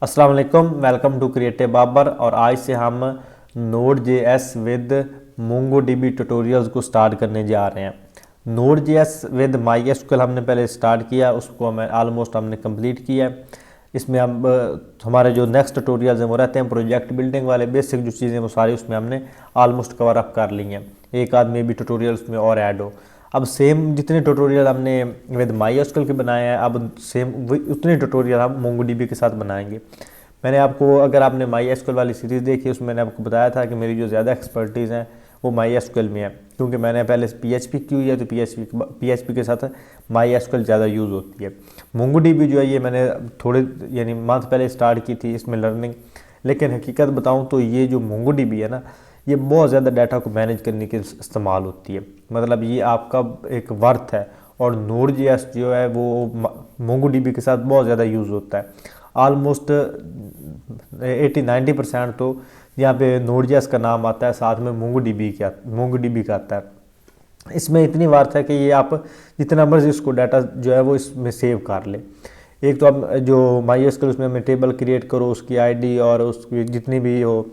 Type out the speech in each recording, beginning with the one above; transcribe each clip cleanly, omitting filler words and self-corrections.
अस्सलाम वालेकुम, welcome to creative Babar. और आज से हम Node.js विद MongoDB ट्यूटोरियल्स को स्टार्ट करने जा रहे हैं। Node.js विद MySQL हमने पहले स्टार्ट किया, उसको हमें ऑलमोस्ट हमने कंप्लीट किया है। इसमें हम हमारे जो नेक्स्ट ट्यूटोरियल्स हैं वो रहते हैं प्रोजेक्ट बिल्डिंग वाले। बेसिक जो चीज़ें वो सारी उसमें हमने ऑलमोस्ट कवर अप कर ली हैं। एक आध में भी ट्यूटोरियल उसमें और ऐड हो। अब सेम जितने ट्यूटोरियल हमने विद MySQL के बनाए हैं, अब सेम उतने ट्यूटोरियल हम MongoDB के साथ बनाएंगे। मैंने आपको, अगर आपने MySQL वाली सीरीज़ देखी, उसमें मैंने आपको बताया था कि मेरी जो ज़्यादा एक्सपर्टीज़ हैं वो MySQL में है, क्योंकि मैंने पहले PHP की हुई है, तो PHP के साथ MySQL ज़्यादा यूज़ होती है। MongoDB जो है ये मैंने थोड़े यानी मंथ पहले स्टार्ट की थी इसमें लर्निंग। लेकिन हकीकत बताऊँ तो ये जो MongoDB है ना, ये बहुत ज़्यादा डाटा को मैनेज करने के इस्तेमाल होती है। मतलब ये आपका एक वर्थ है। और Node.js जो है वो MongoDB के साथ बहुत ज़्यादा यूज़ होता है। ऑलमोस्ट 80-90% तो यहाँ पे Node.js का नाम आता है, साथ में MongoDB का आता है। इसमें इतनी वर्थ है कि ये आप जितना मर्जी इसको डाटा जो है वो इसमें सेव कर ले। एक तो आप जो MySQL उसमें हमें टेबल क्रिएट करो, उसकी आईडी और उसकी जितनी भी हो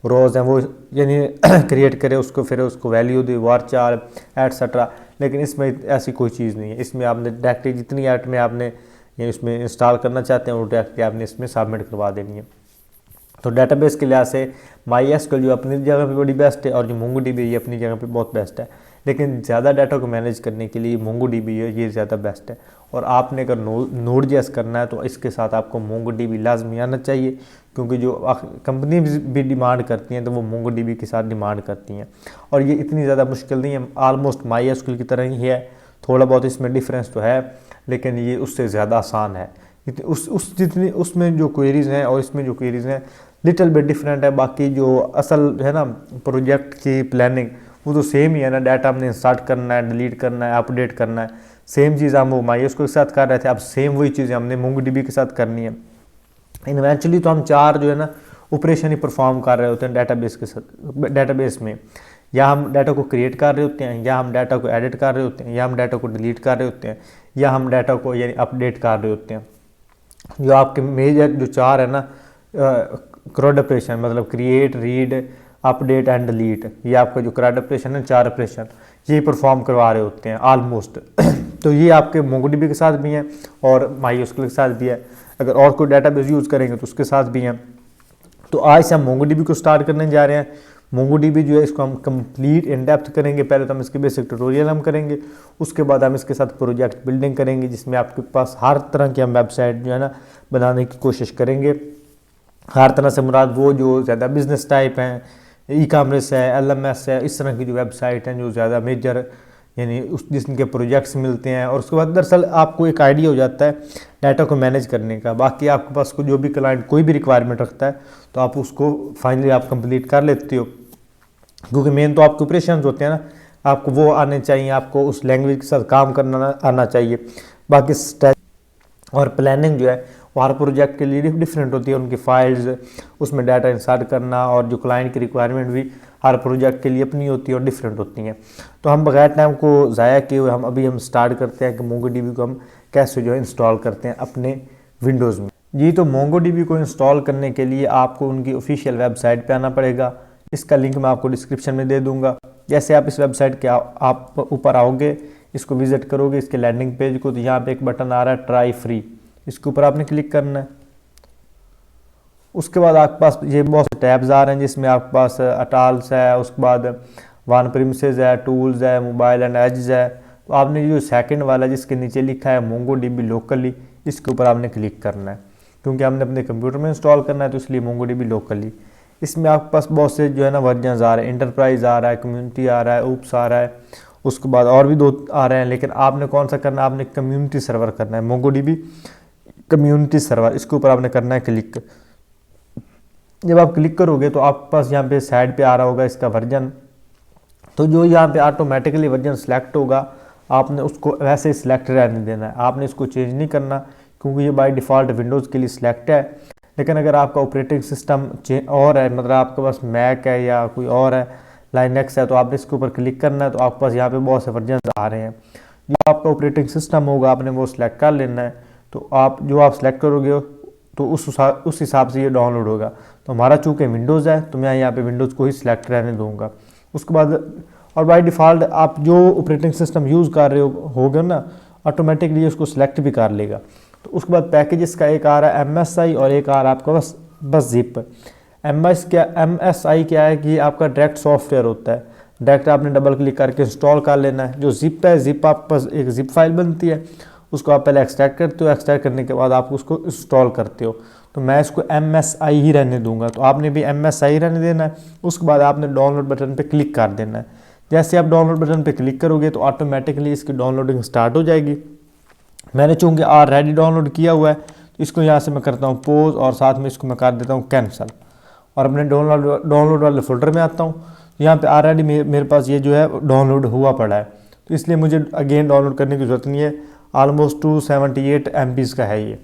रोज़ हैं वो यानी क्रिएट करे, उसको फिर उसको वैल्यू दे, वारचार एटसेट्रा। लेकिन इसमें ऐसी कोई चीज़ नहीं है। इसमें आपने डायरेक्टली जितनी आइटमें आपने इसमें इंस्टॉल करना चाहते हैं वो डायरेक्टली आपने इसमें सबमिट करवा देनी है। तो डेटाबेस के लिहाज से MySQL जो अपनी जगह पे बड़ी बेस्ट है, और जो MongoDB ये अपनी जगह पे बहुत बेस्ट है। लेकिन ज़्यादा डाटा को मैनेज करने के लिए MongoDB ये ज़्यादा बेस्ट है। और आपने अगर Node.js करना है तो इसके साथ आपको MongoDB लाजमी आना चाहिए, क्योंकि जो कंपनी भी डिमांड करती हैं तो वो MongoDB के साथ डिमांड करती हैं। और ये इतनी ज़्यादा मुश्किल नहीं है, ऑलमोस्ट MySQL की तरह ही है। थोड़ा बहुत इसमें डिफरेंस तो है, लेकिन ये उससे ज़्यादा आसान है। जितनी उसमें जो क्वेरीज़ हैं और इसमें जो क्वेरीज़ हैं लिटिल बिट डिफरेंट है। बाकी जो असल है ना प्रोजेक्ट की प्लानिंग वो तो सेम ही है ना। डाटा हमने इंसर्ट करना है, डिलीट करना है, अपडेट करना है। सेम चीज़ हम वो MySQL के साथ कर रहे थे, अब सेम वही चीज़ें हमने MongoDB के साथ करनी है। इन्वेंचुअली तो हम चार जो है ना ऑपरेशन ही परफॉर्म कर रहे होते हैं डेटाबेस के साथ। डेटाबेस में या हम डाटा को क्रिएट कर रहे होते हैं, या हम डाटा को एडिट कर रहे होते हैं, या हम डाटा को डिलीट कर रहे होते हैं, या हम डाटा को यानी अपडेट कर रहे होते हैं। जो आपके मेजर जो चार है ना CRUD ऑपरेशन, मतलब create, read, update and delete, ये आपका जो CRUD ऑपरेशन है, चार ऑपरेशन ये परफॉर्म करवा रहे होते हैं ऑलमोस्ट। तो ये आपके MongoDB के साथ भी हैं और MySQL के साथ भी है। अगर और कोई डाटाबेस यूज़ करेंगे तो उसके साथ भी हैं। तो आज से हम MongoDB को स्टार्ट करने जा रहे हैं। MongoDB जो है इसको हम कंप्लीट इन डेप्थ करेंगे। पहले तो हम इसके बेसिक ट्यूटोरियल हम करेंगे, उसके बाद हम इसके साथ प्रोजेक्ट बिल्डिंग करेंगे, जिसमें आपके पास हर तरह की हम वेबसाइट जो है ना बनाने की कोशिश करेंगे। हर तरह से मुराद वो जो ज़्यादा बिजनेस टाइप हैं, ई-कॉमर्स है, LMS है, इस तरह की जो वेबसाइट हैं जो ज़्यादा मेजर यानी जिनके प्रोजेक्ट्स मिलते हैं। और उसके बाद दरअसल आपको एक आइडिया हो जाता है डाटा को मैनेज करने का। बाकी आपके पास को जो भी क्लाइंट कोई भी रिक्वायरमेंट रखता है तो आप उसको फाइनली आप कंप्लीट कर लेते हो, क्योंकि मेन तो आपके ऑपरेशन होते हैं ना, आपको वो आने चाहिए, आपको उस लैंग्वेज के साथ काम करना आना चाहिए। बाकी और प्लानिंग जो है वो हर प्रोजेक्ट के लिए डिफरेंट होती है। उनकी फाइल्स, उसमें डाटा इंसर्ट करना, और जो क्लाइंट की रिक्वायरमेंट भी हर प्रोजेक्ट के लिए अपनी होती है और डिफरेंट होती हैं। तो हम बगैर टाइम को ज़ाया किए हुए हम स्टार्ट करते हैं कि MongoDB को हम कैसे जो है इंस्टॉल करते हैं अपने विंडोज़ में। जी, तो MongoDB को इंस्टॉल करने के लिए आपको उनकी ऑफिशियल वेबसाइट पर आना पड़ेगा। इसका लिंक मैं आपको डिस्क्रिप्शन में दे दूँगा। जैसे आप इस वेबसाइट के आप ऊपर आओगे, इसको विज़िट करोगे, इसके लैंडिंग पेज को, तो यहाँ पे एक बटन आ रहा है ट्राई फ्री, इसके ऊपर आपने क्लिक करना है। उसके बाद आपके पास ये बहुत से टैब्स आ रहे हैं, जिसमें आपके पास अटाल्स है, उसके बाद वन प्रीमिसेस है, टूल्स है, मोबाइल एंड एजेस है। तो आपने जो सेकंड वाला जिसके नीचे लिखा है MongoDB लोकली, इसके ऊपर आपने क्लिक करना है, क्योंकि हमने अपने कंप्यूटर में इंस्टॉल करना है, तो इसलिए MongoDB लोकली। इसमें आपके पास बहुत से जो है ना वर्जन्स आ रहे हैं, इंटरप्राइज आ रहा है, कम्युनिटी आ रहा है, ऊप्स आ रहा है, उसके बाद और भी 2 आ रहे हैं। लेकिन आपने कौन सा करना है, आपने कम्युनिटी सर्वर करना है, MongoDB कम्युनिटी सर्वर, इसके ऊपर आपने करना है क्लिक। जब आप क्लिक करोगे तो आपके पास यहाँ पे साइड पे आ रहा होगा इसका वर्जन। तो जो यहाँ पे ऑटोमेटिकली वर्जन सेलेक्ट होगा, आपने उसको वैसे ही सिलेक्ट रहने देना है, आपने इसको चेंज नहीं करना, क्योंकि ये बाय डिफ़ॉल्ट विंडोज़ के लिए सिलेक्ट है। लेकिन अगर आपका ऑपरेटिंग सिस्टम और है, मतलब आपके पास मैक है या कोई और है, लाइनक्स है, तो आपने इसके ऊपर क्लिक करना है। तो आपके पास यहाँ पे बहुत से वर्जन आ रहे हैं। जो आपका ऑपरेटिंग सिस्टम होगा आपने वो सिलेक्ट कर लेना है। तो आप जो आप सिलेक्ट करोगे तो उस हिसाब से ये डाउनलोड होगा। तो हमारा चूँकि विंडोज़ है तो मैं यहाँ पे विंडोज़ को ही सिलेक्ट रहने दूँगा। उसके बाद और बाय डिफ़ॉल्ट आप जो ऑपरेटिंग सिस्टम यूज़ कर रहे होगा ना, ऑटोमेटिकली उसको सिलेक्ट भी कर लेगा। तो उसके बाद पैकेजेस का एक आ रहा है MSI और एक आ रहा है आपका बस जिप। MSI क्या है कि आपका डायरेक्ट सॉफ्टवेयर होता है, डायरेक्ट आपने डबल क्लिक करके इंस्टॉल कर लेना है। जो जिप है, जिप आपके पास एक जिप फाइल बनती है, उसको आप पहले एक्सट्रैक्ट करते हो, एक्सट्रैक्ट करने के बाद आप उसको इंस्टॉल करते हो। तो मैं इसको MSI ही रहने दूंगा, तो आपने भी MSI रहने देना है। उसके बाद आपने डाउनलोड बटन पे क्लिक कर देना है। जैसे आप डाउनलोड बटन पे क्लिक करोगे तो ऑटोमेटिकली इसकी डाउनलोडिंग स्टार्ट हो जाएगी। मैंने चूँकि ऑलरेडी डाउनलोड किया हुआ है तो इसको यहाँ से मैं करता हूँ पॉज और साथ में इसको मैं कर देता हूँ कैंसिल और अपने डाउनलोड वाले फोल्डर में आता हूँ। यहाँ पे ऑलरेडी मेरे पास ये जो है डाउनलोड हुआ पड़ा है, तो इसलिए मुझे अगेन डाउनलोड करने की ज़रूरत नहीं है। ऑलमोस्ट 278 MB का है ये।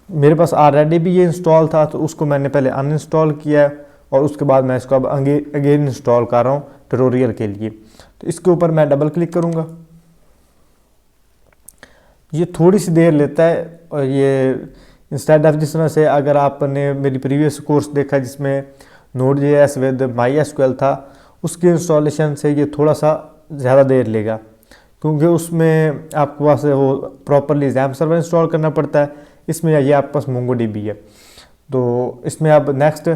मेरे पास ऑलरेडी भी ये इंस्टॉल था, तो उसको मैंने पहले अनइंस्टॉल किया है और उसके बाद मैं इसको अब अगेन इंस्टॉल कर रहा हूँ ट्यूटोरियल के लिए। तो इसके ऊपर मैं डबल क्लिक करूँगा। ये थोड़ी सी देर लेता है और ये इंस्टेड ऑफ जिस तरह से अगर आपने मेरी प्रीवियस कोर्स देखा जिसमें Node.js विद MySQL था, उसके इंस्टॉलेशन से ये थोड़ा सा ज़्यादा देर लेगा, क्योंकि उसमें आपके पास वो प्रॉपरली XAMPP सर्वर इंस्टॉल करना पड़ता है। इसमें ये आपके पास MongoDB है, तो इसमें आप नेक्स्ट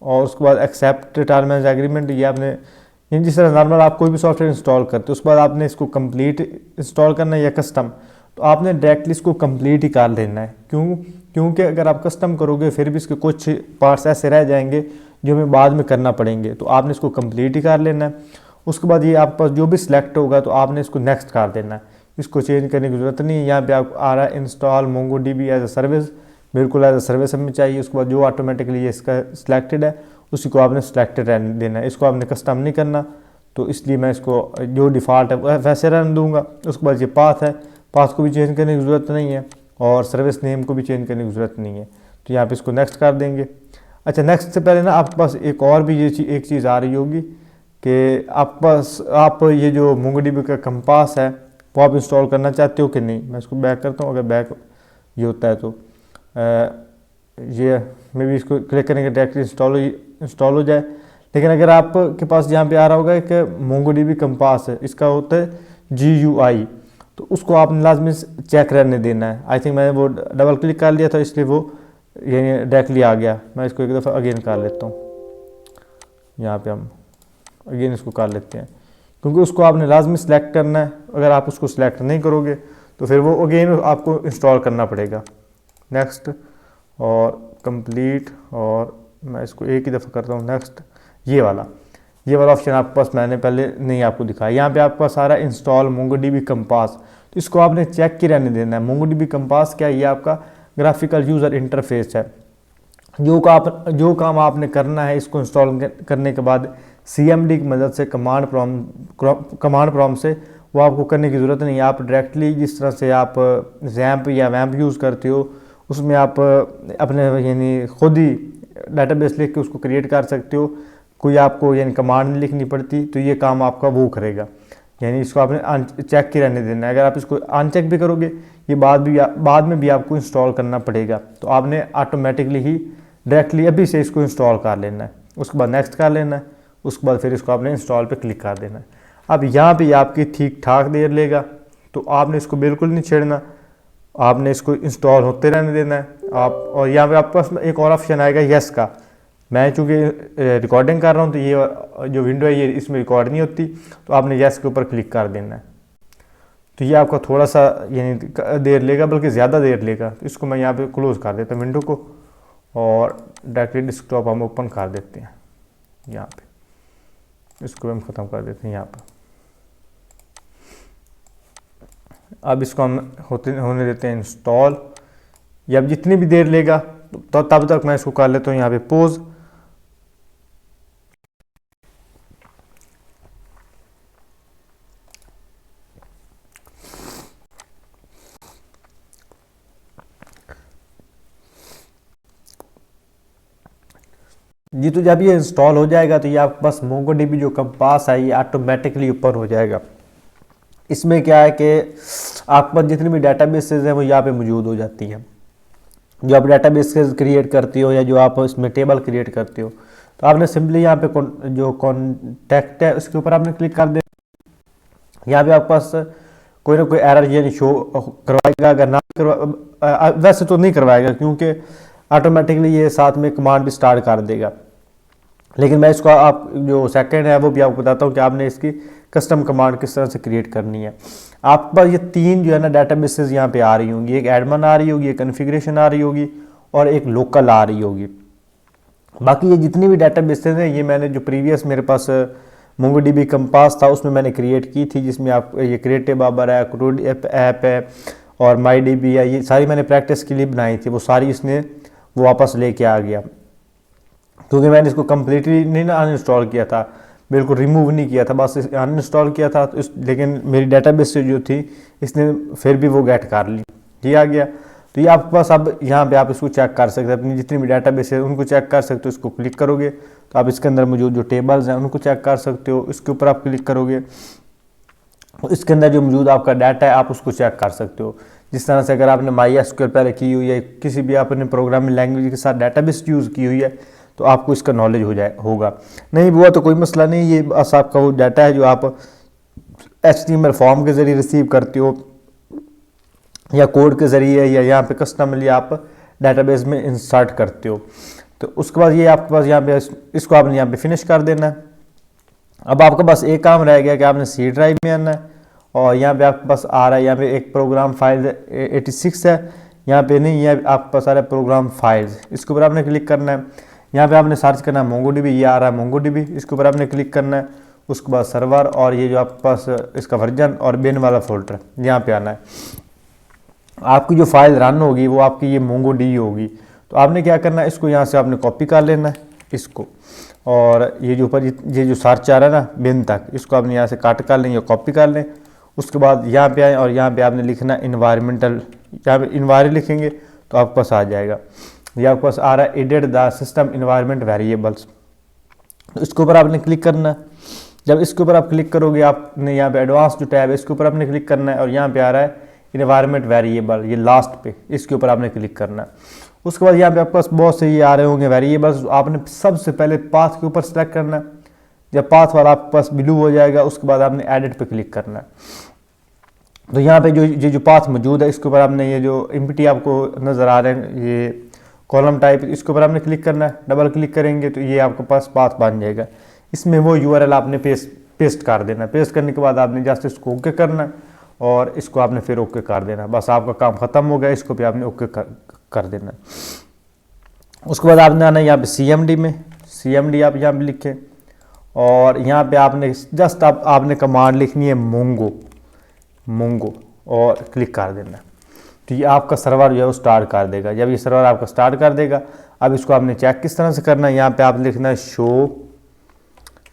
और उसके बाद एक्सेप्ट टर्म्स एग्रीमेंट, ये आपने जिस तरह नॉर्मल आप कोई भी सॉफ्टवेयर इंस्टॉल करते हो उसके बाद आपने इसको कंप्लीट इंस्टॉल करना है या कस्टम, तो आपने डायरेक्टली इसको कंप्लीट ही कर लेना है। क्योंकि अगर आप कस्टम करोगे फिर भी इसके कुछ पार्ट्स ऐसे रह जाएंगे जो हमें बाद में करना पड़ेंगे, तो आपने इसको कंप्लीट ही कर लेना है। उसके बाद ये आपके पास जो भी सिलेक्ट होगा तो आपने इसको नेक्स्ट कर देना है, इसको चेंज करने की ज़रूरत नहीं है। यहाँ पे आप आ रहा है install MongoDB as a service, मेरे को एज अ सर्विस हमें चाहिए। उसके बाद जो ऑटोमेटिकली ये इसका सिलेक्टेड है उसी को आपने सिलेक्टेड रहने देना है, इसको आपने कस्टम नहीं करना, तो इसलिए मैं इसको जो डिफ़ॉल्ट है वैसे रहने दूँगा। उसके बाद ये पाथ है, पाथ को भी चेंज करने की ज़रूरत नहीं है और सर्विस नेम को भी चेंज करने की ज़रूरत नहीं है, तो यहाँ पे इसको नेक्स्ट कर देंगे। अच्छा, नेक्स्ट से पहले ना आपके पास एक और भी ये एक चीज़ आ रही होगी कि आपके पास आप ये जो MongoDB का कंपास है वो आप इंस्टॉल करना चाहते हो कि नहीं। मैं इसको बैक करता हूँ, अगर बैक ये होता है तो ये मैं भी इसको क्लिक करेंगे डायरेक्टली इंस्टॉल हो जाए। लेकिन अगर आपके पास यहाँ पे आ रहा होगा कि MongoDB कंपास है, इसका होता है GUI, तो उसको आपने लाजमी चेक रहने देना है। आई थिंक मैंने वो डबल क्लिक कर लिया था इसलिए वो ये डायरेक्टली आ गया। मैं इसको एक दफ़ा अगेन कर लेता हूँ, यहाँ पे हम अगेन इसको कर लेते हैं, क्योंकि उसको आपने लाजमी सेलेक्ट करना है। अगर आप उसको सिलेक्ट नहीं करोगे तो फिर वो अगेन आपको इंस्टॉल करना पड़ेगा। नेक्स्ट और कंप्लीट, और मैं इसको एक ही दफ़ा करता हूँ नेक्स्ट। ये वाला ऑप्शन आपके पास मैंने पहले नहीं आपको दिखाया। यहाँ पे आपके पास आ रहा है इंस्टॉल MongoDB कंपास, तो इसको आपने चेक ही रहने देना है। MongoDB कंपास क्या है, ये आपका ग्राफिकल यूज़र इंटरफेस है। जो काम आपने करना है इसको इंस्टॉल करने के बाद CMD की मदद से कमांड प्रॉम्प्ट से वो आपको करने की ज़रूरत नहीं है। आप डायरेक्टली जिस तरह से आप XAMPP या WAMP यूज़ करते हो उसमें आप अपने यानी खुद ही डाटाबेस लिख के उसको क्रिएट कर सकते हो, कोई आपको यानी कमांड नहीं लिखनी पड़ती, तो ये काम आपका वो करेगा। यानी इसको आपने चेक ही रहने देना है। अगर आप इसको अनचेक भी करोगे ये बाद में भी आपको इंस्टॉल करना पड़ेगा, तो आपने ऑटोमेटिकली ही डायरेक्टली अभी से इसको इंस्टॉल कर लेना है। उसके बाद नेक्स्ट कर लेना है, उसके बाद फिर इसको आपने इंस्टॉल पे क्लिक कर देना है। अब यहाँ पे आपकी ठीक ठाक देर लेगा, तो आपने इसको बिल्कुल नहीं छेड़ना, आपने इसको इंस्टॉल होते रहने देना है आप। और यहाँ पे आपके पास एक और ऑप्शन आएगा यस का। मैं चूँकि रिकॉर्डिंग कर रहा हूँ तो ये जो विंडो है ये इसमें रिकॉर्ड नहीं होती, तो आपने यस के ऊपर क्लिक कर देना है। तो ये आपका थोड़ा सा यानी देर लेगा, बल्कि ज़्यादा देर लेगा। तो इसको मैं यहाँ पे क्लोज़ कर देता हूँ विंडो को और डायरेक्टली डेस्कटॉप हम ओपन कर देते हैं। यहाँ पे इसको हम ख़त्म कर देते हैं यहाँ पर। अब इसको हम होने देते हैं इंस्टॉल। ये अब जितनी भी देर लेगा तो तब तक मैं इसको कर लेता हूँ यहाँ पे पॉज। जी, तो जब ये इंस्टॉल हो जाएगा तो ये आपके पास MongoDB जो कंपास है ये ऑटोमेटिकली ऊपर हो जाएगा। इसमें क्या है कि आपके पास जितनी भी डेटाबेसेस हैं वो यहाँ पे मौजूद हो जाती हैं। जो आप डेटाबेस क्रिएट करते हो या जो आप इसमें टेबल क्रिएट करते हो, तो आपने सिंपली यहाँ पे जो कॉन्टैक्ट है उसके ऊपर आपने क्लिक कर देना। यहाँ पे आपके पास कोई ना कोई एरर यानी शो करवाएगा, अगर ना करवा वैसे तो नहीं करवाएगा क्योंकि ऑटोमेटिकली ये साथ में कमांड भी स्टार्ट कर देगा, लेकिन मैं इसको आप जो सेकंड है वो भी आपको बताता हूँ कि आपने इसकी कस्टम कमांड किस तरह से क्रिएट करनी है। आपके पास ये तीन जो है ना डेटाबेसेस यहाँ पे आ रही होंगी, एक एडमिन आ रही होगी, एक कॉन्फ़िगरेशन आ रही होगी और एक लोकल आ रही होगी। बाकी ये जितनी भी डेटाबेसेस हैं ये मैंने जो प्रीवियस मेरे पास MongoDB कंपास था उसमें मैंने क्रिएट की थी, जिसमें आप ये क्रिएटिव बाबर है, क्रूड ऐप है और MyDB है, ये सारी मैंने प्रैक्टिस के लिए बनाई थी। वो सारी इसने वो वापस लेके आ गया क्योंकि मैंने इसको कम्प्लीटली नहीं ना अनइंस्टॉल किया था, बिल्कुल रिमूव नहीं किया था, बस अनइंस्टॉल किया था। तो लेकिन मेरी डेटाबेस जो थी इसने फिर भी वो गेट कर ली, ये आ गया। तो ये आपके पास अब यहाँ पे आप इसको चेक कर सकते हैं, अपनी जितनी भी डेटाबेस है उनको चेक कर सकते हो। इसको क्लिक करोगे तो आप इसके अंदर मौजूद जो टेबल्स हैं उनको चेक कर सकते हो। इसके ऊपर आप क्लिक करोगे इसके अंदर जो मौजूद आपका डाटा है आप उसको चेक कर सकते हो। जिस तरह से अगर आपने MySQL पहले की हुई है, किसी भी आपने प्रोग्रामिंग लैंग्वेज के साथ डेटाबेस यूज़ की हुई है तो आपको इसका नॉलेज होगा। नहीं हुआ तो कोई मसला नहीं, ये बस आपका वो डाटा है जो आप HTML फॉर्म के ज़रिए रिसीव करते हो या कोड के ज़रिए या यहाँ पे कस्टमरली आप डेटाबेस में इंसर्ट करते हो। तो उसके बाद ये आपके पास यहाँ पे इसको आपने यहाँ पे फिनिश कर देना है। अब आपके पास एक काम रह गया कि आपने C ड्राइव में आना है और यहाँ पे आपके पास आ रहा है, यहाँ पे एक प्रोग्राम फाइल 86 है, यहाँ पे नहीं, यहाँ आपके पास आ रहा है प्रोग्राम फाइल्स, इसके ऊपर आपने क्लिक करना है। यहाँ पे आपने सर्च करना है MongoDB, ये आ रहा है MongoDB, इसके ऊपर आपने क्लिक करना है। उसके बाद सर्वर और ये जो आपके पास इसका वर्जन और बिन वाला फोल्डर यहाँ पे आना है। आपकी जो फाइल रन होगी वो आपकी ये MongoDB होगी। तो आपने क्या करना है, इसको यहाँ से आपने कॉपी कर लेना है इसको, और ये जो ऊपर ये जो सर्च आ रहा है ना बिन तक, इसको आपने यहाँ से काट कर लें या कॉपी कर लें। उसके बाद यहाँ पे आए और यहाँ पे आपने लिखना इन्वायरमेंटल, यहाँ पे इन्वायरमेंट लिखेंगे तो आपके पास आ जाएगा। ये आपके पास आ रहा है edit the system environment variables, तो इसके ऊपर आपने क्लिक करना है। जब इसके ऊपर आप क्लिक करोगे आपने यहाँ पे एडवांस जो टैब है इसके ऊपर आपने क्लिक करना है और यहाँ पे आ रहा है इन्वायरमेंट वेरिएबल, ये लास्ट पे, इसके ऊपर आपने क्लिक करना है। उसके बाद यहाँ पे आपके पास बहुत से ये आ रहे होंगे वेरिएबल्स, आपने सबसे पहले पाथ के ऊपर सेलेक्ट करना है। जब पाथ वाला आपके पास ब्लू हो जाएगा उसके बाद आपने एडिट पे क्लिक करना है। तो यहाँ पे जो पाथ मौजूद है इसके ऊपर आपने ये जो एम्प्टी आपको नज़र आ रहे हैं ये कॉलम टाइप, इसके ऊपर आपने क्लिक करना है। डबल क्लिक करेंगे तो ये आपके पास पाथ बन जाएगा। इसमें वो URL आपने पेस्ट कर देना है। पेस्ट करने के बाद आपने जस्ट इसको ओके करना है और इसको आपने फिर ओके कर देना, बस आपका काम ख़त्म हो गया। इसको भी आपने ओके कर देना। उसके बाद आपने आना है यहाँ पे CMD में, CMD आप यहाँ पे लिखें और यहाँ पे आपने जस्ट आपने कमांड लिखनी है मोंगो और क्लिक कर देना। तो ये आपका सर्वर जो है वो स्टार्ट कर देगा। जब ये सर्वर आपका स्टार्ट कर देगा, अब इसको आपने चेक किस तरह से करना है, यहाँ पे आप लिखना है शो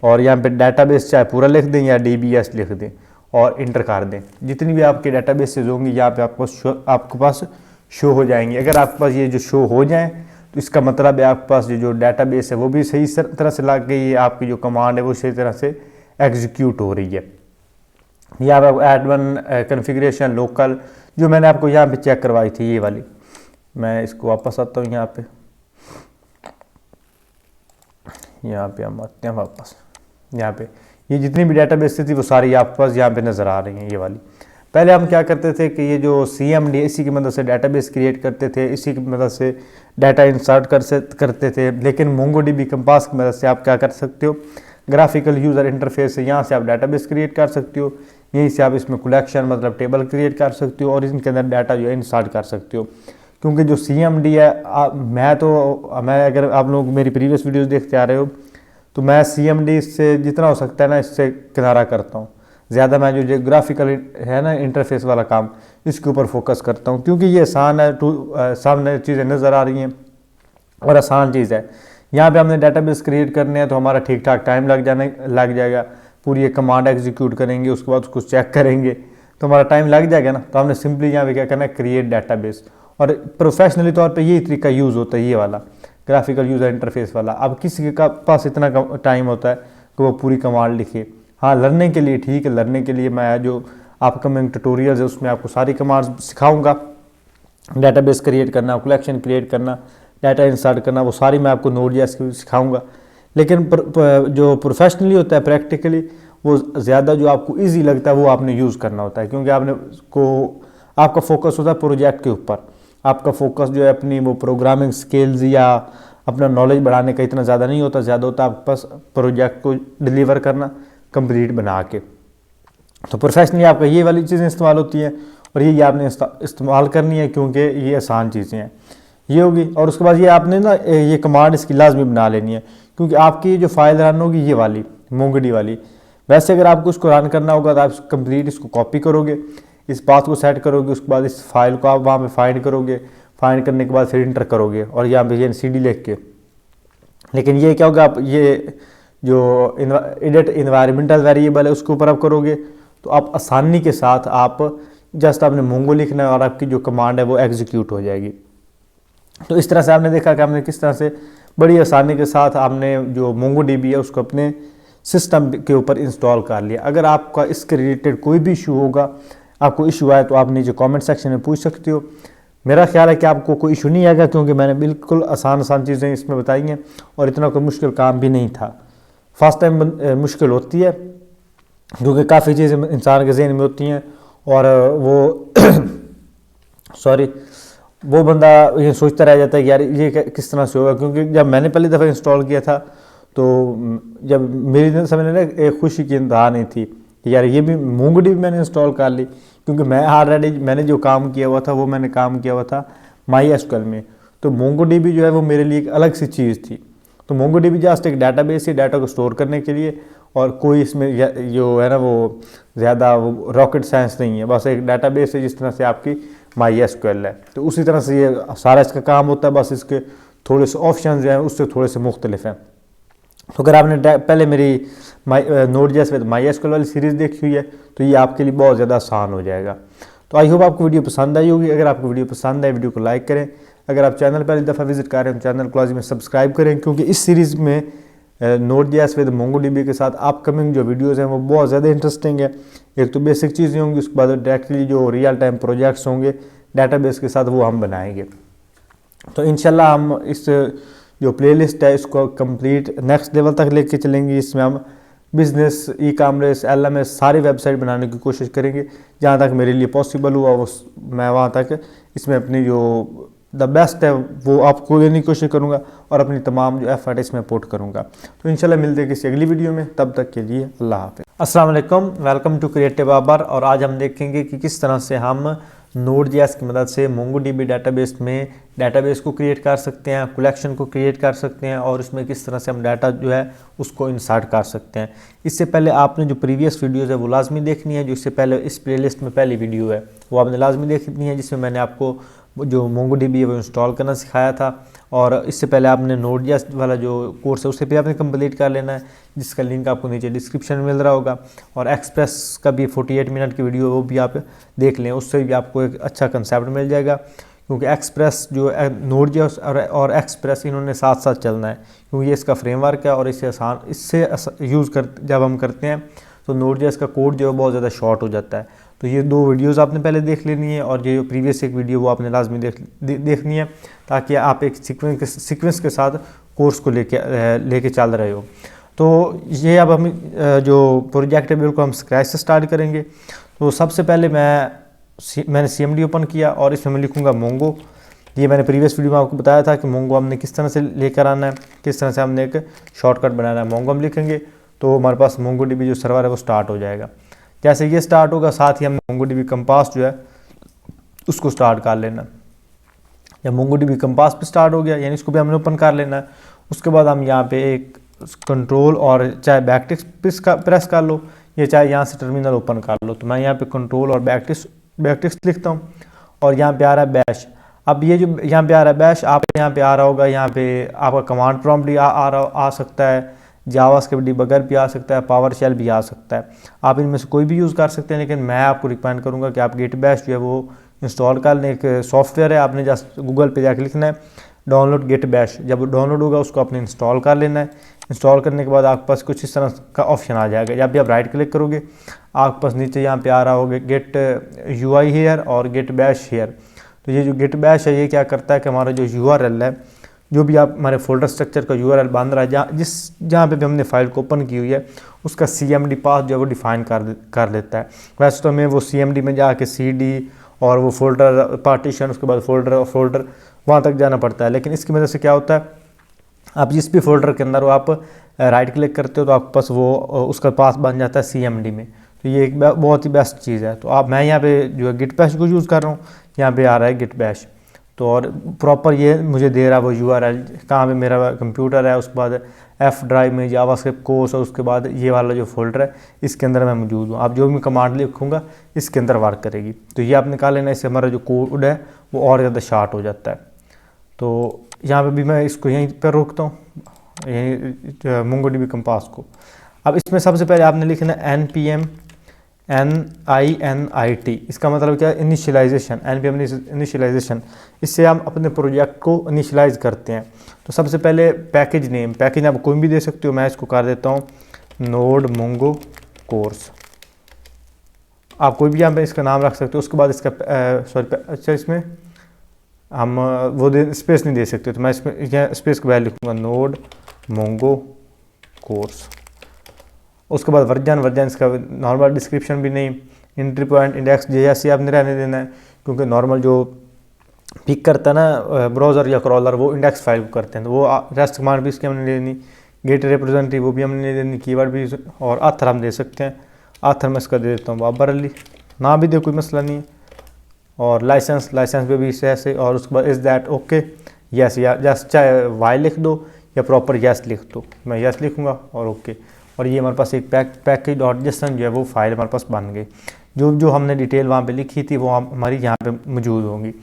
और यहाँ पे डेटाबेस चाहे पूरा लिख दें या DBS लिख दें और इंटर कर दें। जितनी भी आपके डेटाबेसेस होंगी यहाँ पे आपके पास शो हो जाएंगी। अगर आपके पास ये जो शो हो जाए तो इसका मतलब है आपके पास जो डेटाबेस है वो भी सही तरह से लग गई है, आपकी जो कमांड है वो सही तरह से एग्जीक्यूट हो रही है। यहाँ पे एडमिन कॉन्फ़िगरेशन लोकल जो मैंने आपको यहाँ पे चेक करवाई थी ये वाली, मैं इसको वापस आता हूँ यहाँ पे हम आते हैं वापस। यहाँ पे ये जितनी भी डेटाबेस थी वो सारी आपके पास यहाँ पे नज़र आ रही हैं ये वाली। पहले हम क्या करते थे कि ये जो CMD इसी की मदद से डेटाबेस क्रिएट करते थे, इसी की मदद से डाटा इंसर्ट करते थे। लेकिन MongoDB कंपास की मदद से आप क्या कर सकते हो, ग्राफिकल यूज़र इंटरफेस है, यहाँ से आप डेटाबेस क्रिएट कर सकते हो। यहीं से आप इसमें कलेक्शन मतलब टेबल क्रिएट कर सकते हो और इनके अंदर डाटा जो है इंसर्ट कर सकते हो। क्योंकि जो CMD है मैं अगर आप लोग मेरी प्रीवियस वीडियोस देखते आ रहे हो तो मैं CMD से जितना हो सकता है ना इससे किनारा करता हूँ। ज़्यादा मैं जो ग्राफिकल है ना इंटरफेस वाला काम इसके ऊपर फोकस करता हूँ, क्योंकि ये आसान है, सामने चीज़ें नज़र आ रही हैं और आसान चीज़ है। यहाँ पे हमने डेटाबेस क्रिएट करने हैं तो हमारा ठीक ठाक टाइम लग जाएगा। पूरी एक कमांड एग्जीक्यूट करेंगे, उसके बाद उसको चेक करेंगे तो हमारा टाइम लग जाएगा ना। तो हमने सिंपली यहाँ पे क्या करना है, क्रिएट डेटाबेस। और प्रोफेशनली तौर पे यही तरीका यूज़ होता है, ये वाला ग्राफिकल यूज़र इंटरफेस वाला। अब किसी के पास इतना टाइम होता है कि वो पूरी कमांड लिखे। हाँ, लर्निंग के लिए ठीक है, लर्निंग के लिए मैं जो अपकमिंग ट्यूटोरियल्स है उसमें आपको सारी कमांड्स सिखाऊंगा। डेटाबेस क्रिएट करना, कलेक्शन क्रिएट करना, डाटा इंसर्ट करना, वो सारी मैं आपको Node.js की सिखाऊंगा। लेकिन जो प्रोफेशनली होता है प्रैक्टिकली, वो ज़्यादा जो आपको इजी लगता है वो आपने यूज़ करना होता है, क्योंकि आपका फोकस होता है प्रोजेक्ट के ऊपर। आपका फोकस जो है अपनी वो प्रोग्रामिंग स्किल्स या अपना नॉलेज बढ़ाने का इतना ज़्यादा नहीं होता, ज़्यादा होता है आपके पास प्रोजेक्ट को डिलीवर करना कंप्लीट बना के। तो प्रोफेशनली आपका ये वाली चीज़ें इस्तेमाल होती हैं और ये आपने इस्तेमाल करनी है, क्योंकि ये आसान चीज़ें हैं। ये होगी, और उसके बाद ये आपने ना ये कमांड इसकी लाजमी बना लेनी है, क्योंकि आपकी जो फाइल रन होगी ये वाली MongoDB वाली। वैसे अगर आपको उसको रन करना होगा तो आप कंप्लीट इसको कॉपी करोगे, इस पाथ को सेट करोगे, उसके बाद इस फाइल को आप वहाँ पे फाइंड करोगे, फाइंड करने के बाद फिर इंटर करोगे और यहाँ पे CD लिख के। लेकिन ये क्या होगा, आप ये जो एडिट इन्वायरमेंटल वेरिएबल है उसके ऊपर आप करोगे तो आप आसानी के साथ आप जस्ट आपने मोंगो लिखना है और आपकी जो कमांड है वो एग्जीक्यूट हो जाएगी। तो इस तरह से आपने देखा कि हमने किस तरह से बड़ी आसानी के साथ आपने जो MongoDB है उसको अपने सिस्टम के ऊपर इंस्टॉल कर लिया। अगर आपका इसके रिलेटेड कोई भी इशू होगा, आपको इशू आए तो आप नीचे कमेंट सेक्शन में पूछ सकते हो। मेरा ख्याल है कि आपको कोई इशू नहीं आएगा, क्योंकि मैंने बिल्कुल आसान चीज़ें इसमें बताई हैं और इतना कोई मुश्किल काम भी नहीं था। फर्स्ट टाइम मुश्किल होती है, क्योंकि काफ़ी चीज़ें इंसान के जहन में होती हैं और वो सॉरी वो बंदा ये सोचता रह जाता है कि यार ये किस तरह से होगा। क्योंकि जब मैंने पहली दफ़ा इंस्टॉल किया था तो जब मेरी समझ ना एक खुशी की इंतहा नहीं थी कि यार ये भी MongoDB मैंने इंस्टॉल कर ली, क्योंकि मैं ऑलरेडी मैंने जो काम किया हुआ था वो मैंने काम किया हुआ था MySQL में। तो MongoDB जो है वो मेरे लिए एक अलग सी चीज़ थी। तो MongoDB जस्ट एक डाटाबेस है डाटा को स्टोर करने के लिए, और कोई इसमें जो है ना वो ज़्यादा वो रॉकेट साइंस नहीं है, बस एक डाटाबेस है जिस तरह से आपकी MySQL है। तो उसी तरह से ये सारा इसका काम होता है, बस इसके थोड़े से ऑप्शन जो हैं उससे थोड़े से मुख्तलिफ हैं। तो अगर आपने पहले मेरी Node.js विद MySQL वाली सीरीज़ देखी हुई है तो ये आपके लिए बहुत ज़्यादा आसान हो जाएगा। तो आई होप आपको वीडियो पसंद आई होगी। अगर आपको वीडियो पसंद आए वीडियो को लाइक करें। अगर आप चैनल पहली दफ़ा विजिट कर रहे हैं तो चैनल को लाज़िमी सब्सक्राइब करें, क्योंकि इस सीरीज़ में Node.js विद MongoDB के साथ अपकमिंग जो वीडियोज़ हैं वो बहुत ज़्यादा इंटरेस्टिंग है। एक तो बेसिक चीज़ें होंगी, उसके बाद डायरेक्टली जो रियल टाइम प्रोजेक्ट्स होंगे डाटाबेस के साथ वो हम बनाएंगे। तो इंशाल्लाह हम इस जो प्लेलिस्ट है इसको कंप्लीट नेक्स्ट लेवल तक लेके चलेंगे। इसमें हम बिज़नेस, ई-कॉमर्स, LMS सारी वेबसाइट बनाने की कोशिश करेंगे। जहाँ तक मेरे लिए पॉसिबल हुआ वो मैं वहाँ तक इसमें अपनी जो द बेस्ट है वो आपको देने की कोशिश करूँगा और अपनी तमाम जो एफर्ट इसमें पुट करूँगा। तो इंशाल्लाह मिलते हैं किसी अगली वीडियो में, तब तक के लिए अल्लाह हाफ़िज़। अस्सलाम वालेकुम, वेलकम टू क्रिएटिव बाबर। और आज हम देखेंगे कि किस तरह से हम Node.js की मदद से MongoDB डाटाबेस में डाटाबेस को क्रिएट कर सकते हैं, कलेक्शन को क्रिएट कर सकते हैं और इसमें किस तरह से हम डाटा जो है उसको इंसर्ट कर सकते हैं। इससे पहले आपने जो प्रीवियस वीडियोज़ है वो लाजमी देखनी है। जो इससे पहले इस प्लेलिस्ट में पहली वीडियो है वो आपने लाजमी देखनी है, जिसमें मैंने आपको जो MongoDB है वो इंस्टॉल करना सिखाया था। और इससे पहले आपने Node.js वाला जो कोर्स है उससे भी आपने कंप्लीट कर लेना है, जिसका लिंक आपको नीचे डिस्क्रिप्शन में मिल रहा होगा। और एक्सप्रेस का भी 48 मिनट की वीडियो वो भी आप देख लें, उससे भी आपको एक अच्छा कंसेप्ट मिल जाएगा। क्योंकि एक्सप्रेस जो Node.js और एक्सप्रेस इन्होंने साथ साथ चलना है, क्योंकि ये इसका फ्रेमवर्क है और इससे यूज़ जब हम करते हैं तो Node.js का कोड जो है बहुत ज़्यादा शॉर्ट हो जाता है। तो ये दो वीडियोस आपने पहले देख लेनी है और ये प्रीवियस एक वीडियो वो आपने लाजमी देखनी है, ताकि आप एक सीक्वेंस के साथ कोर्स को लेके चल रहे हो। तो ये अब हम जो प्रोजेक्ट है बिल्कुल हम स्क्रैच से स्टार्ट करेंगे। तो सबसे पहले मैंने CMD ओपन किया और इसमें मैं लिखूँगा Mongo। ये मैंने प्रीवियस वीडियो में आपको बताया था कि Mongo हमने किस तरह से लेकर आना है, किस तरह से हमने एक शॉर्टकट बनाना है। Mongo हम लिखेंगे तो हमारे पास MongoDB जो सर्वर है वो स्टार्ट हो जाएगा। जैसे ये स्टार्ट होगा साथ ही हमने MongoDB कंपास जो है उसको स्टार्ट कर लेना। जब MongoDB कंपास पे स्टार्ट हो गया यानी इसको भी हमने ओपन कर लेना है। उसके बाद हम यहाँ पे एक कंट्रोल और चाहे बैकटिक्स प्रेस कर लो या चाहे यहाँ से टर्मिनल ओपन कर लो। तो मैं यहाँ पे कंट्रोल और बैकटिक्स लिखता हूँ और यहाँ पे आ रहा है बैश। अब ये जो यहाँ पे आ रहा है बैश, आप यहाँ पे आ रहा होगा, यहाँ पे आपका कमांड प्रॉम्प्ट भी आ सकता है, जावास्क्रिप्ट डिबगर भी आ सकता है, पावरशेल भी आ सकता है। आप इनमें से कोई भी यूज़ कर सकते हैं, लेकिन मैं आपको रिकमेंड करूँगा कि आप गिट बैश जो है वो इंस्टॉल कर लें। एक सॉफ्टवेयर है, आपने जस्ट गूगल पे जाकर लिखना है डाउनलोड गिट बैश। जब डाउनलोड होगा उसको आपने इंस्टॉल कर लेना है। इंस्टॉल करने के बाद आपके पास कुछ इस तरह का ऑप्शन आ जाएगा। जब भी आप राइट क्लिक करोगे आपके पास नीचे यहाँ पे आ रहा होगा गेट UI हेयर और गेट बैश हेयर। तो ये जो गिट बैश है ये क्या करता है कि हमारा जो यूआरएल है, जो भी आप हमारे फोल्डर स्ट्रक्चर का यूआरएल बांध रहा है, जहाँ पे भी हमने फाइल को ओपन की हुई है, उसका सीएमडी पाथ जो है वो डिफाइन कर देता है। वैसे तो हमें वो सीएमडी में जाके सीडी और वो फोल्डर पार्टीशन, उसके बाद फोल्डर और फोल्डर वहाँ तक जाना पड़ता है। लेकिन इसकी वजह से क्या होता है, आप जिस भी फोल्डर के अंदर हो आप राइट क्लिक करते हो तो आपके पास वो उसका पाथ बन जाता है सीएमडी में। तो ये एक बहुत ही बेस्ट चीज़ है। तो मैं यहाँ पे जो है गिट बैश को यूज़ कर रहा हूँ, यहाँ पे आ रहा है गिट बैश। तो और प्रॉपर ये मुझे दे रहा है वो यूआरएल कहाँ पे मेरा कंप्यूटर है, उसके बाद एफ ड्राइव में जावास्क्रिप्ट कोर्स, और उसके बाद ये वाला जो फोल्डर है इसके अंदर मैं मौजूद हूँ। आप जो भी कमांड लिखूँगा इसके अंदर वर्क करेगी। तो ये आप निकाल लेना, इससे हमारा जो कोड है वो और ज़्यादा शार्ट हो जाता है। तो यहाँ पे भी मैं इसको यहीं पर रोकता हूँ, यहीं MongoDB कंपास को। अब इसमें सबसे पहले आपने लिखना है npm NINIT, इसका मतलब क्या है, इनिशियलाइजेशन। npm इनिशियलाइजेशन, इससे हम अपने प्रोजेक्ट को इनिशियलाइज करते हैं। तो सबसे पहले पैकेज नेम आप कोई भी दे सकते हो, मैं इसको कर देता हूँ नोड मोंगो कोर्स। आप कोई भी यहाँ पे इसका नाम रख सकते हो। उसके बाद इसका अच्छा इसमें हम वो स्पेस नहीं दे सकते, तो मैं इसमें यहाँ स्पेस के बाद लिखूँगा नोड मोंगो कोर्स। उसके बाद वर्जन इसका नॉर्मल डिस्क्रिप्शन भी नहीं, एंट्री पॉइंट इंडेक्स जैसे आपने रहने देना है, क्योंकि नॉर्मल जो पिक करता है ना ब्राउज़र या क्रॉलर, वो इंडेक्स फाइल को करते हैं, तो वो रेस्ट कमांड भी इसकी हमने लेनी, गेट रिप्रेजेंटेटिव वो भी हमने ले देनी, कीवर्ड भी, और आथर हम दे सकते हैं। आथर मैं इसका दे देता हूँ बाबर अली, ना भी दे कोई मसला नहीं है। और लाइसेंस पे भी ऐसे। और उसके बाद इज़ दैट ओके, यस या जस्ट चाहे वाई लिख दो या प्रॉपर यस लिख दो, मैं यस लिखूँगा और ओके। और ये हमारे पास एक पैकेज.json जो है वो फाइल हमारे पास बन गई। जो हमने डिटेल वहाँ पे लिखी थी वो हमारी यहाँ पे मौजूद होंगी।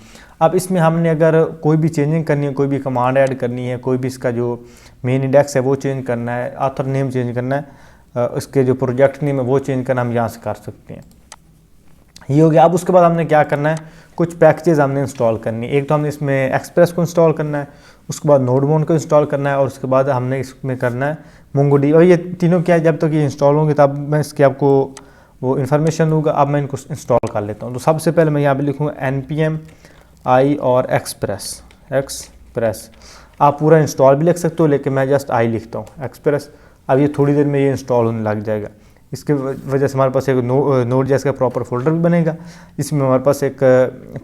अब इसमें हमने अगर कोई भी चेंजिंग करनी है, कोई भी कमांड ऐड करनी है, कोई भी इसका जो मेन इंडेक्स है वो चेंज करना है, ऑथर नेम चेंज करना है, इसके जो प्रोजेक्ट नेम है वो चेंज करना, हम यहाँ से कर सकते हैं। ये हो गया। अब उसके बाद हमने क्या करना है, कुछ पैकेजेस हमने इंस्टॉल करनी है। एक तो हमने इसमें एक्सप्रेस को इंस्टॉल करना है, उसके बाद नोडमोन को इंस्टॉल करना है, और उसके बाद हमने इसमें करना है MongoDB। और ये तीनों क्या है, जब तक ये इंस्टॉल होंगे तब मैं इसके आपको वो इन्फॉर्मेशन दूंगा। अब मैं इनको इंस्टॉल कर लेता हूँ। तो सबसे पहले मैं यहाँ पे लिखूँगा npm i और एक्सप्रेस। आप पूरा इंस्टॉल भी लिख सकते हो, लेकिन मैं जस्ट आई लिखता हूँ एक्सप्रेस। अब ये थोड़ी देर में ये इंस्टॉल होने लग जाएगा। इसके वजह से हमारे पास एक Node.js का प्रॉपर फोल्डर भी बनेगा, जिसमें हमारे पास एक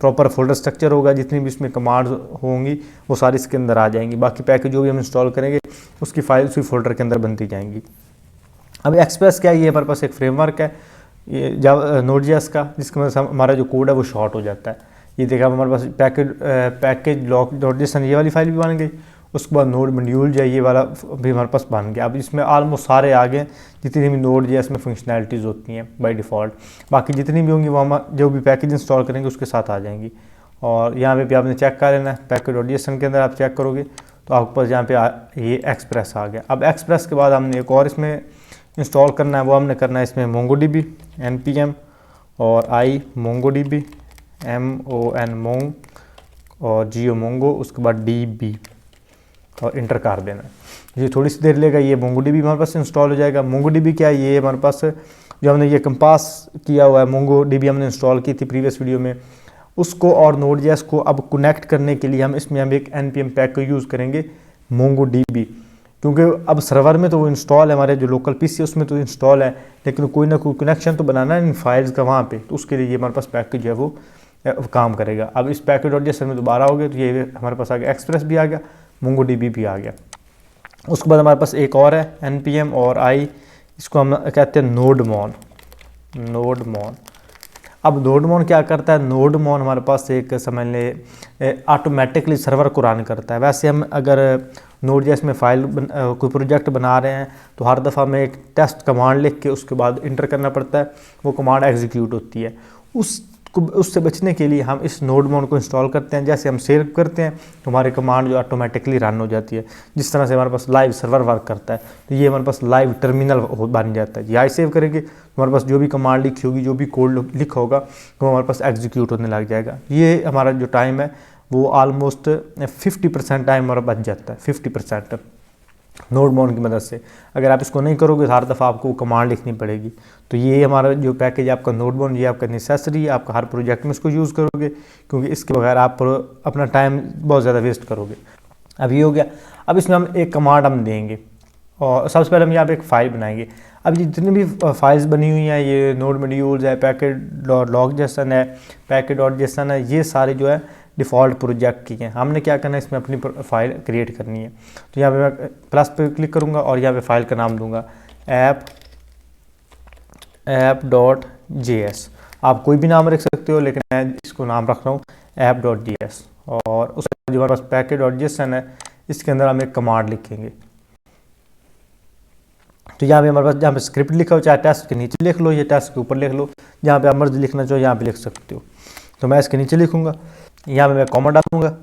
प्रॉपर फोल्डर स्ट्रक्चर होगा। जितनी भी इसमें कमांड्स होंगी वो सारी इसके अंदर आ जाएंगी। बाकी पैकेज जो भी हम इंस्टॉल करेंगे उसकी फाइल उसी फोल्डर के अंदर बनती जाएंगी। अब एक्सप्रेस क्या है, ये हमारे पास एक फ्रेमवर्क है ये Node.js का, जिसके वजह से हमारा जो कोड है वो शॉर्ट हो जाता है। ये देखा हमारे पास पैकेज.json ये वाली फाइल भी बन गई। उसके बाद नोड मॉड्यूल जो है ये वाला भी हमारे पास बन गया। अब इसमें ऑलमोस्ट सारे आ गए जितनी भी Node.js में फंक्शनैलिटीज़ होती हैं बाय डिफ़ॉल्ट। बाकी जितनी भी होंगी वो हम जो भी पैकेज इंस्टॉल करेंगे उसके साथ आ जाएंगी। और यहाँ पे भी आपने चेक कर लेना है, पैकेज.json के अंदर आप चेक करोगे तो आपके पास यहाँ पे ये एक्सप्रेस आ गया। अब एक्सप्रेस के बाद हमने एक और इसमें इंस्टॉल करना है, वो हमने करना है इसमें MongoDB npm और i MongoDB MON और GeoMongo, उसके बाद DB और इंटर कर देना। ये थोड़ी सी देर लेगा, ये MongoDB हमारे पास इंस्टॉल हो जाएगा। MongoDB क्या है, ये हमारे पास जो हमने ये कंपास किया हुआ है MongoDB हमने इंस्टॉल की थी प्रीवियस वीडियो में, उसको और Node.js को अब कनेक्ट करने के लिए हम इसमें एक npm पैक को यूज़ करेंगे MongoDB, क्योंकि अब सर्वर में तो वो इंस्टॉल है, हमारे जो लोकल पीसी उसमें तो इंस्टॉल है, लेकिन कोई ना कोई कनेक्शन तो बनाना है इन फाइल्स का वहाँ पे, तो उसके लिए ये हमारे पास पैकेज जो है वो काम करेगा। अब इस पैकेज.json में दोबारा हो गया तो ये हमारे पास आ गया, एक्सप्रेस भी आ गया, MongoDB भी आ गया। उसके बाद हमारे पास एक और है npm और i, इसको हम कहते हैं नोडमोन। अब नोडमोन क्या करता है, नोडमोन हमारे पास एक समझ ले ऑटोमेटिकली सर्वर को रन करता है। वैसे हम अगर Node.js में फाइल कोई प्रोजेक्ट बना रहे हैं तो हर दफ़ा हमें एक टेस्ट कमांड लिख के उसके बाद इंटर करना पड़ता है, वो कमांड एग्जीक्यूट होती है। उससे बचने के लिए हम इस नोडमोन को इंस्टॉल करते हैं। जैसे हम सेव करते हैं तो हमारी कमांड जो ऑटोमेटिकली रन हो जाती है, जिस तरह से हमारे पास लाइव सर्वर वर्क करता है, तो ये हमारे पास लाइव टर्मिनल बन जाता है। यहाँ सेव करेंगे तो हमारे पास जो भी कमांड लिखी होगी, जो भी कोड लिखा होगा, वो हमारे पास एग्जीक्यूट होने लग जाएगा। ये हमारा जो टाइम है वो ऑलमोस्ट 50% टाइम हमारा बच जाता है, 50%। नोडमोन की मदद से। अगर आप इसको नहीं करोगे तो हर दफ़ा आपको कमांड लिखनी पड़ेगी। तो ये हमारा जो पैकेज है आपका नोडमोन, ये आपका नेसेसरी है, आपका हर प्रोजेक्ट में इसको यूज़ करोगे, क्योंकि इसके बगैर आप अपना टाइम बहुत ज़्यादा वेस्ट करोगे। अब ये हो गया। अब इसमें हम एक कमांड हम देंगे और सबसे पहले हम यहाँ पे एक फ़ाइल बनाएंगे। अब जितनी भी फाइल्स बनी हुई हैं, ये नोड मॉड्यूल्स है, पैकेट डॉट लॉग जेसन है, पैकेट डॉट जेसन है, ये सारे जो है डिफ़ॉल्ट प्रोजेक्ट की हैं। हमने क्या करना है, इसमें अपनी फ़ाइल क्रिएट करनी है। तो यहाँ पे मैं प्लस पे क्लिक करूँगा और यहाँ पे फ़ाइल का नाम दूंगा ऐप डॉट जे एस। आप कोई भी नाम रख सकते हो, लेकिन मैं इसको नाम रख रहा हूँ ऐप डॉट जे एस। और उसके जो हमारे पास पैकेट डॉट जेसन है, इसके अंदर हम एक कमांड लिखेंगे। तो यहाँ पे हमारे पास जहाँ पे स्क्रिप्ट लिखा हो, चाहे टेस्ट के नीचे लिख लो या टेस्ट के ऊपर लिख लो, जहाँ पे आप मर्जी लिखना चाहो यहाँ पे लिख सकते हो। तो मैं इसके नीचे लिखूँगा, यहाँ पे मैं कॉमा डालूँगा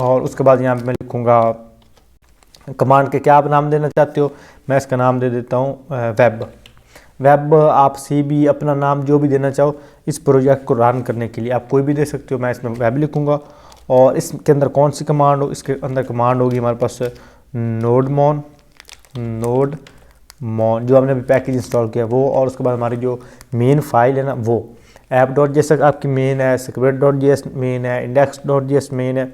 और उसके बाद यहाँ पे मैं लिखूँगा कमांड के क्या आप नाम देना चाहते हो। मैं इसका नाम दे देता हूँ वेब। आप सी भी अपना नाम जो भी देना चाहो इस प्रोजेक्ट को रन करने के लिए आप कोई भी दे सकते हो। मैं इसमें वेब लिखूँगा और इसके अंदर कौन सी कमांड हो, इसके अंदर कमांड होगी हमारे पास नोडमोन जो हमने अभी पैकेज इंस्टॉल किया वो, और उसके बाद हमारी जो मेन फाइल है ना वो ऐप डॉट जे एस आपकी मेन है, script dot J S main है, index dot J S main है।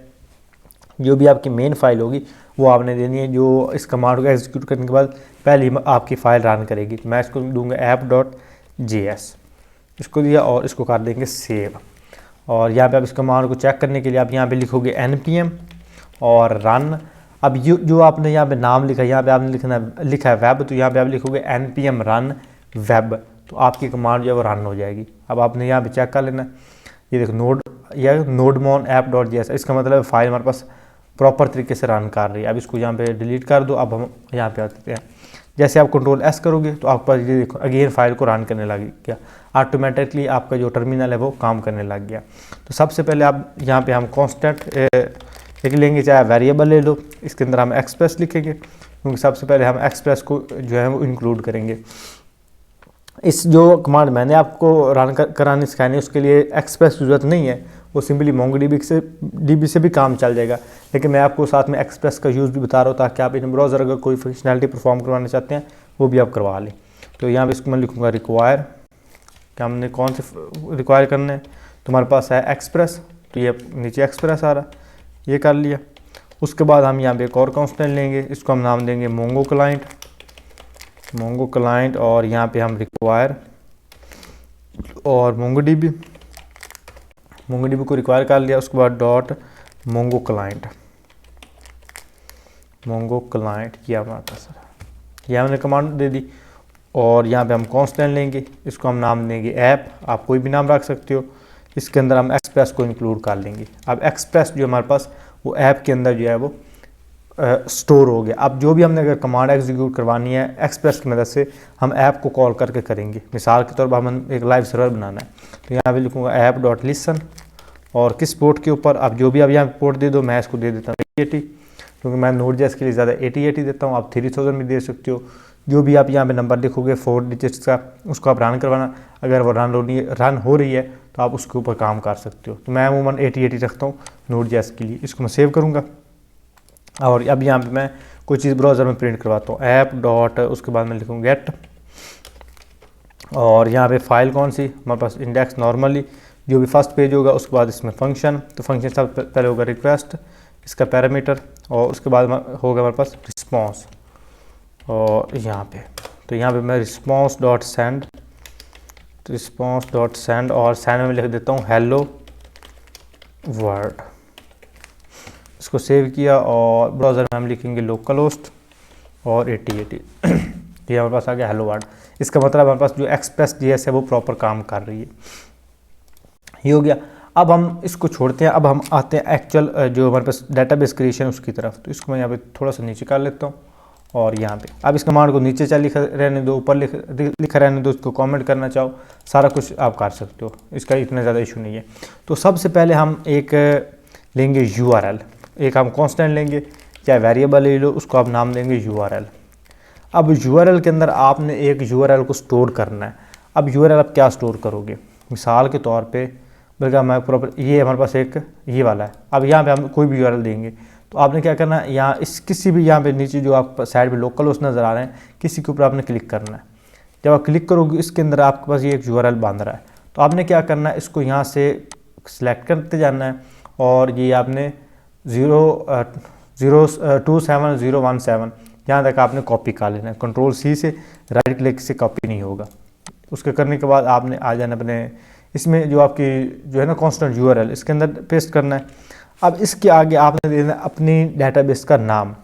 जो भी आपकी मेन फाइल होगी वो आपने देनी है, जो इस कमांड को एग्जीक्यूट करने के बाद पहले ही आपकी फ़ाइल रन करेगी। तो मैं इसको दूंगा ऐप डॉट जे एस, इसको दिया और इसको कर देंगे सेव। और यहाँ पे आप इस कमांड को चेक करने के लिए आप यहाँ पे लिखोगे npm और रन। अब जो आपने यहाँ पे नाम लिखा है, यहाँ पे आपने लिखा है वेब, तो यहाँ पे आप लिखोगे npm रन वेब, तो आपकी कमांड जो है वो रन हो जाएगी। अब आपने यहाँ पे चेक कर लेना, ये देखो नोडमोन ऐप डॉट जे एस, इसका मतलब फाइल हमारे पास प्रॉपर तरीके से रन कर रही है। अब इसको यहाँ पे डिलीट कर दो। अब हम यहाँ पे आते हैं, जैसे आप कंट्रोल एस करोगे तो आपका ये देखो अगेन फाइल को रन करने लग गया, ऑटोमेटिकली आपका जो टर्मिनल है वो काम करने लग गया। तो सबसे पहले आप यहाँ पे हम कांस्टेंट एक लेंगे, चाहे वेरिएबल ले लो, इसके अंदर हम एक्सप्रेस लिखेंगे, क्योंकि सबसे पहले हम एक्सप्रेस को जो है वो इंक्लूड करेंगे। इस जो कमांड मैंने आपको रन कराने सिखानी है उसके लिए एक्सप्रेस की ज़रूरत नहीं है, वो सिंपली मोंगोडीबी से भी काम चल जाएगा। लेकिन मैं आपको साथ में एक्सप्रेस का यूज़ भी बता रहा हूँ, ताकि आप इन ब्राउज़र अगर कोई फंक्शनैलिटी परफॉर्म करवाना चाहते हैं वो भी आप करवा लें। तो यहाँ पे इसको मैं लिखूँगा रिक्वायर, कि हमने कौन से रिक्वायर करने हैं। तो हमारे पास है एक्सप्रेस, तो ये नीचे एक्सप्रेस आ रहा, ये कर लिया। उसके बाद हम यहाँ पे एक और कांस्टेंट लेंगे, इसको हम नाम देंगे मोंगो क्लाइंट, और यहाँ पे हम रिक्वायर और मोंगोडीबी को रिक्वायर कर लिया। उसके बाद डॉट मोंगो क्लाइंट ये हमारे पास ये हमने कमांड दे दी। और यहाँ पे हम कांस्टेंट लेंगे, इसको हम नाम देंगे ऐप, आप कोई भी नाम रख सकते हो। इसके अंदर हम एक्सप्रेस को इंक्लूड कर लेंगे। अब एक्सप्रेस जो हमारे पास वो ऐप के अंदर जो है वो स्टोर हो गया। अब जो भी हमने अगर कमांड एग्जीक्यूट करवानी है एक्सप्रेस की मदद से, हम ऐप को कॉल करके करेंगे। मिसाल के तौर पर हम एक लाइव सर्वर बनाना है, तो यहाँ पे लिखूँगा ऐप डॉट लिसन, और किस पोर्ट के ऊपर आप जो भी अब यहाँ पोर्ट दे दो, मैं इसको दे देता हूँ 80, क्योंकि मैं नोड.js के लिए ज़्यादा 80 देता हूँ। आप 3000 भी दे सकते हो। जो भी आप यहाँ पे नंबर लिखोगे 4 डिजिट्स का, उसको आप रन करवाना। अगर वो रन हो रही है तो आप उसके ऊपर काम कर सकते हो। तो मैं अमूमन 80 रखता हूँ नोड.js के लिए। इसको मैं सेव करूँगा और अब यहाँ पे मैं कोई चीज़ ब्राउज़र में प्रिंट करवाता हूँ, ऐप डॉट, उसके बाद मैं लिखूँगा गेट, और यहाँ पे फाइल कौन सी हमारे पास इंडेक्स नॉर्मली जो भी फर्स्ट पेज होगा। उसके बाद इसमें फंक्शन, तो फंक्शन सब पहले होगा रिक्वेस्ट, इसका पैरामीटर, और उसके बाद होगा हमारे पास रिस्पॉन्स। और यहाँ पे तो यहाँ पे मैं रिस्पॉन्स डॉट सेंड और सेंड में लिख देता हूँ हेलो वर्ल्ड। इसको सेव किया और ब्राउज़र में हम लिखेंगे लोकल होस्ट और 80 ये हमारे पास आ गया हेलो वर्ल्ड। इसका मतलब हमारे पास जो एक्सप्रेस JS है वो प्रॉपर काम कर रही है। ये हो गया। अब हम इसको छोड़ते हैं, अब हम आते हैं एक्चुअल जो हमारे पास डेटाबेस क्रिएशन उसकी तरफ। तो इसको मैं यहाँ पे थोड़ा सा नीचे कर लेता हूँ और यहाँ पे अब इस कमांड को नीचे चाहे लिखा रहने दो, ऊपर लिखा रहने दो, इसको कमेंट करना चाहो सारा कुछ आप कर सकते हो, इसका इतना ज़्यादा इशू नहीं है। तो सबसे पहले हम एक लेंगे URL, एक हम कांस्टेंट लेंगे, चाहे वेरिएबल ले लो, उसको आप नाम देंगे URL। अब URL के अंदर आपने एक URL को स्टोर करना है। अब URL आप क्या स्टोर करोगे, मिसाल के तौर पे बल्कि मैं प्रॉपर ये हमारे पास एक ये वाला है। अब यहाँ पे हम कोई भी URL देंगे, तो आपने क्या करना है, यहाँ इस किसी भी यहाँ पे नीचे जो आप साइड पे लोकल होस्ट नज़र आ रहे हैं, किसी के ऊपर आपने क्लिक करना है। जब आप क्लिक करोगे इसके अंदर आपके पास ये एक URL बांध रहा है, तो आपने क्या करना है, इसको यहाँ से सिलेक्ट करते जाना है और ये आपने 27017 यहाँ तक आपने कॉपी कर लेना है। Ctrl+C से राइट क्लिक से कॉपी नहीं होगा। उसके करने के बाद आपने आ जाना अपने इसमें जो आपकी जो है ना कांस्टेंट URL, इसके अंदर पेस्ट करना है। अब इसके आगे आपने देना अपनी डेटाबेस का नाम।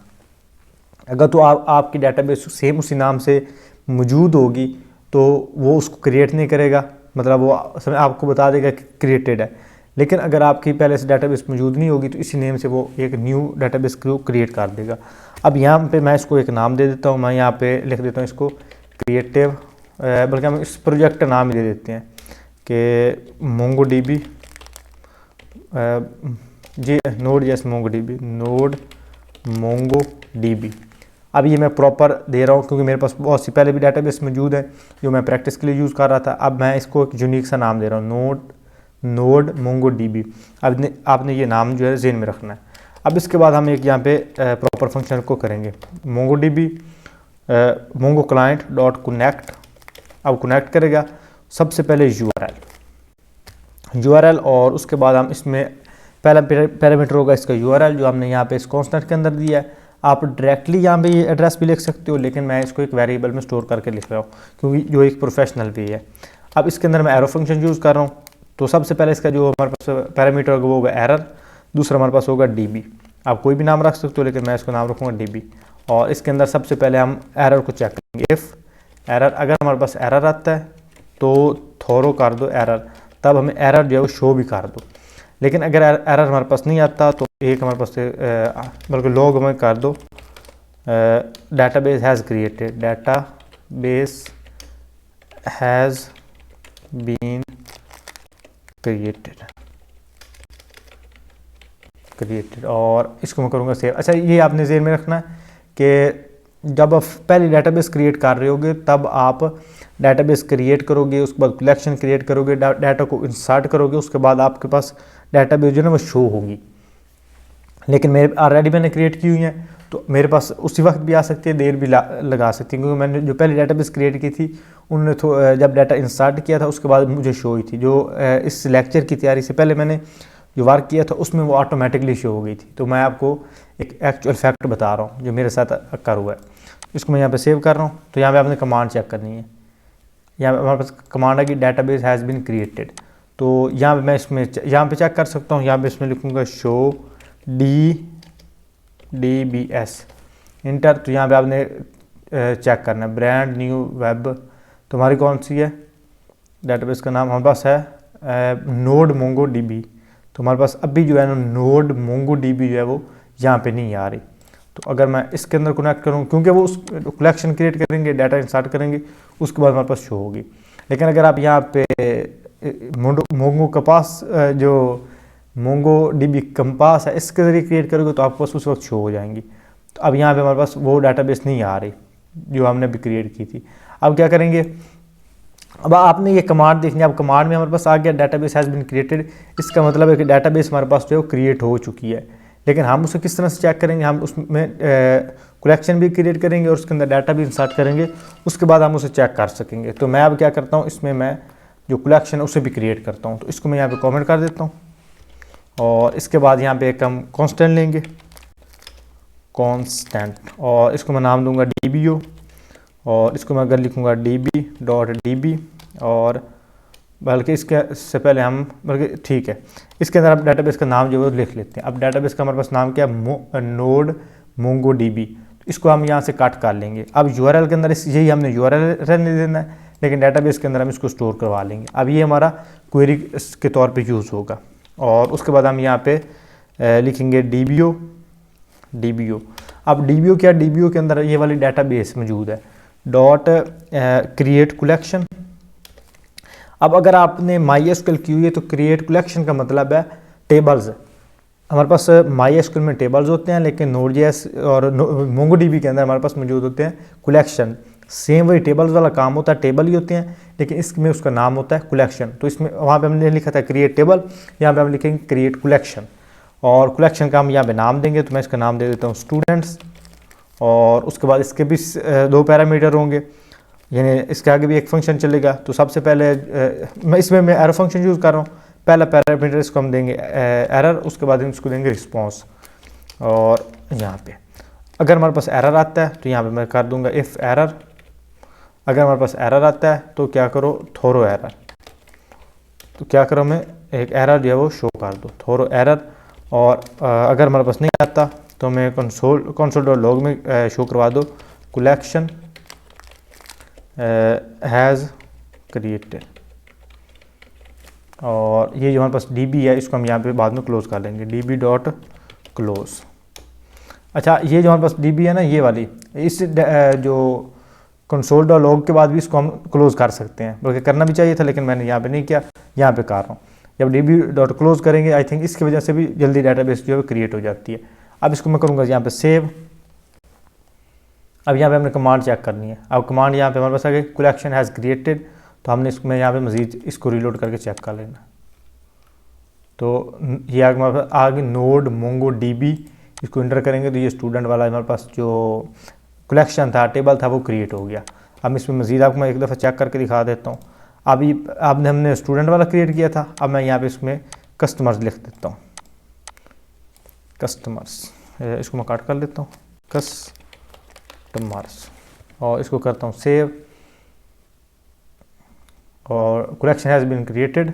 अगर तो आपकी डेटाबेस सेम उसी नाम से मौजूद होगी तो वो उसको क्रिएट नहीं करेगा, मतलब वो समय आपको बता देगा कि क्रिएटेड है। लेकिन अगर आपकी पहले से डेटाबेस मौजूद नहीं होगी तो इसी नेम से वो एक न्यू डेटाबेस को क्रिएट कर देगा। अब यहाँ पे मैं इसको एक नाम दे देता हूँ, मैं यहाँ पे लिख देता हूँ इसको क्रिएटिव, बल्कि हम इस प्रोजेक्ट का नाम ही दे देते हैं कि MongoDB जी Node.js MongoDB, नोड MongoDB। अब ये मैं प्रॉपर दे रहा हूँ क्योंकि मेरे पास बहुत सी पहले भी डेटाबेस मौजूद है जो मैं प्रैक्टिस के लिए यूज़ कर रहा था। अब मैं इसको एक यूनिक सा नाम दे रहा हूँ, नोड MongoDB। अब आपने ये नाम जो है ज़हन में रखना है। अब इसके बाद हम एक यहाँ पे प्रॉपर फंक्शन को करेंगे, MongoDB Mongo client dot connect. अब कनेक्ट करेगा सबसे पहले URL और उसके बाद हम इसमें पहला पैरामीटर होगा इसका URL जो हमने यहाँ पे इस कॉन्स्टेंट के अंदर दिया है। आप डायरेक्टली यहाँ पे ये एड्रेस भी लिख सकते हो, लेकिन मैं इसको एक वेरिएबल में स्टोर करके लिख रहा हूँ क्योंकि जो एक प्रोफेशनल वे है। अब इसके अंदर मैं एरो फंक्शन यूज़ कर रहा हूँ। तो सबसे पहले इसका जो हमारे पास पैरामीटर होगा वो होगा एरर, दूसरा हमारे पास होगा DB। आप कोई भी नाम रख सकते हो, लेकिन मैं इसको नाम रखूँगा DB। और इसके अंदर सबसे पहले हम एरर को चेक करेंगे। इफ़ एरर, अगर हमारे पास एरर आता है तो थोरो कर दो एरर, तब हमें एरर जो है वो शो भी कर दो। लेकिन अगर एरर हमारे पास नहीं आता तो एक हमारे पास बल्कि लॉग हमें कर दो database has created, database has been created और इसको मैं करूँगा सेव। अच्छा, ये आपने ज़हन में रखना है कि जब आप पहले डेटाबेस क्रिएट कर रहे होगे तब आप डेटाबेस क्रिएट करोगे, उसके बाद कलेक्शन क्रिएट करोगे, डाटा को इंसर्ट करोगे, उसके बाद आपके पास डेटाबेस जो है ना वो शो होगी। लेकिन मेरे ऑलरेडी मैंने क्रिएट की हुई है तो मेरे पास उसी वक्त भी आ सकती है, देर भी लगा सकती है, क्योंकि मैंने जो पहले डेटाबेस क्रिएट की थी उन्होंने जब डाटा इंसर्ट किया था उसके बाद मुझे शो हुई थी। जो इस लेक्चर की तैयारी से पहले मैंने जो वर्क किया था उसमें वो ऑटोमेटिकली शो हो गई थी। तो मैं आपको एक एक्चुअल फैक्ट बता रहा हूँ जो मेरे साथ कर हुआ है। इसको मैं यहाँ पे सेव कर रहा हूँ। तो यहाँ पे आपने कमांड चेक करनी है। यहाँ पे हमारे पास कमांड है कि डेटाबेस हैज़ बीन क्रिएटेड। तो यहाँ पे मैं इसमें यहाँ पे चेक कर सकता हूँ। यहाँ पे इसमें लिखूँगा शो DBS इंटर। तो यहाँ पे आपने चेक करना है ब्रांड न्यू वेब, तुम्हारी कौन सी है डेटाबेस का नाम, हमारे पास है नोड MongoDB। तो हमारे पास अभी जो है ना नोड MongoDB जो है वो यहाँ पे नहीं आ रही। तो अगर मैं इसके अंदर कनेक्ट करूँ, क्योंकि वो उस कलेक्शन क्रिएट करेंगे, डाटा इंसर्ट करेंगे, उसके बाद हमारे पास शो होगी। लेकिन अगर आप यहाँ पे मोंगो कपास जो MongoDB कंपास है इसके ज़रिए क्रिएट करोगे तो आपके पास उस वक्त शो हो जाएंगी। तो अब यहाँ पे हमारे पास वो डाटाबेस नहीं आ रही जो हमने अभी क्रिएट की थी। अब क्या करेंगे, अब आपने ये कमांड देखनी है। अब कमांड में हमारे पास आ गया डेटाबेस हैज़ बीन क्रिएटेड। इसका मतलब है कि डेटाबेस हमारे पास जो है वो क्रिएट हो चुकी है। लेकिन हम उसे किस तरह से चेक करेंगे, हम उसमें कलेक्शन भी क्रिएट करेंगे और उसके अंदर डाटा भी इंसर्ट करेंगे, उसके बाद हम उसे चेक कर सकेंगे। तो मैं अब क्या करता हूँ, इसमें मैं जो कलेक्शन है उसे भी क्रिएट करता हूँ। तो इसको मैं यहाँ पे कमेंट कर देता हूँ और इसके बाद यहाँ पे एक हम कांस्टेंट लेंगे, कांस्टेंट, और इसको मैं नाम दूंगा DBO और इसको मैं अगर लिखूँगा DB.DB और बल्कि इसके से पहले हम बल्कि ठीक है इसके अंदर आप डेटाबेस का नाम जो है वो लिख लेते हैं। अब डेटाबेस का हमारे पास नाम क्या है, नोड MongoDB। इसको हम यहाँ से कट कर लेंगे। अब URL के अंदर यही हमने URL रहने देना है, लेकिन डेटाबेस के अंदर हम इसको स्टोर करवा लेंगे। अब ये हमारा क्वेरी के तौर पे यूज़ होगा। और उसके बाद हम यहाँ पे लिखेंगे DBO। अब DBO क्या, DBO के अंदर ये वाली डेटाबेस मौजूद है डॉट क्रिएट कलेक्शन। अब अगर आपने MySQL की हुई है तो क्रिएट कलेक्शन का मतलब है टेबल्स। हमारे पास MySQL में टेबल्स होते हैं, लेकिन Node.js और MongoDB के अंदर हमारे पास मौजूद होते हैं कलेक्शन। सेम वही टेबल्स वाला काम होता है, टेबल ही होते हैं, लेकिन इसमें उसका नाम होता है कलेक्शन। तो इसमें वहाँ पे हमने लिखा था क्रिएट टेबल, यहाँ पे हम लिखेंगे क्रिएट कलेक्शन। और कलेक्शन का हम यहाँ पे नाम देंगे, तो मैं इसका नाम दे देता हूँ स्टूडेंट्स। और उसके बाद इसके भी 2 पैरामीटर होंगे, यानी इसके आगे भी एक फंक्शन चलेगा। तो सबसे पहले मैं एरर फंक्शन यूज़ कर रहा हूँ। पहला पैरामीटर इसको हम देंगे एरर, उसके बाद हम इसको देंगे रिस्पॉन्स। और यहाँ पे अगर हमारे पास एरर आता है तो यहाँ पे मैं कर दूंगा इफ़ एरर। अगर हमारे पास एरर आता है तो क्या करो, थोरो एरर। तो क्या करो, मैं एक एरर जो है वो शो कर दो, थोरो एरर। और अगर हमारे पास नहीं आता तो मैं console.log में शो करवा दो कलेक्शन हैज़ क्रिएटेड। और ये जो हमारे पास db है इसको हम यहाँ पे बाद में क्लोज कर लेंगे, db.close। अच्छा, ये जो हमारे पास db है ना, ये वाली, इस जो console.log के बाद भी इसको हम क्लोज कर सकते हैं, बल्कि करना भी चाहिए था लेकिन मैंने यहाँ पे नहीं किया, यहाँ पे कर रहा हूँ। जब db.close करेंगे आई थिंक इसकी वजह से भी जल्दी डेटाबेस जो है क्रिएट हो जाती है। अब इसको मैं करूँगा यहाँ पे सेव। अब यहाँ पे हमने कमांड चेक करनी है। अब कमांड यहाँ पे हमारे पास आ गई कलेक्शन हैज़ क्रिएटेड, तो हमने इसमें यहाँ पे मज़ीद इसको रीलोड करके चेक कर लेना। तो ये आगे नोड मोंगो डीबी, इसको इंटर करेंगे तो ये स्टूडेंट वाला हमारे पास जो कलेक्शन था, टेबल था, वो क्रिएट हो गया। अब इसमें मज़ीद आपको मैं एक दफ़ा चेक करके दिखा देता हूँ। अभी आपने हमने स्टूडेंट वाला क्रिएट किया था, अब मैं यहाँ पे इसमें कस्टमर्स लिख देता हूँ, कस्टमर्स। इसको मैं काट कर लेता हूँ, कस्टमर्स, और इसको करता हूँ सेव। और कलेक्शन हैज़ बीन क्रिएटेड,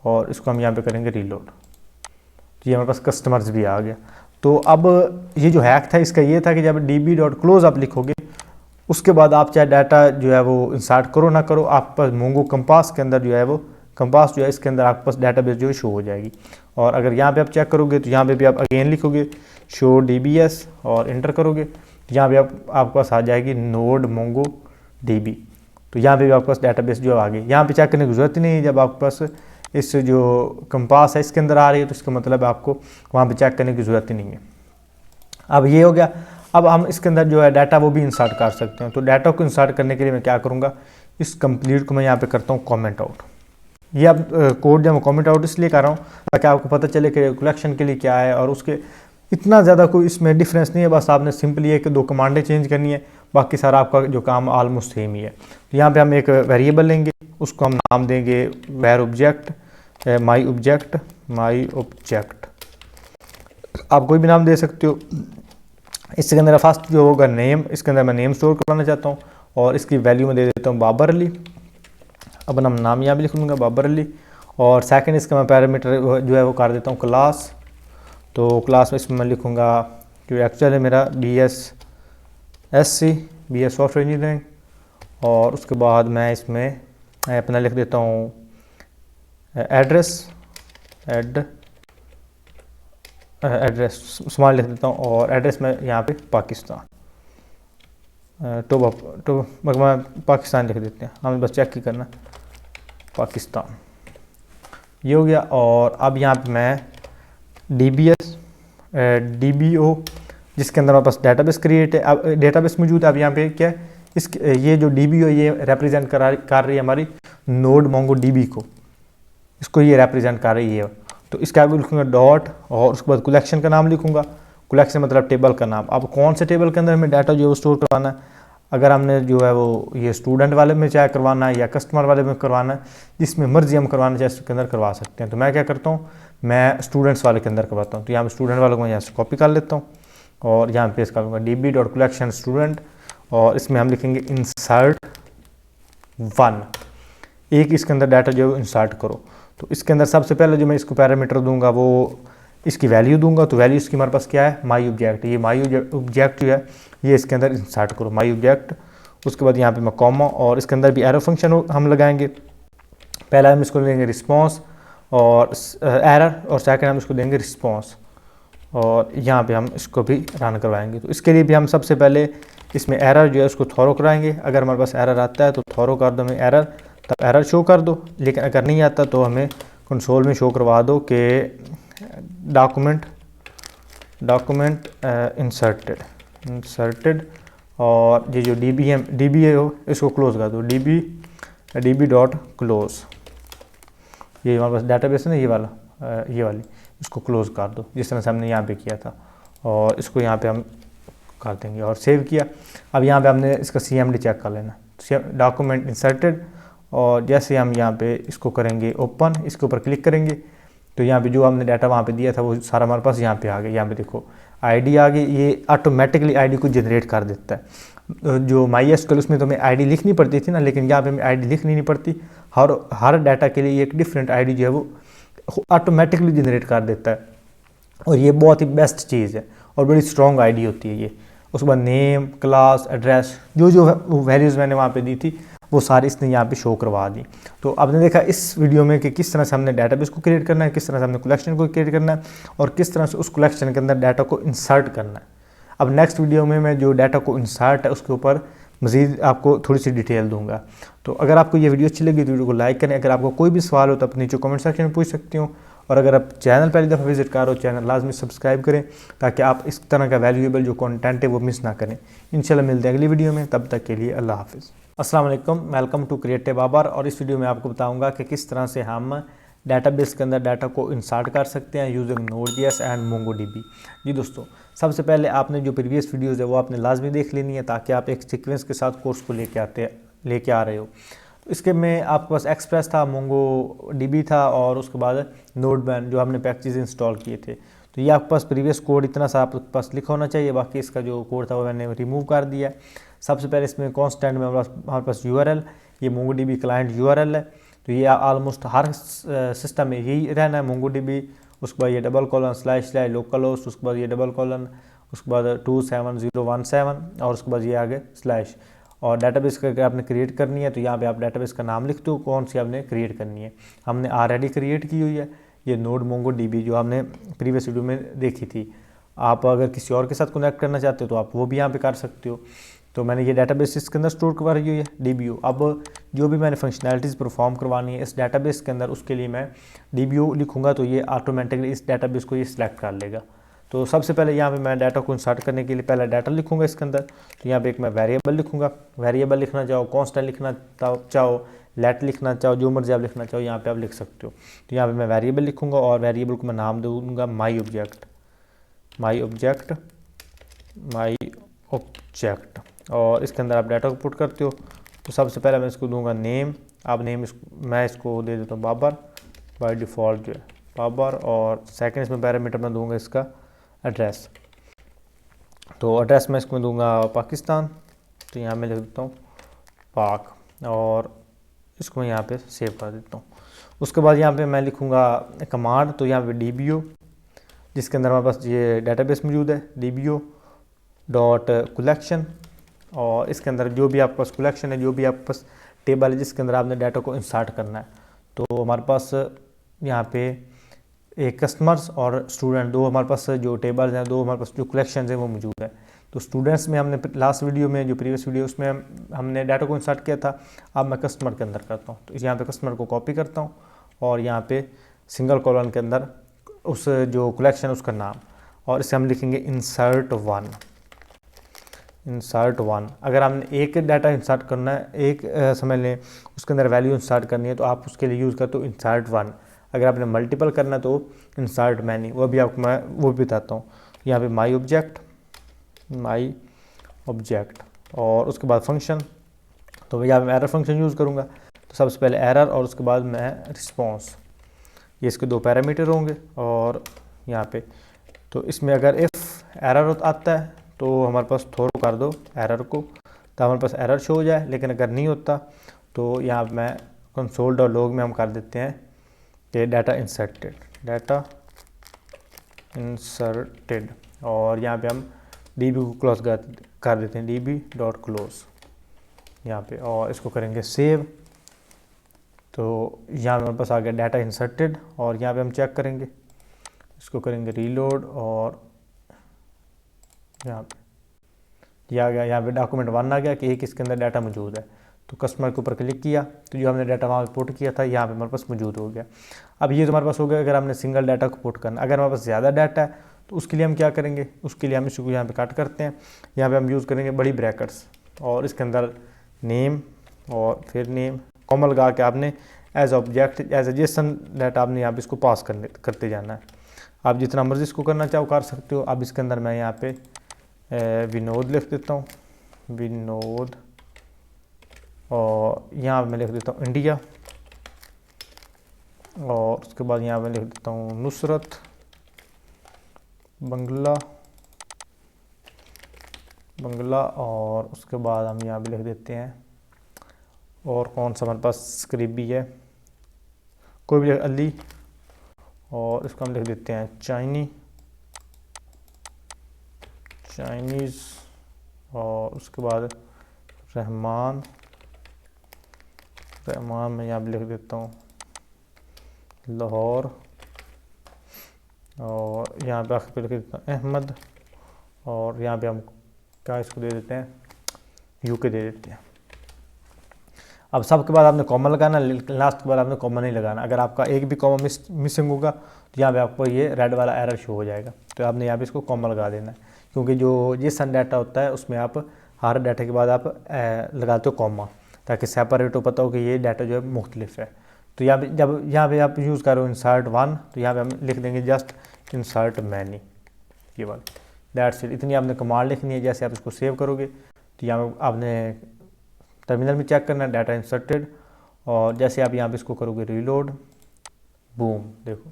और इसको हम यहाँ पे करेंगे रीलोड। तो ये हमारे पास कस्टमर्स भी आ गया। तो अब ये जो हैक था इसका ये था कि जब db.close आप लिखोगे उसके बाद आप चाहे डाटा जो है वो इंसर्ट करो ना करो, आप पास मोंगो कंपास के अंदर जो है वो कंपास जो है इसके अंदर आपके पास डाटाबेस जो है शो हो जाएगी। और अगर यहाँ पे आप चेक करोगे तो यहाँ पे भी आप अगेन लिखोगे शो dbs और इंटर करोगे तो यहाँ पे आपके पास आ जाएगी नोड मोंगो db। तो यहाँ पे भी आपके पास डाटाबेस जो आ गई। यहाँ पे चेक करने की ज़रूरत ही नहीं है, जब आपके पास इस जो कंपास है इसके अंदर आ रही है तो इसका मतलब आपको वहाँ पे चेक करने की ज़रूरत ही नहीं है। अब ये हो गया। अब हम इसके अंदर जो है डाटा वो भी इंसर्ट कर सकते हैं। तो डाटा को इंसर्ट करने के लिए मैं क्या करूँगा, इस कंप्लीट को मैं यहाँ पे करता हूँ कमेंट आउट। ये अब कोड जो मैं कमेंट आउट इसलिए कर रहा हूँ ताकि आपको पता चले कि कलेक्शन के लिए क्या है, और उसके इतना ज़्यादा कोई इसमें डिफरेंस नहीं है। बस आपने सिंपली एक 2 कमांडें चेंज करनी है, बाकी सारा आपका जो काम ऑलमोस्ट सेम ही है। तो यहाँ पे हम एक वेरिएबल लेंगे, उसको हम नाम देंगे वेर ऑब्जेक्ट माई ऑब्जेक्ट आप कोई भी नाम दे सकते हो। इसके अंदर फर्स्ट जो होगा नेम, इसके अंदर मैं नेम स्टोर करना चाहता हूँ और इसकी वैल्यू में दे देता हूँ बाबर अली। अब नाम यहाँ भी लिख लूँगा बाबर अली। और सेकंड इसका मैं पैरामीटर जो है वो कर देता हूँ क्लास। तो क्लास में इसमें मैं लिखूँगा जो एक्चुअल है मेरा BSc सॉफ्टवेयर इंजीनियरिंग। और उसके बाद मैं इसमें अपना लिख देता हूँ एड्रेस स्मॉल लिख देता हूँ, और एड्रेस में यहाँ पे पाकिस्तान तो मैं पाकिस्तान लिख देते हैं, हमें बस चेक ही करना पाकिस्तान। ये हो गया। और अब यहाँ पे मैं DBO जिसके अंदर हमारे पास डेटाबेस क्रिएट है, अब डेटाबेस मौजूद है। अब यहाँ पे क्या है, ये जो DBO ये रिप्रेजेंट कर रही है हमारी नोड मोंगो DB को, इसको ये रिप्रेजेंट कर रही है। तो इसके आगे लिखूँगा डॉट, और उसके बाद कलेक्शन का नाम लिखूँगा। कलेक्शन मतलब टेबल का नाम। अब कौन से टेबल के अंदर हमें डाटा जो है वो स्टोर करवाना है, अगर हमने जो है वो ये स्टूडेंट वाले में चाहे करवाना है या कस्टमर वाले में करवाना है, जिसमें मर्जी हम करवाना चाहे उसके अंदर करवा सकते हैं। तो मैं क्या करता हूँ, मैं स्टूडेंट्स वाले के अंदर करवाता हूँ। तो यहाँ पर स्टूडेंट वाले को मैं यहाँ से कॉपी कर लेता हूँ और यहाँ पेस्ट कर लूँगा db.collection स्टूडेंट, और इसमें हम लिखेंगे insert 1। एक इसके अंदर डाटा जो है इंसर्ट करो। तो इसके अंदर सबसे पहले जो मैं इसको पैरामीटर दूंगा वो इसकी वैल्यू दूंगा। तो वैल्यू इसकी हमारे पास क्या है, माई ऑब्जेक्ट। ये माई ऑब्जेक्ट जो है ये इसके अंदर इंसर्ट करो, माई ऑब्जेक्ट। उसके बाद यहाँ पे मैं कॉमा, और इसके अंदर भी एरो फंक्शन हम लगाएंगे। पहला हम इसको लेंगे रिस्पॉन्स और एरर, और सेकंड हम इसको देंगे रिस्पॉन्स, और यहाँ पे हम इसको भी रन करवाएंगे। तो इसके लिए भी हम सबसे पहले इसमें एरर जो है उसको थॉरो कराएंगे। अगर हमारे पास एरर आता है तो थॉरो कर दो हमें एरर, तब एरर शो कर दो। लेकिन अगर नहीं आता तो हमें कंसोल में शो करवा दो कि डॉक्यूमेंट इंसर्टेड, और ये जो DB है हो इसको क्लोज कर दो, db.close। ये हमारे पास डाटाबेस है ना, ये वाली इसको क्लोज़ कर दो, जिस तरह से हमने यहाँ पे किया था, और इसको यहाँ पे हम कर देंगे और सेव किया। अब यहाँ पे हमने इसका CMD चेक कर लेना, डॉक्यूमेंट इंसर्टेड, और जैसे हम यहाँ पे इसको करेंगे ओपन, इसके ऊपर क्लिक करेंगे तो यहाँ पे जो हमने डाटा वहाँ पे दिया था वो सारा हमारे पास यहाँ पे आ गया। यहाँ पे देखो आईडी आ गई, ये ऑटोमेटिकली आईडी को जनरेट कर देता है। जो MySQL उसमें तो हमें आईडी लिखनी पड़ती थी ना, लेकिन यहाँ पे हमें आईडी लिखनी नहीं पड़ती। हर डाटा के लिए एक डिफरेंट आईडी जो है वो ऑटोमेटिकली जनरेट कर देता है, और ये बहुत ही बेस्ट चीज़ है और बड़ी स्ट्रॉन्ग आईडी होती है ये। उसके बाद नेम, क्लास, एड्रेस, जो वैल्यूज़ मैंने वहाँ पे दी थी वो सारी इसने यहाँ पे शो करवा दी। तो आपने देखा इस वीडियो में कि किस तरह से हमने डेटाबेस को क्रिएट करना है, किस तरह से हमने कलेक्शन को क्रिएट करना है, और किस तरह से उस कलेक्शन के अंदर डाटा को इंसर्ट करना है। अब नेक्स्ट वीडियो में मैं जो डाटा को इंसर्ट है उसके ऊपर मज़ीद आपको थोड़ी सी डिटेल दूंगा। तो अगर आपको ये वीडियो अच्छी लगी तो वीडियो को लाइक करें। अगर आपको कोई भी सवाल हो तो अपने नीचे कमेंट सेक्शन में पूछ सकते हो, और अगर आप चैनल पहली दफ़ा विजिट कर रहे हो चैनल लाजमी सब्सक्राइब करें, ताकि आप इस तरह का वैल्यूएबल जो कंटेंट है वो मिस ना करें। इंशाल्लाह मिलते हैं अगली वीडियो में, तब तक के लिए अल्लाह हाफिज़। अस्सलाम वालेकुम, वेलकम टू क्रिएटिव बाबर। और इस वीडियो में आपको बताऊंगा कि किस तरह से हम डेटाबेस के अंदर डाटा को इंसर्ट कर सकते हैं यूजिंग Node.js एंड MongoDB। जी दोस्तों, सबसे पहले आपने जो प्रीवियस वीडियोज़ है वो आपने लाजमी देख लेनी है, ताकि आप एक सीक्वेंस के साथ कोर्स को लेके आ रहे हो। तो इसके में आपके पास एक्सप्रेस था, MongoDB था, और उसके बाद नोडमैन जो हमने पैकेजेस इंस्टॉल किए थे। तो ये आपके पास प्रीवियस कोड इतना सा आपके पास लिखा होना चाहिए। बाकी इसका जो कोड था वो मैंने रिमूव कर दिया। सबसे पहले इसमें कॉन्स्टेंट में हमारे पास URL, ये MongoDB क्लाइंट URL है। तो ये ऑलमोस्ट हर सिस्टम में यही रहना है MongoDB। उसके बाद ये :// लोकल होस्ट, उसके बाद ये :/, उसके बाद 27017, और उसके बाद ये आगे स्लैश। और डाटाबेस का अगर आपने क्रिएट करनी है तो यहाँ पे आप डाटाबेस का नाम लिख दो, कौन सी आपने क्रिएट करनी है। हमने ऑलरेडी क्रिएट की हुई है ये नोड MongoDB, जो हमने प्रीवियस वीडियो में देखी थी। आप अगर किसी और के साथ कनेक्ट करना चाहते हो तो आप वो भी यहाँ पे कर सकते हो। तो मैंने ये डाटाबेस इसके अंदर स्टोर करवा रही हुई है DBO। अब जो भी मैंने फंक्शनैलिटीज़ परफॉर्म करवानी है इस डाटाबेस के अंदर, उसके लिए मैं DBO लिखूँगा तो ये ऑटोमेटिकली इस डाटाबेस को ये सिलेक्ट कर लेगा। तो सबसे पहले यहाँ पे मैं डाटा को इंसर्ट करने के लिए पहला डाटा लिखूँगा इसके अंदर। तो यहाँ पे एक मैं वेरिएबल लिखूँगा, वेरिएबल लिखना चाहो, कॉन्स्टेंट लिखना चाहो, लेट लिखना चाहो, जो मर्जी आप लिखना चाहो यहाँ पे आप लिख सकते हो। तो यहाँ पे मैं वेरिएबल लिखूँगा और वेरिएबल को मैं नाम दूँगा माई ऑब्जेक्ट। और इसके अंदर आप डाटा को पुट करते हो। तो सबसे पहले मैं इसको दूंगा नेम। अब नेम मैं इसको दे देता हूँ बाबर, बाय डिफ़ॉल्ट जो है बाबर। और सेकंड इसमें पैरामीटर मैं दूंगा इसका एड्रेस। तो एड्रेस मैं इसको दूंगा पाकिस्तान। तो यहाँ मैं लिख देता हूँ पाक, और इसको मैं यहाँ पे सेव कर देता हूँ। उसके बाद यहाँ पे मैं लिखूँगा कमांड। तो यहाँ पे DBO, जिसके अंदर हमारे पास ये डाटाबेस मौजूद है, DBO.collection। और इसके अंदर जो भी आपके पास कलेक्शन है, जो भी आपके पास टेबल है जिसके अंदर आपने डाटा को इंसर्ट करना है। तो हमारे पास यहाँ पे एक कस्टमर्स और स्टूडेंट, दो हमारे पास जो टेबल्स हैं, दो हमारे पास जो कलेक्शन हैं वो मौजूद है। तो स्टूडेंट्स में हमने लास्ट वीडियो में, जो प्रीवियस वीडियो, उसमें हमने डाटा को इंसर्ट किया था। अब मैं कस्टमर के अंदर करता हूँ। तो यहाँ पे कस्टमर को कॉपी करता हूँ और यहाँ पे सिंगल कॉलन के अंदर उस जो कलेक्शन उसका नाम, और इसे हम लिखेंगे insert1। अगर हमने एक डाटा इंसर्ट करना है, एक समझ लें उसके अंदर वैल्यू इंसर्ट करनी है, तो आप उसके लिए यूज़ करते हो insert1। अगर आपने मल्टीपल करना है तो insert many, वो भी आपको मैं वो भी बताता हूँ। यहाँ पे माई ऑब्जेक्ट और उसके बाद फंक्शन। तो यहाँ पे मैं एरर फंक्शन यूज़ करूँगा। तो सबसे पहले एरर और उसके बाद मैं रिस्पॉन्स, ये इसके दो पैरामीटर होंगे। और यहाँ पे तो इसमें अगर इफ़ एरर आता है तो हमारे पास थ्रो कर दो एरर को, तो हमारे पास एरर शो हो जाए। लेकिन अगर नहीं होता तो यहाँ मैं console.log में हम कर देते हैं कि डाटा इंसर्टेड, और यहाँ पे हम DB को क्लोज कर देते हैं, DB.close यहाँ पे, और इसको करेंगे सेव। तो यहाँ हमारे पास आ गया डाटा इंसर्टेड। और यहाँ पे हम चेक करेंगे, इसको करेंगे रीलोड, और यहाँ पे आ गया, यहाँ पे डॉक्यूमेंट 1 आ गया कि एक इसके अंदर डाटा मौजूद है। तो कस्टमर के ऊपर क्लिक किया तो जो हमने डाटा वहाँ पे पुट किया था यहाँ पे हमारे पास मौजूद हो गया। अब ये तो हमारे पास हो गया अगर हमने सिंगल डाटा को पुट करना। अगर हमारे पास ज़्यादा डाटा है तो उसके लिए हम क्या करेंगे, उसके लिए हम इसको यहाँ पे कट करते हैं। यहाँ पे हम यूज़ करेंगे बड़ी ब्रैकेट्स, और इसके अंदर नेम और फिर नेम कॉमा लगा के आपने as object as a JSON data आपने यहाँ पे इसको पास करते जाना है। आप जितना मर्जी इसको करना चाहो कर सकते हो। अब इसके अंदर मैं यहाँ पे विनोद लिख देता हूँ, विनोद, और यहाँ मैं लिख देता हूँ इंडिया, और उसके बाद यहाँ मैं लिख देता हूँ नुसरत बंगला, और उसके बाद हम यहाँ पे लिख देते हैं, और कौन सा हमारे पास करीबी है, कोई भी अली, और इसको हम लिख देते हैं चाइनीज़, और उसके बाद रहमान मैं यहाँ पे लिख देता हूँ लाहौर, और यहाँ पे आखिर पे लिख देता हूँ अहमद, और यहाँ पे हम क्या इसको दे देते हैं यूके दे देते हैं। अब सबके बाद आपने कॉमा लगाना, लास्ट के बाद आपने कॉमा नहीं लगाना। अगर आपका एक भी कॉमा मिसिंग होगा तो यहाँ पे आपको ये रेड वाला एरर शो हो जाएगा, तो आपने यहाँ पे इसको कॉमा लगा देना है, क्योंकि जो ये सन डाटा होता है उसमें आप हर डाटा के बाद आप लगाते हो कॉमा, ताकि सेपरेट हो, पता हो कि ये डाटा जो है मुख्तलिफ है। तो यहाँ पे जब यहाँ पे आप यूज़ करो इंसर्ट 1, तो यहाँ पे हम लिख देंगे जस्ट इंसर्ट मैनी, ये वाला, दैट्स इट। इतनी आपने कमांड लिखनी है। जैसे आप इसको सेव करोगे तो यहाँ पे आपने टर्मिनल में चेक करना डाटा इंसर्टेड, और जैसे आप यहाँ पे इसको करोगे रीलोड, बूम, देखो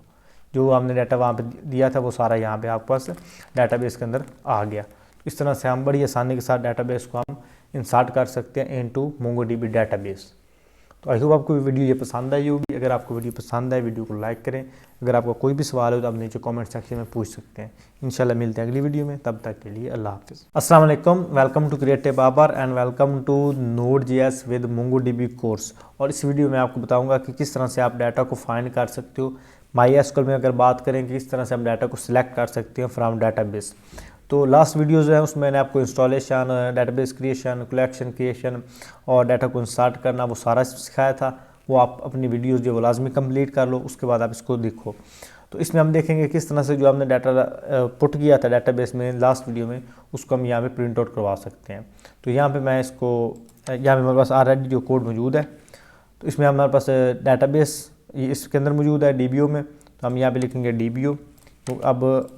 जो हमने डाटा वहाँ पे दिया था वो सारा यहाँ पे आपके पास डाटाबेस के अंदर आ गया। इस तरह से हम बड़ी आसानी के साथ डाटाबेस को हम इंसर्ट कर सकते हैं इनटू मोंगोडीबी डाटाबेस। तो आई होप आपको वीडियो ये पसंद आई होगी। अगर आपको वीडियो पसंद आए वीडियो को लाइक करें। अगर आपको कोई भी सवाल हो तो आप नीचे कमेंट सेक्शन में पूछ सकते हैं। इंशाल्लाह मिलते हैं अगली वीडियो में, तब तक के लिए अल्लाह हाफिज़। अस्सलाम वालेकुम, welcome to creative Babar and welcome to Node.js with MongoDB course. और इस वीडियो में आपको बताऊंगा कि किस तरह से आप डाटा को फाइंड कर सकते हो। MySQL में अगर बात करें कि किस तरह से हम डाटा को सिलेक्ट कर सकते हैं फ्रॉम डाटाबेस। तो लास्ट वीडियोज़ हैं उसमें मैंने आपको installation, database creation, collection creation और डाटा को इंसर्ट करना वो सारा सिखाया था। वो आप अपनी वीडियोज़ जो वो लाजमी कंप्लीट कर लो, उसके बाद आप इसको देखो। तो इसमें हम देखेंगे किस तरह से जो हमने डाटा पुट किया था डाटाबेस में लास्ट वीडियो में, उसको हम यहाँ पे प्रिंट आउट करवा सकते हैं। तो यहाँ पे मैं इसको, यहाँ पे हमारे पास ऑलरेडी जो कोड मौजूद है, तो इसमें हमारे पास डाटाबेस इसके अंदर मौजूद है DBO में। तो हम यहाँ पे लिखेंगे DBO। तो अब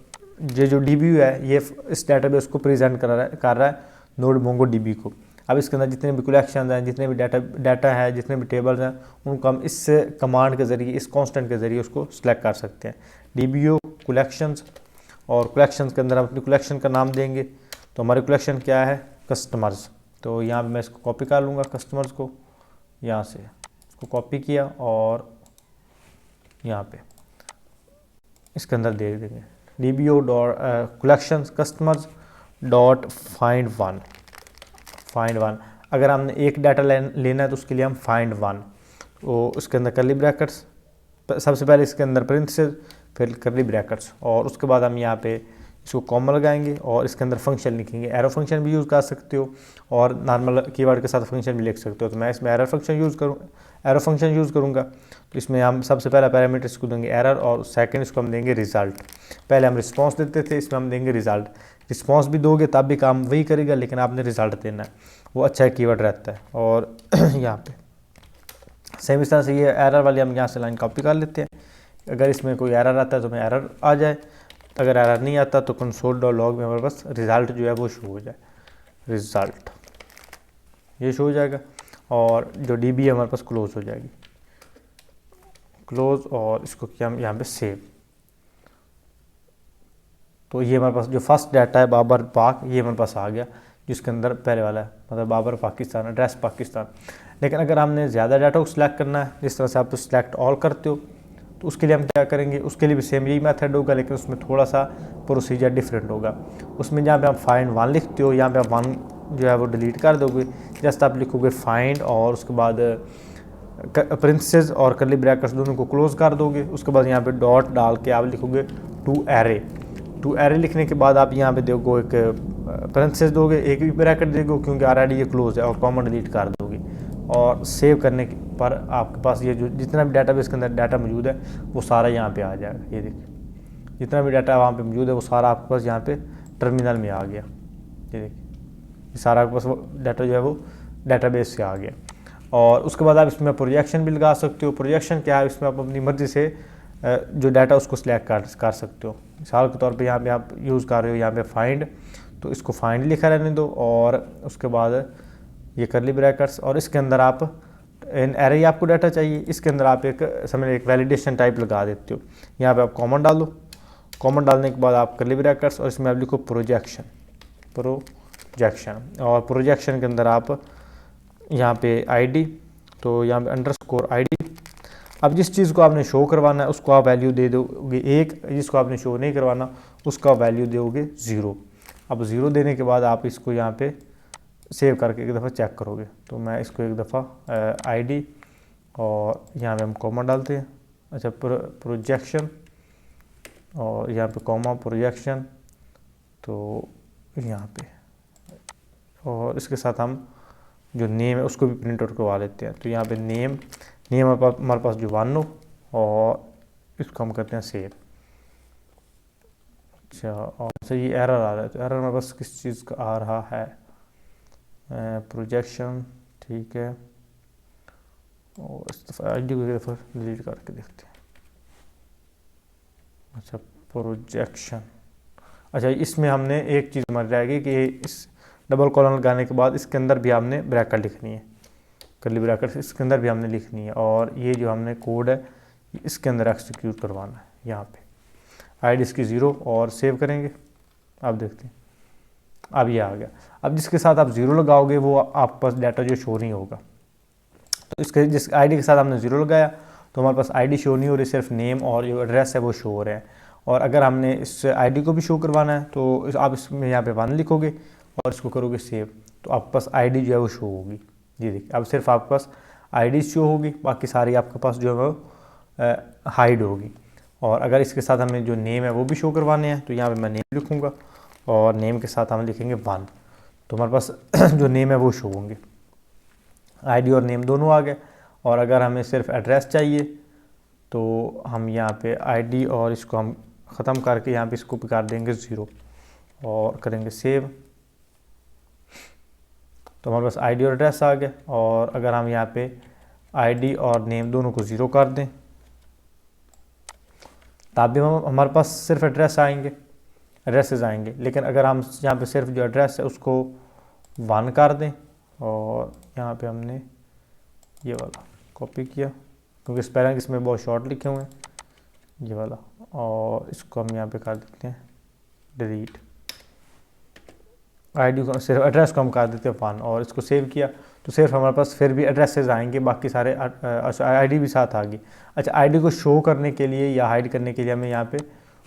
ये जो DBO है ये इस डाटाबेस को प्रेजेंट कर रहा है नोड मोंगोडीबी को। अब इसके अंदर जितने भी कलेक्शन हैं, जितने भी डाटा है, जितने भी टेबल्स हैं, उनको हम इस कमांड के ज़रिए, इस कांस्टेंट के ज़रिए उसको सिलेक्ट कर सकते हैं। DBO कलेक्शंस, और कलेक्शंस के अंदर हम अपनी कलेक्शन का नाम देंगे। तो हमारी कलेक्शन क्या है, कस्टमर्स। तो यहाँ पे मैं इसको कॉपी कर लूँगा, कस्टमर्स को यहाँ से इसको कॉपी किया और यहाँ पे इसके अंदर दे देंगे DBO dot collections customers dot find one. अगर हमने एक डाटा लेना है तो उसके लिए हम फाइंड वन, तो उसके अंदर कर्ली ब्रैकेट्स, सबसे पहले इसके अंदर पेरेंथेसिस, फिर कर्ली ब्रैकेट्स, और उसके बाद हम यहाँ पे इसको कॉमा लगाएंगे और इसके अंदर फंक्शन लिखेंगे। एरो फंक्शन भी यूज़ कर सकते हो और नॉर्मल कीवर्ड के साथ फंक्शन भी लिख सकते हो। तो मैं इसमें एरो फंक्शन यूज़ करूँगा। तो इसमें हम सबसे पहला पैरामीटर इसको देंगे एरर, और सेकंड इसको हम देंगे रिज़ल्ट। पहले हम रिस्पांस देते थे, इसमें हम देंगे रिज़ल्ट। रिस्पांस भी दोगे तब भी काम वही करेगा, लेकिन आपने रिज़ल्ट देना है, वो अच्छा कीवर्ड रहता है। और यहाँ पे सेम इस तरह से ये एरर वाली हम यहाँ से लाइन कॉपी कर लेते हैं। अगर इसमें कोई एरर आता है तो हमें एरर आ जाए, अगर एरर नहीं आता तो console.log में हमारे पास रिज़ल्ट जो है वो शो हो जाए, रिज़ल्ट ये शो हो जाएगा। और जो DB है हमारे पास क्लोज हो जाएगी, क्लोज, और इसको किया हम यहाँ पे सेव। तो ये हमारे पास जो फर्स्ट डाटा है बाबर पाक, ये हमारे पास आ गया, जिसके अंदर पहले वाला है, मतलब बाबर पाकिस्तान, एड्रेस पाकिस्तान। लेकिन अगर हमने ज़्यादा डाटा को सिलेक्ट करना है, जिस तरह से आप सिलेक्ट ऑल करते हो, तो उसके लिए हम क्या करेंगे, उसके लिए भी सेम यही मेथड होगा, लेकिन उसमें थोड़ा सा प्रोसीजर डिफरेंट होगा। उसमें जहाँ पे आप फाइंड वन लिखते हो, यहाँ पे आप वन जो है वो डिलीट कर दोगे। जस्ट आप लिखोगे फाइंड, और उसके बाद प्रिंसेस और कर्ली ब्रैकेट्स दोनों को क्लोज कर दोगे। उसके बाद यहाँ पे डॉट डाल के आप लिखोगे टू एरे लिखने के बाद आप यहाँ पे दोगे एक प्रिंसेस दोगे, एक भी ब्रैकेट दोगे क्योंकि ऑलरेडी ये क्लोज है, और कॉमा डिलीट कर दोगे। और सेव करने पर आपके पास ये जो जितना भी डाटाबेस के अंदर डाटा मौजूद है वो सारा यहाँ पे आ जाएगा। ये देखिए जितना भी डाटा वहाँ पे मौजूद है वो सारा आपके पास यहाँ पे टर्मिनल में आ गया। ये देखिए ये सारा आपके पास वो डाटा जो है वो डाटाबेस से आ गया। और उसके बाद आप इसमें प्रोजेक्शन भी लगा सकते हो। प्रोजेक्शन क्या है, इसमें आप अपनी मर्ज़ी से जो डाटा उसको सिलेक्ट कर सकते हो। मिसाल के तौर पे यहाँ पे आप यूज़ कर रहे हो यहाँ पे फाइंड, तो इसको फाइंड लिखा रहने दो और उसके बाद ये करली ब्रैकेट्स, और इसके अंदर आप इन एरे आपको डाटा चाहिए, इसके अंदर आप एक समझ एक वैलिडेशन टाइप लगा देते हो। यहाँ पे आप कॉमन डाल दो, कॉमन डालने के बाद आप करली ब्रैकेट्स और इसमें आप लिखो प्रोजेक्शन, और प्रोजेक्शन के अंदर आप यहाँ पे आईडी, तो यहाँ पे अंडरस्कोर आईडी। अब जिस चीज़ को आपने शो करवाना है उसको आप वैल्यू दे दोगे 1, जिसको आपने शो नहीं करवाना उसका वैल्यू दोगे 0। अब 0 देने के बाद आप इसको यहाँ पे सेव करके एक दफ़ा चेक करोगे। तो मैं इसको एक दफ़ा आईडी और यहाँ पे हम कॉमा डालते हैं, अच्छा प्रोजेक्शन और यहाँ पे कॉमा प्रोजेक्शन, तो यहाँ पे, और इसके साथ हम जो नेम है उसको भी प्रिंट आउट करवा लेते हैं। तो यहाँ पे नेम हमारे पास जो 1 हो, और इसको हम करते हैं सेव। अच्छा, और अच्छा ये एरर आ रहा है, तो एरर हमारे पास किस चीज़ का आ रहा है, प्रोजेक्शन, ठीक है, और इस दफ़ा आई डी को एक दफ़ा डिलीट करके देखते हैं। अच्छा प्रोजेक्शन, अच्छा इसमें हमने एक चीज़ मर जाएगी कि इस डबल कॉलन लगाने के बाद इसके अंदर भी हमने ब्रैकेट लिखनी है, करली ब्रैकेट इसके अंदर भी हमने लिखनी है, और ये जो हमने कोड है इसके अंदर एक्सिक्यूट करवाना है। यहाँ पे आईडी इसकी 0 और सेव करेंगे, आप देखते हैं अब ये आ गया। अब जिसके साथ आप 0 लगाओगे वो आपके पास डाटा जो शो नहीं होगा। तो इसके जिस आईडी के साथ हमने 0 लगाया तो हमारे पास आईडी शो नहीं हो रही, सिर्फ नेम और जो एड्रेस है वो शो हो रहे हैं। और अगर हमने इस आईडी को भी शो करवाना है तो आप इसमें यहाँ पे 1 लिखोगे और इसको करोगे सेव, तो आपके पास आईडी जो है वो शो होगी। जी देखिए, अब सिर्फ आपके पास आईडी शो होगी, बाकी सारी आपके पास जो है वो हाइड होगी। और अगर इसके साथ हमें जो नेम है वो भी शो करवाने हैं तो यहाँ पे मैं नेम लिखूँगा और नेम के साथ हम लिखेंगे 1, तो हमारे पास जो नेम है वो शो होंगे। आईडी और नेम दोनों आ गए। और अगर हमें सिर्फ एड्रेस चाहिए तो हम यहाँ पे आईडी और इसको हम ख़त्म करके यहाँ पे इसको भी कर देंगे 0 और करेंगे सेव, तो हमारे पास आईडी और एड्रेस आ गया। और अगर हम यहाँ पे आईडी और नेम दोनों को 0 कर दें तब भी हमारे पास सिर्फ एड्रेसेस आएंगे। लेकिन अगर हम यहाँ पे सिर्फ जो एड्रेस है उसको 1 कर दें, और यहाँ पे हमने ये वाला कॉपी किया क्योंकि स्पेलिंग इसमें बहुत शॉर्ट लिखे हुए हैं, ये वाला, और इसको हम यहाँ पे कर देते हैं डिलीट। आईडी को सिर्फ एड्रेस को हम कर देते हैं 1 और इसको सेव किया, तो सिर्फ हमारे पास फिर भी एड्रेसेस आएंगे, बाकी सारे आईडी भी साथ आ गई। अच्छा, आईडी को शो करने के लिए या हाइड करने के लिए हमें यहाँ पे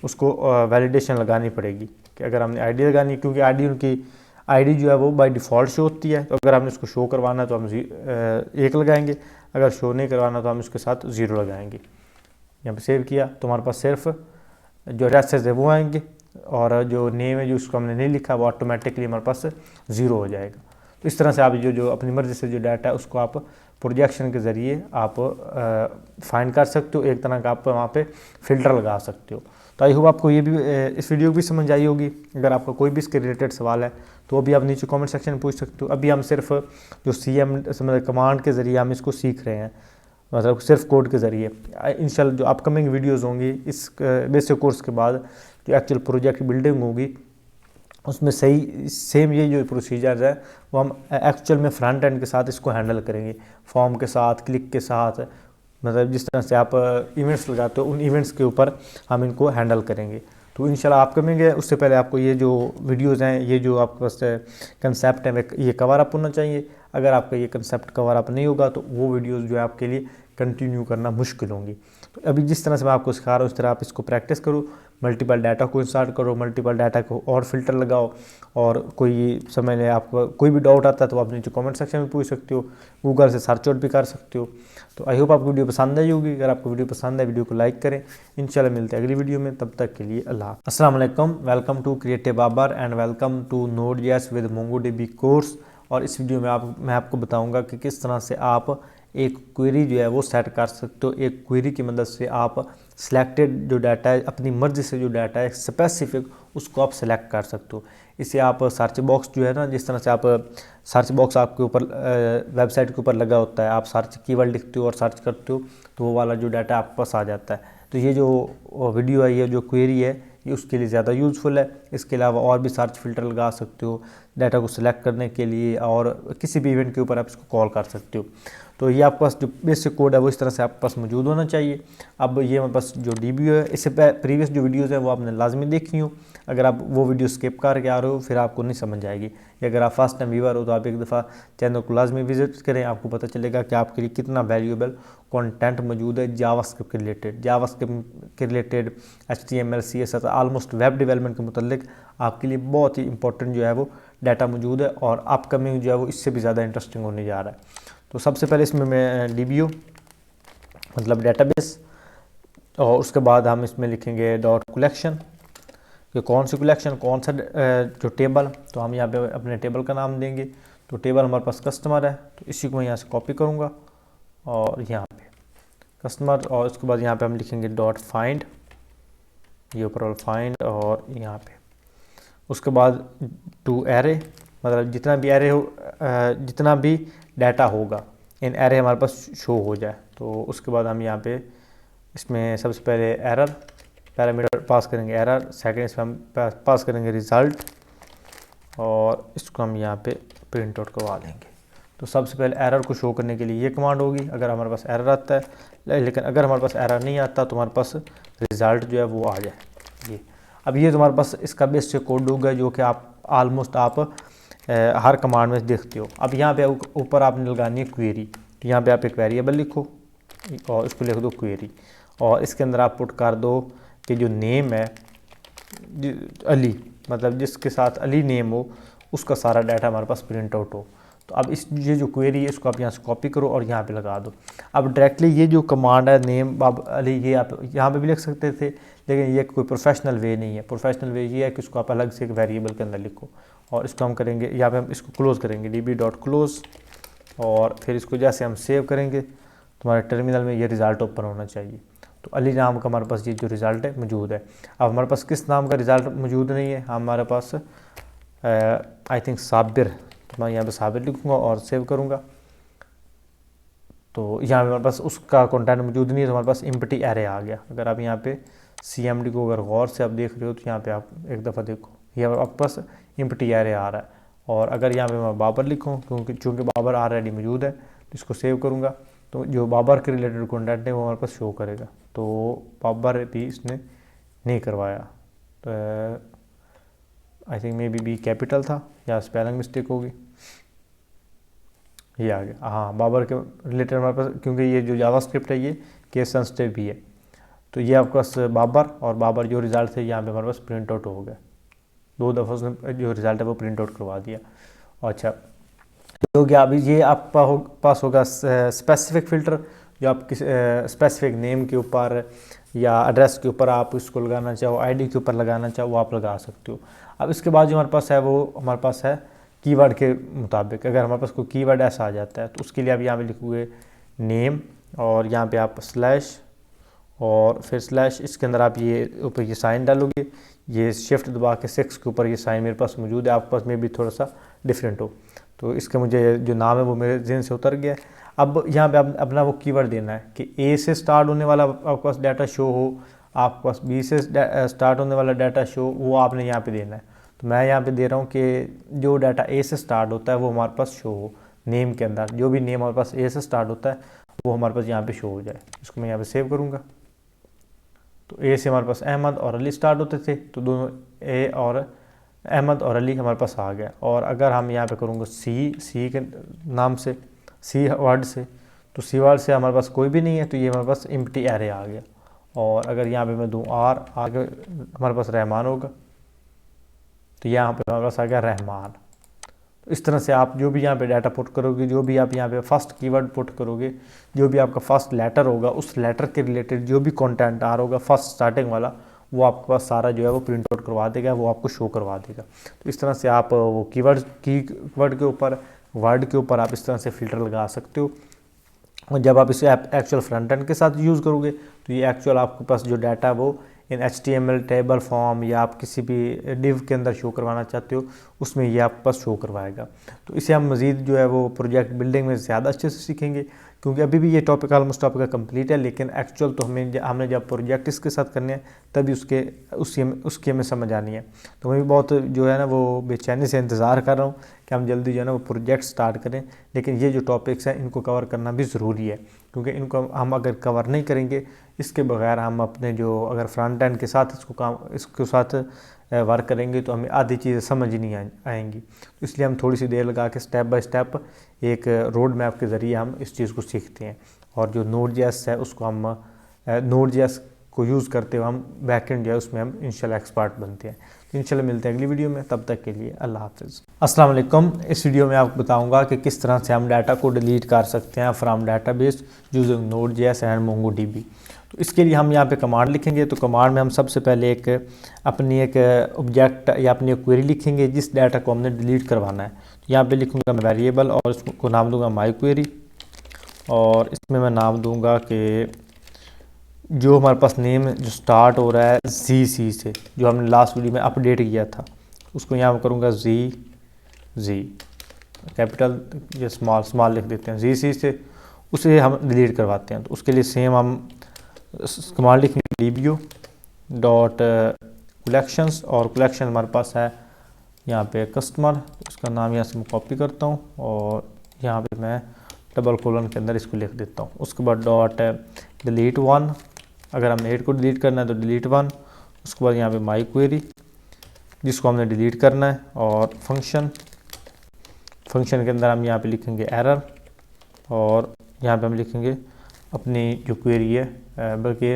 उसको वैलिडेशन लगानी पड़ेगी कि अगर हमने आईडी लगानी, क्योंकि आईडी जो है वो बाय डिफ़ॉल्ट शो होती है। तो अगर हमने इसको शो करवाना है तो हम 1 लगाएंगे, अगर शो नहीं करवाना तो हम इसके साथ 0 लगाएंगे। यहाँ पे सेव किया तो हमारे पास सिर्फ जो एड्रेसेस है वो आएंगे, और जो नेम है जो उसको हमने नहीं लिखा वो ऑटोमेटिकली हमारे पास 0 हो जाएगा। तो इस तरह से आप जो अपनी मर्ज़ी से जो डाटा है उसको आप प्रोजेक्शन के ज़रिए आप फाइंड कर सकते हो, एक तरह का आप वहाँ पे फ़िल्टर लगा सकते हो। तो आई होप आपको ये भी इस वीडियो भी समझ आई होगी। अगर आपका कोई भी इसके रिलेटेड सवाल है तो अभी आप नीचे कमेंट सेक्शन में पूछ सकते हो। अभी हम सिर्फ जो CM मतलब कमांड के ज़रिए हम इसको सीख रहे हैं, मतलब सिर्फ कोड के ज़रिए। इंशाल्लाह जो अपकमिंग वीडियोज़ होंगी इस बेसिक कोर्स के बाद जो एक्चुअल प्रोजेक्ट बिल्डिंग होगी उसमें सेम ये जो प्रोसीजर्स है वो हम एक्चुअल में फ्रंट एंड के साथ इसको हैंडल करेंगे, फॉर्म के साथ, क्लिक के साथ, मतलब जिस तरह से आप इवेंट्स लगाते हो उन इवेंट्स के ऊपर हम इनको हैंडल करेंगे। तो इंशाल्लाह आप करेंगे। उससे पहले आपको ये जो वीडियोज़ हैं, ये जो आपके पास कंसेप्ट है ये कवर अप होना चाहिए। अगर आपका ये कंसेप्ट कवर अप नहीं होगा तो वो वीडियोज़ जो है आपके लिए कंटिन्यू करना मुश्किल होंगी। तो अभी जिस तरह से मैं आपको सिखा रहा हूँ उस तरह आप इसको प्रैक्टिस करो, मल्टीपल डाटा को इंसर्ट करो, मल्टीपल डाटा को और फिल्टर लगाओ, और कोई समय में आपको कोई भी डाउट आता है तो आप नीचे कमेंट सेक्शन में पूछ सकते हो, गूगल से सर्च आउट भी कर सकते हो। तो आई होप आपको वीडियो पसंद आई होगी। अगर आपको वीडियो पसंद है वीडियो को लाइक करें। इंशाल्लाह मिलते हैं अगली वीडियो में, तब तक के लिए अल्लाह। अस्सलाम वालेकुम, welcome to creative Babar and welcome to Node.js with MongoDB course. और इस वीडियो में मैं आपको बताऊंगा कि किस तरह से आप एक क्वेरी जो है वो सेट कर सकते हो। एक क्वेरी की मदद से आप सिलेक्टेड जो डाटा है, अपनी मर्ज़ी से जो डाटा है स्पेसिफिक, उसको आप सेलेक्ट कर सकते हो। इसे आप सर्च बॉक्स जो है ना, जिस तरह से आप सर्च बॉक्स आपके ऊपर वेबसाइट के ऊपर लगा होता है, आप सर्च कीवर्ड लिखते हो और सर्च करते हो तो वो वाला जो डाटा आपके पास आ जाता है। तो ये जो वीडियो है, ये जो क्वेरी है, ये उसके लिए ज़्यादा यूज़फुल है। इसके अलावा और भी सर्च फिल्टर लगा सकते हो डाटा को सिलेक्ट करने के लिए, और किसी भी इवेंट के ऊपर आप इसको कॉल कर सकते हो। तो ये आपके पास जो बेसिक कोड है वो इस तरह से आपके पास मौजूद होना चाहिए। अब ये मेरे पास जो DBO है, इससे प्रीवियस जो वीडियोज़ हैं वो आपने लाजमी देखी हो। अगर आप वो वीडियो स्किप करके आ रहे हो फिर आपको नहीं समझ आएगी। अगर आप फर्स्ट टाइम व्यूअर हो तो आप एक दफ़ा चैनल को लाजमी विजिट करें, आपको पता चलेगा कि आपके लिए कितना वैल्यूएबल कंटेंट मौजूद है जावास्क्रिप्ट के रिलेटेड, जावास्क्रिप्ट के related, HTML CSS, almost web development के मुतल्लिक आपके लिए बहुत ही इंपॉर्टेंट जो है वो डाटा मौजूद है, और अपकमिंग जो है वो इससे भी ज़्यादा इंटरेस्टिंग होने जा रहा है। तो सबसे पहले इसमें मैं DBO मतलब डेटाबेस, और उसके बाद हम इसमें लिखेंगे डॉट कलेक्शन, कि कौन सी कलेक्शन, कौन सा जो टेबल, तो हम यहाँ पे अपने टेबल का नाम देंगे। तो टेबल हमारे पास कस्टमर है, तो इसी को मैं यहाँ से कॉपी करूँगा और यहाँ पे कस्टमर, और उसके बाद यहाँ पे हम लिखेंगे डॉट फाइंड, ये ऊपर वाला फाइंड, और यहाँ पे उसके बाद टू एरे, मतलब जितना भी एरे हो, जितना भी डाटा होगा इन एरे हमारे पास शो हो जाए। तो उसके बाद हम यहाँ पे इसमें सबसे पहले एरर पैरामीटर पास करेंगे, एरर सेकंड इसमें हम पास करेंगे रिज़ल्ट, और इसको हम यहाँ पे प्रिंट आउट करवा देंगे। तो सबसे पहले एरर को शो करने के लिए ये कमांड होगी अगर हमारे पास एरर आता है, लेकिन अगर हमारे पास एरर नहीं आता तो हमारे पास रिज़ल्ट जो है वो आ जाए। ये अब ये तुम्हारे पास इसका बेसिक कोड होगा जो कि आप ऑलमोस्ट आप हर कमांड में देखते हो। अब यहाँ पे ऊपर आपने लगानी है क्वेरी, तो यहाँ पे आप एक वेरिएबल लिखो और इसको लिख दो क्वेरी, और इसके अंदर आप पुट कर दो कि जो नेम है अली, मतलब जिसके साथ अली नेम हो उसका सारा डाटा हमारे पास प्रिंट आउट हो। तो अब ये जो क्वेरी है इसको आप यहाँ से कॉपी करो और यहाँ पे लगा दो। अब डायरेक्टली ये जो कमांड है नेम बाब अली, ये आप यहाँ पे भी लिख सकते थे, लेकिन ये कोई प्रोफेशनल वे नहीं है। प्रोफेशनल वे ये है कि इसको आप अलग से एक वेरिएबल के अंदर लिखो, और इसको हम करेंगे यहाँ पे हम इसको क्लोज़ करेंगे db.close, और फिर इसको जैसे हम सेव करेंगे तुम्हारे टर्मिनल में ये रिज़ल्ट ओपन होना चाहिए। तो अली नाम का हमारे पास ये जो रिज़ल्ट है मौजूद है। अब हमारे पास किस नाम का रिज़ल्ट मौजूद नहीं है, हमारे पास आई थिंक साबिर, तो मैं यहाँ पे साबिर लिखूँगा और सेव करूँगा। तो यहाँ पे हमारे पास उसका कंटेंट मौजूद नहीं है, तो हमारे पास एम्प्टी एरे आ गया। अगर आप यहाँ पे CMD को अगर गौर से आप देख रहे हो तो यहाँ पे आप एक दफ़ा देखो, ये आपके पास एम्प्टी एरे आ रहा है। और अगर यहाँ पे मैं बाबर लिखूँ, क्योंकि चूँकि बाबर ऑलरेडी मौजूद है, तो इसको सेव करूँगा, तो जो बाबर के रिलेटेड कंटेंट है वो हमारे पास शो करेगा। तो बाबर भी इसने नहीं करवाया, तो I think may be capital था या स्पेलिंग मिस्टेक होगी, ये आ गया। हाँ, बाबर के रिलेटेड हमारे पास, क्योंकि ये जो जावास्क्रिप्ट है ये केस सेंसिटिव भी है, तो ये आपके पास बाबर और बाबर जो रिज़ल्ट थे यहाँ पे हमारे पास प्रिंट आउट हो गया। 2 दफ़ा उसने जो रिज़ल्ट है वो प्रिंट आउट करवा दिया। अच्छा, हो गया। अभी ये आपका पास होगा स्पेसिफिक फ़िल्टर, जो आप किस स्पेसिफिक नेम के ऊपर या एड्रेस के ऊपर आप इसको लगाना चाहो, ID के ऊपर लगाना चाहो, वो आप लगा सकते हो। अब इसके बाद जो हमारे पास है वो हमारे पास है कीवर्ड के मुताबिक। अगर हमारे पास कोई कीवर्ड ऐसा आ जाता है तो उसके लिए आप यहाँ पे लिखोगे नेम, और यहाँ पे आप स्लैश, और फिर स्लैश, इसके अंदर आप ये ऊपर ये साइन डालोगे, ये शिफ्ट दबा के 6 के ऊपर ये साइन मेरे पास मौजूद है, आपके पास में भी थोड़ा सा डिफरेंट हो। तो इसका मुझे जो नाम है वो मेरे जहन से उतर गया है। अब यहाँ पे अपना वो कीवर्ड देना है कि A से स्टार्ट होने वाला आपके पास डाटा शो हो, आपके पास B से स्टार्ट होने वाला डाटा शो, वो आपने यहाँ पे देना है। तो मैं यहाँ पे दे रहा हूँ कि जो डाटा A से स्टार्ट होता है वो हमारे पास शो हो, नेम के अंदर जो भी नेम हमारे पास A से स्टार्ट होता है वो हमारे पास यहाँ पे शो हो जाए। इसको मैं यहाँ पे सेव करूँगा। तो A से हमारे पास अहमद और अली स्टार्ट होते थे, तो दोनों A और अहमद और अली हमारे पास आ गया। और अगर हम यहाँ पे करूँगा सी के नाम से, सी वर्ड से, तो सी वर्ड से हमारे पास कोई भी नहीं है, तो ये हमारे पास एम्प्टी एरे आ गया। और अगर यहाँ पे मैं दूँ आर, आगे हमारे पास रहमान होगा, तो यहाँ पे हमारे पास आ गया रहमान। तो इस तरह से आप जो भी यहाँ पे डाटा पुट करोगे, जो भी आप यहाँ पे फर्स्ट कीवर्ड पुट करोगे, जो भी आपका फर्स्ट लेटर होगा, उस लेटर के रिलेटेड जो भी कंटेंट आ रहा होगा फर्स्ट स्टार्टिंग वाला, वो आपके पास सारा जो है वो प्रिंट आउट करवा देगा, वो आपको शो करवा देगा। तो इस तरह से आप वो कीवर्ड के ऊपर, वर्ड के ऊपर आप इस तरह से फ़िल्टर लगा सकते हो। और जब आप इसे एक्चुअल फ्रंट एंड के साथ यूज़ करोगे तो ये एक्चुअल आपके पास जो डाटा वो इन HTML टेबल फॉर्म या आप किसी भी डिव के अंदर शो करवाना चाहते हो, उसमें ये आपके पास शो करवाएगा। तो इसे हम मज़ीद जो है वो प्रोजेक्ट बिल्डिंग में ज़्यादा अच्छे से सीखेंगे। क्योंकि अभी भी ये टॉपिक ऑलमोस्ट आपका कंप्लीट है, लेकिन एक्चुअल तो हमने जब प्रोजेक्ट इसके साथ करने हैं तभी उसकी हमें समझ आनी है। तो मैं भी बहुत जो है ना वो बेचैनी से इंतज़ार कर रहा हूँ कि हम जल्दी जो है ना वो प्रोजेक्ट स्टार्ट करें। लेकिन ये जो टॉपिक्स हैं इनको कवर करना भी ज़रूरी है, क्योंकि इनको हम अगर कवर नहीं करेंगे, इसके बगैर हम अपने जो अगर फ्रंट एंड के साथ इसके साथ वर्क करेंगे तो हमें आधी चीज़ें समझ ही नहीं आएंगी। तो इसलिए हम थोड़ी सी देर लगा के स्टेप बाय स्टेप एक रोड मैप के ज़रिए हम इस चीज़ को सीखते हैं। और जो Node.js है उसको हम Node.js को यूज़ करते हुए हम बैकएंड जो है उसमें हम इंशाल्लाह एक्सपर्ट बनते हैं। तो इंशाल्लाह मिलते हैं अगली वीडियो में, तब तक के लिए अल्लाह हाफ़िज़। अस्सलाम वालेकुम। इस वीडियो में आपको बताऊंगा कि किस तरह से हम डाटा को डिलीट कर सकते हैं from database using Node.js and MongoDB। तो इसके लिए हम यहाँ पे कमांड लिखेंगे। तो कमांड में हम सबसे पहले अपनी एक ऑब्जेक्ट या अपनी एक क्वेरी लिखेंगे जिस डाटा को हमने डिलीट करवाना है। तो यहाँ पे लिखूँगा मैं वेरिएबल और इसको नाम दूंगा माई क्वेरी, और इसमें मैं नाम दूंगा कि जो हमारे पास नेम जो स्टार्ट हो रहा है ZC से, जो हमने लास्ट वीडियो में अपडेट किया था, उसको यहाँ पर करूँगा ZC, कैपिटल या स्मॉल लिख देते हैं, ZC से उसे हम डिलीट करवाते हैं। तो उसके लिए सेम हम कमांड लिखेंगे dbo डॉट कलेक्शंस, और कलेक्शन हमारे पास है यहाँ पे कस्टमर, उसका नाम यहाँ से मैं कॉपी करता हूँ और यहाँ पे मैं डबल कोलन के अंदर इसको लिख देता हूँ। उसके बाद डॉट डिलीट 1, अगर हमने 8 को डिलीट करना है तो डिलीट 1। उसके बाद यहाँ पे माई क्वेरी जिसको हमने डिलीट करना है, और फंक्शन के अंदर हम यहाँ पे लिखेंगे एरर, और यहाँ पे हम लिखेंगे अपनी जो क्वेरी है बल्कि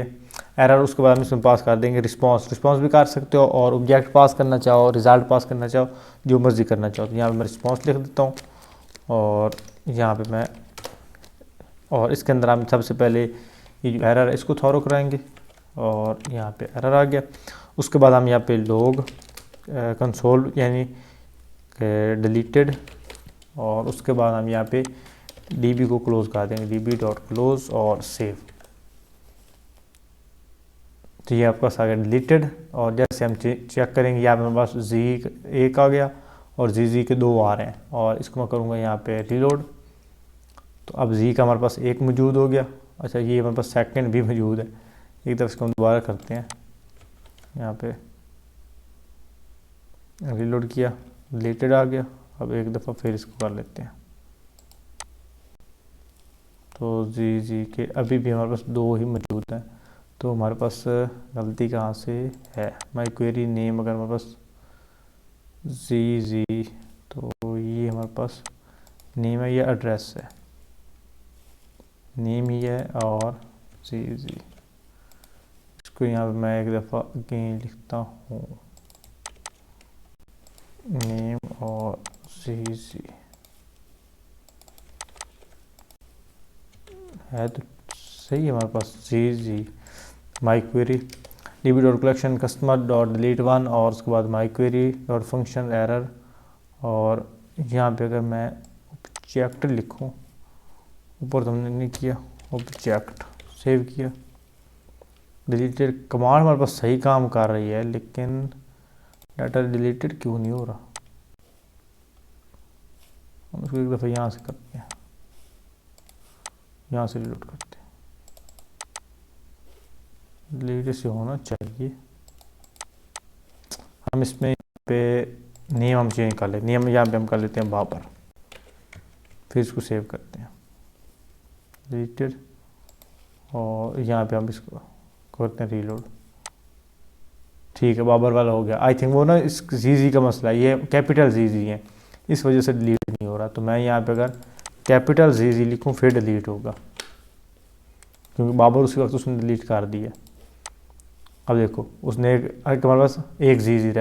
एरर। उसके बाद हम इसमें पास कर देंगे रिस्पांस भी कर सकते हो, और ऑब्जेक्ट पास करना चाहो, रिजल्ट पास करना चाहो, जो मर्जी करना चाहो। तो यहाँ पे मैं रिस्पांस लिख देता हूँ, और यहाँ पे मैं, और इसके अंदर हम सबसे पहले ये जो एरर है इसको थॉरो कराएंगे, और यहाँ पे एरर आ गया। उसके बाद हम यहाँ पे लॉग कंसोल यानी डिलीटेड, और उसके बाद हम यहाँ पे db को क्लोज कर देंगे, db डॉट क्लोज और सेव। तो ये आपका आ गया डिलीटेड। और जैसे हम चेक करेंगे यहाँ पे हमारे पास Z एक आ गया और ZZ के 2 आ रहे हैं, और इसको मैं करूँगा यहाँ पे रीलोड। तो अब Z का हमारे पास 1 मौजूद हो गया। अच्छा, ये हमारे पास सेकंड भी मौजूद है। एक दफ़ा इसको हम दोबारा करते हैं, यहाँ पे रीलोड किया, डिलीटेड आ गया। अब एक दफ़ा फिर इसको कर लेते हैं। तो ZZ के अभी भी हमारे पास 2 ही मौजूद हैं। तो हमारे पास गलती कहाँ से है, माई क्वेरी नेम अगर हमारे पास ZZ, तो ये हमारे पास नेम है, ये एड्रेस है, नेम ही है और ZZ। इसको यहाँ पे मैं एक दफ़ा अगेन लिखता हूँ, नेम और ZZ है तो सही है हमारे पास ZZ। My query db dot collection customer dot delete 1, और उसके बाद my query dot function error, और यहाँ पे अगर मैं ऑब्जेक्ट लिखूँ, ऊपर तो हमने नहीं किया, ऑब्जेक्ट सेव किया, डिलीटेड। कमांड हमारे पास सही काम कर रही है, लेकिन डाटा डिलीटेड क्यों नहीं हो रहा। हम इसको एक दफ़ा यहाँ से करते हैं, यहाँ से रिलोड करते हैं, डिलीट से होना चाहिए। हम इसमें पे नेम हम चेंज कर लेते हैं, नेम यहाँ पे हम कर लेते हैं बाबर, फिर इसको सेव करते हैं, डिलीटेड, और यहाँ पे हम इसको करते हैं रीलोड। ठीक है, बाबर वाला हो गया। आई थिंक वो ना इस ZZ का मसला है, ये कैपिटल ZZ है, इस वजह से डिलीट नहीं हो रहा। तो मैं यहाँ पे अगर कैपिटल ZZ लिखूँ फिर डिलीट होगा, क्योंकि बाबर उसी वक्त उसने डिलीट कर दिया। अब देखो उसने हमारे पास एक Z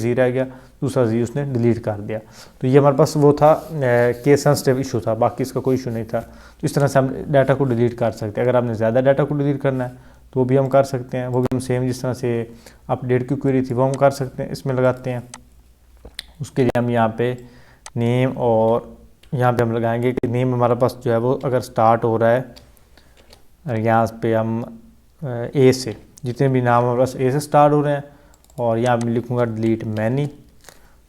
रह गया, दूसरा Z उसने डिलीट कर दिया। तो ये हमारे पास वो था केस सेंसिटिव इशू था, बाकी इसका कोई इशू नहीं था। तो इस तरह से हम डाटा को डिलीट कर सकते हैं। अगर आपने ज़्यादा डाटा को डिलीट करना है तो वो भी हम कर सकते हैं, वो भी हम सेम जिस तरह से अपडेट की क्वेरी थी वो हम कर सकते हैं, इसमें लगाते हैं। उसके लिए हम यहाँ पे नेम, और यहाँ पे हम लगाएंगे कि नेम हमारे पास जो है वो अगर स्टार्ट हो रहा है यहाँ पे हम A से, जितने भी नाम हमारे पास A से स्टार्ट हो रहे हैं, और यहाँ पे लिखूँगा डिलीट मैनी,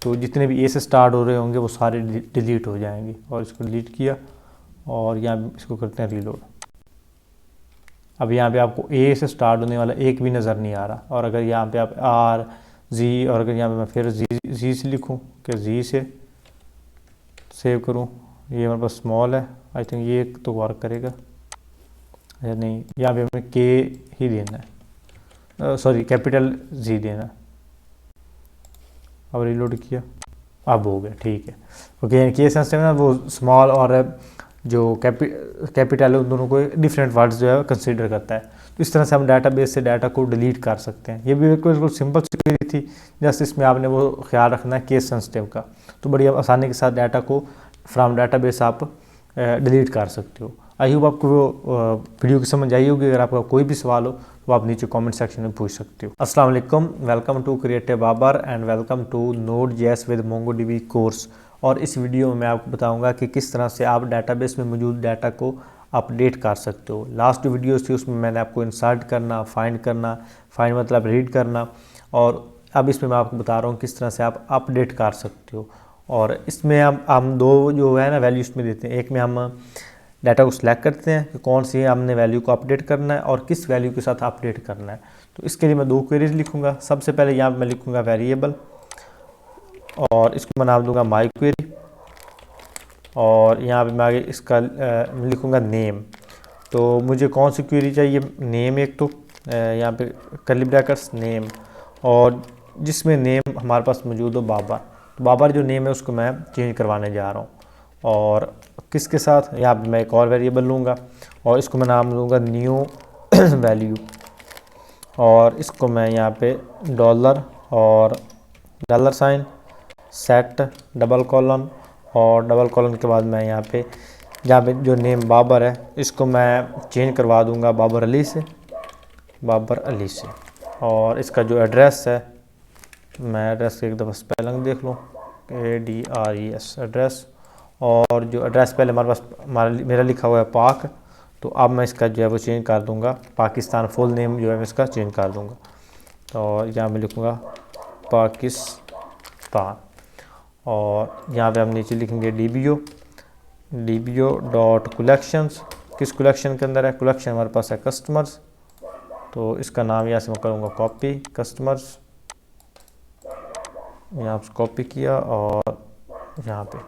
तो जितने भी A से स्टार्ट हो रहे होंगे वो सारे डिलीट हो जाएंगे। और इसको डिलीट किया, और यहाँ इसको करते हैं रीलोड। अब यहाँ पे आपको ए से स्टार्ट होने वाला एक भी नज़र नहीं आ रहा। और अगर यहाँ पे आप आर जी, और अगर यहाँ पे मैं फिर जी से लिखूँ कि जी से सेव करूँ, ये हमारे पास स्मॉल है, आई थिंक ये तो वर्क करेगा या नहीं। यहाँ पे हमें के ही देना है, सॉरी कैपिटल जी देना है। अब रीलोड किया, अब हो गया, ठीक है। ओके, के सेंसिटिव ना, वो स्मॉल और जो कैपिटल है उन दोनों को डिफरेंट वर्ड्स जो है कंसीडर करता है। तो इस तरह से हम डाटाबेस से डाटा को डिलीट कर सकते हैं। ये भी बिल्कुल सिंपल क्वेरी थी, जस्ट इसमें आपने वो ख्याल रखना है केस सेंसिटिव का। तो बड़ी आसानी के साथ डाटा को फ्रॉम डाटाबेस आप डिलीट कर सकते हो। आई होप आपको वो वीडियो की समझ आई होगी। अगर आपका कोई भी सवाल हो तो आप नीचे कमेंट सेक्शन में पूछ सकते हो। अस्सलाम वालेकुम, welcome to creative Babar and welcome to Node js with MongoDB course. और इस वीडियो में मैं आपको बताऊंगा कि किस तरह से आप डाटाबेस में मौजूद डाटा को अपडेट कर सकते हो। लास्ट जो वीडियो थी उसमें मैंने आपको इंसर्ट करना, फाइंड मतलब रीड करना, और अब इसमें मैं आपको बता रहा हूँ किस तरह से आप अपडेट कर सकते हो। और इसमें हम दो जो है ना वैल्यू इसमें देते हैं। एक में हम डाटा को सिलेक्ट करते हैं कि कौन सी हमने वैल्यू को अपडेट करना है और किस वैल्यू के साथ अपडेट करना है। तो इसके लिए मैं दो क्वेरीज लिखूंगा। सबसे पहले यहाँ मैं लिखूंगा वेरिएबल, और इसको मैं नाम दूंगा माई क्वेरी, और यहाँ पे मैं आगे इसका लिखूंगा नेम। तो मुझे कौन सी क्वेरी चाहिए, नेम एक, तो यहाँ पे कर्ली ब्रैकेट्स नेम, और जिसमें नेम हमारे पास मौजूद हो बाबर। तो बाबर जो नेम है उसको मैं चेंज करवाने जा रहा हूँ। और किसके साथ, यहाँ पे मैं एक और वेरिएबल लूँगा और इसको मैं नाम दूँगा न्यू वैल्यू, और इसको मैं यहाँ पे डॉलर और dollar sign set double colon, और डबल कॉलन के बाद मैं यहाँ पे जहाँ पे जो नेम बाबर है इसको मैं चेंज करवा दूँगा बाबर अली से। और इसका जो एड्रेस है, मैं एड्रेस एक दफ़ा स्पेलिंग देख लूँ, ADRES एड्रेस। और जो एड्रेस पहले हमारे पास मेरा लिखा हुआ है पाक, तो अब मैं इसका जो है वो चेंज कर दूंगा पाकिस्तान। फुल नेम जो है मैं इसका चेंज कर दूंगा। तो यहाँ मैं लिखूँगा पाकिस्तान, और यहाँ पे हम नीचे लिखेंगे DBO डॉट कलेक्शंस। किस कलेक्शन के अंदर है, कलेक्शन हमारे पास है कस्टमर्स। तो इसका नाम यहाँ से मैं करूँगा कॉपी कस्टमर्स, यहाँ से कॉपी किया और यहाँ पे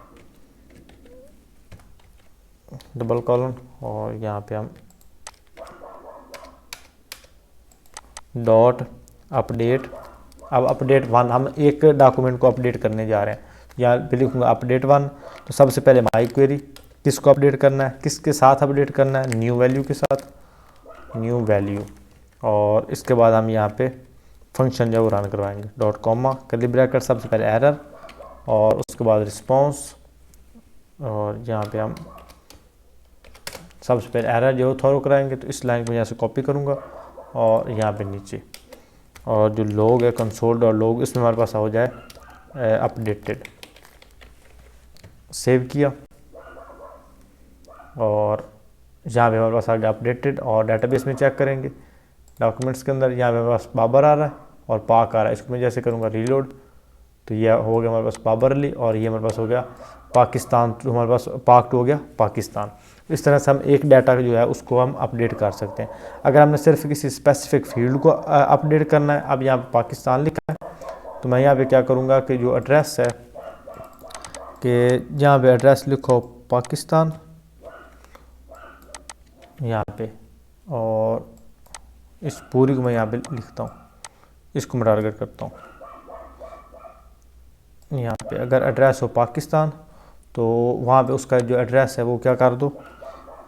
डबल कॉलन, और यहाँ पे हम डॉट अपडेट। अब अपडेट 1, हम एक डॉक्यूमेंट को अपडेट करने जा रहे हैं। यहाँ पे लिखूँगा अपडेट 1। तो सबसे पहले माई क्वेरी, किसको अपडेट करना है, किसके साथ अपडेट करना है, न्यू वैल्यू के साथ, न्यू वैल्यू। और इसके बाद हम यहाँ पे फंक्शन जो रन करवाएंगे, डॉट कॉमा कर्ली ब्रैकेट, सबसे पहले एरर और उसके बाद रिस्पॉन्स। और यहाँ पे हम सबसे पहले एरर जो थ्रो कराएंगे, तो इस लाइन को यहाँ से कॉपी करूँगा और यहाँ पे नीचे, और जो लॉग है कंसोल डॉट लॉग, इसमें हमारे पास हो जाए अपडेटेड। सेव किया और यहाँ पे हमारे पास आ गया अपडेटेड। और डाटाबेस में चेक करेंगे डॉक्यूमेंट्स के अंदर, यहाँ पे हमारे पास बाबर आ रहा है और पाक आ रहा है। इसको मैं जैसे करूँगा रीलोड, तो ये हो गया हमारे पास बाबर अली, और ये हमारे पास हो गया पाकिस्तान। तो हमारे पास पाक 2 हो गया पाकिस्तान। इस तरह से हम एक डाटा जो है उसको हम अपडेट कर सकते हैं। अगर हमने सिर्फ किसी स्पेसिफिक फील्ड को अपडेट करना है, अब यहाँ पे पाकिस्तान लिखा है, तो मैं यहाँ पे क्या करूँगा कि जो एड्रेस है, कि जहाँ पे एड्रेस लिखो पाकिस्तान यहाँ पे, और इस पूरी को मैं यहाँ पे लिखता हूँ, इसको मैं टारगेट करता हूँ। यहाँ पे अगर एड्रेस हो पाकिस्तान, तो वहाँ पे उसका जो एड्रेस है वो क्या कर दो,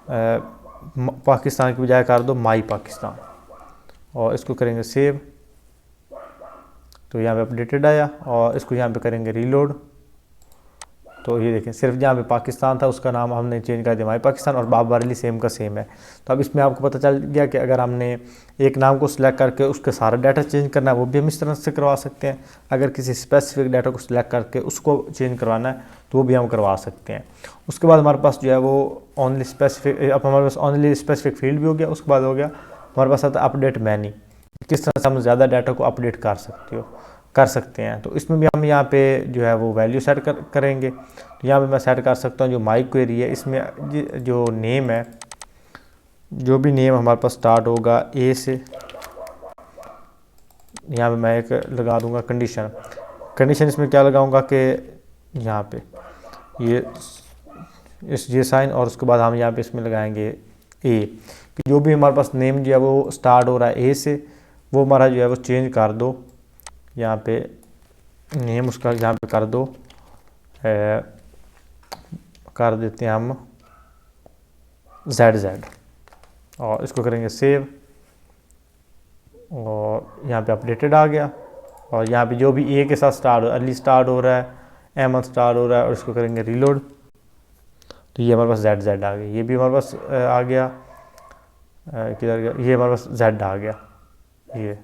पाकिस्तान की बजाय कर दो माई पाकिस्तान, और इसको करेंगे सेव। तो यहाँ पे अपडेटेड आया, और इसको यहाँ पे करेंगे रीलोड। तो ये देखें, सिर्फ जहाँ पे पाकिस्तान था उसका नाम हमने चेंज कर दिया माई पाकिस्तान, और बाबर अली सेम का सेम है। तो अब इसमें आपको पता चल गया कि अगर हमने एक नाम को सिलेक्ट करके उसके सारा डाटा चेंज करना है, वो भी हम इस तरह से करवा सकते हैं। अगर किसी स्पेसिफिक डाटा को सिलेक्ट करके उसको चेंज करवाना है, तो वो भी हम करवा सकते हैं। उसके बाद हमारे पास जो है वो ओनली स्पेसिफिक, अब हमारे पास ओनली स्पेसिफिक फील्ड भी हो गया। उसके बाद हो गया हमारे पास आता है अपडेट मैनी, किस तरह से हम ज़्यादा डाटा को अपडेट कर सकते हैं। तो इसमें भी हम यहाँ पे जो है वो वैल्यू सेट करेंगे। तो यहाँ पे मैं सेट कर सकता हूँ जो माई क्वेरी है, इसमें जो नेम है, जो भी नेम हमारे पास स्टार्ट होगा ए से, यहाँ पे मैं एक लगा दूंगा कंडीशन। कंडीशन इसमें क्या लगाऊंगा कि यहाँ पे ये साइन, और उसके बाद हम यहाँ पे इसमें लगाएंगे ए, कि जो भी हमारे पास नेम जो है वो स्टार्ट हो रहा है ए से, वो हमारा जो है वो चेंज कर दो। यहाँ पे नेम उसका यहाँ पे कर दो, कर देते हैं हम ZZ, और इसको करेंगे सेव, और यहाँ पे अपडेटेड आ गया। और यहाँ पे जो भी ए के साथ स्टार्ट हो, अली स्टार्ट हो रहा है, अहमद स्टार्ट हो रहा है, और इसको करेंगे रीलोड, तो ये हमारे पास ZZ आ गया। ये भी हमारे पास आ गया, किधर गया, ये हमारे पास Z आ गया ये।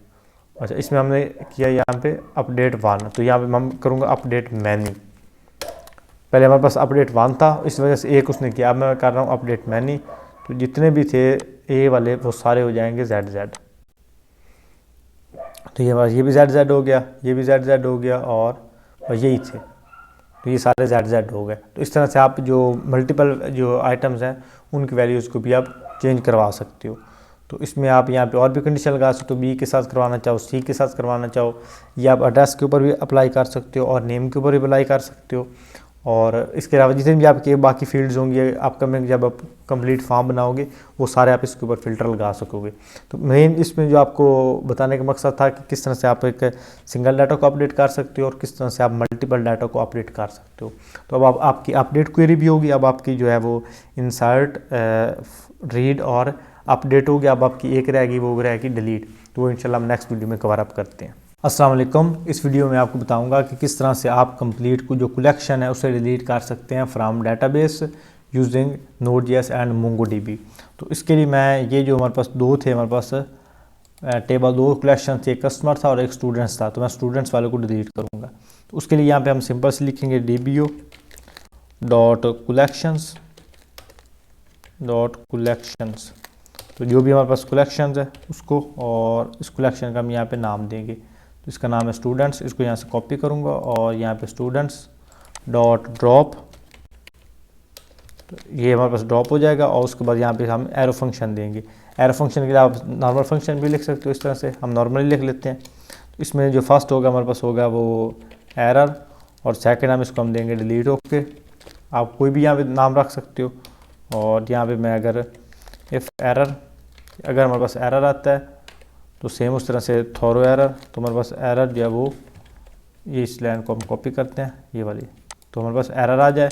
अच्छा, इसमें हमने किया यहाँ पे अपडेट 1, तो यहाँ पे मैं करूँगा अपडेट मैनी। पहले हमारे पास अपडेट 1 था, इस वजह से एक उसने किया, अब मैं कर रहा हूँ अपडेट मैनी, तो जितने भी थे ए वाले वो सारे हो जाएंगे ZZ। तो ये भी ZZ हो गया, ये भी ZZ हो गया, और यही थे, तो ये सारे ZZ हो गए। तो इस तरह से आप जो मल्टीपल जो आइटम्स हैं उनकी वैल्यूज़ को भी आप चेंज करवा सकते हो। तो इसमें आप यहाँ पे और भी कंडीशन लगा सकते हो, बी के साथ करवाना चाहो, सी के साथ करवाना चाहो, या आप एड्रेस के ऊपर भी अप्लाई कर सकते हो और नेम के ऊपर भी अप्लाई कर सकते हो। और इसके अलावा जितने भी आपके बाकी फील्ड्स होंगे, अपकमिंग जब आप कंप्लीट फॉर्म बनाओगे वो सारे आप इसके ऊपर फ़िल्टर लगा सकोगे। तो मेन इसमें जो आपको बताने का मकसद था कि किस तरह से आप एक सिंगल डाटा को अपडेट कर सकते हो और किस तरह से आप मल्टीपल डाटा को अपडेट कर सकते हो। तो अब आपकी अपडेट क्वेरी भी होगी, अब आपकी जो है वो इंसर्ट, रीड और अपडेट हो गया। अब आपकी एक रहेगी, वो रहेगी डिलीट, तो वो इंशाल्लाह हम नेक्स्ट वीडियो में कवर अप करते हैं। अस्सलाम वालेकुम। इस वीडियो में आपको बताऊंगा कि किस तरह से आप कंप्लीट को जो कलेक्शन है उसे डिलीट कर सकते हैं from database using Node.js and MongoDB। तो इसके लिए मैं ये जो हमारे पास दो थे, हमारे पास टेबल, दो कलेक्शन थे, एक कस्टमर था और एक स्टूडेंट्स था, तो मैं स्टूडेंट्स वाले को डिलीट करूँगा। तो उसके लिए यहाँ पे हम सिंपल से लिखेंगे dbo डॉट कलेक्शंस, तो जो भी हमारे पास कलेक्शंस है उसको, और इस कलेक्शन का हम यहाँ पे नाम देंगे, तो इसका नाम है स्टूडेंट्स। इसको यहाँ से कॉपी करूँगा और यहाँ पे स्टूडेंट्स डॉट ड्रॉप, तो ये हमारे पास ड्रॉप हो जाएगा। और उसके बाद यहाँ पे हम एरो फंक्शन देंगे। एरो फंक्शन के लिए आप नॉर्मल फंक्शन भी लिख सकते हो, इस तरह से हम नॉर्मली लिख लेते हैं। तो इसमें जो फर्स्ट होगा हमारे पास होगा वो एरर, और सेकेंड हम इसको हम देंगे डिलीट। ओके, आप कोई भी यहाँ पे नाम रख सकते हो। और यहाँ पे मैं अगर इफ़ एरर, अगर हमारे पास एरर आता है तो सेम उस तरह से थोरो एरर, तो हमारे पास एरर जो है वो, ये इस लाइन को हम कॉपी करते हैं ये वाली, तो हमारे पास एरर आ जाए।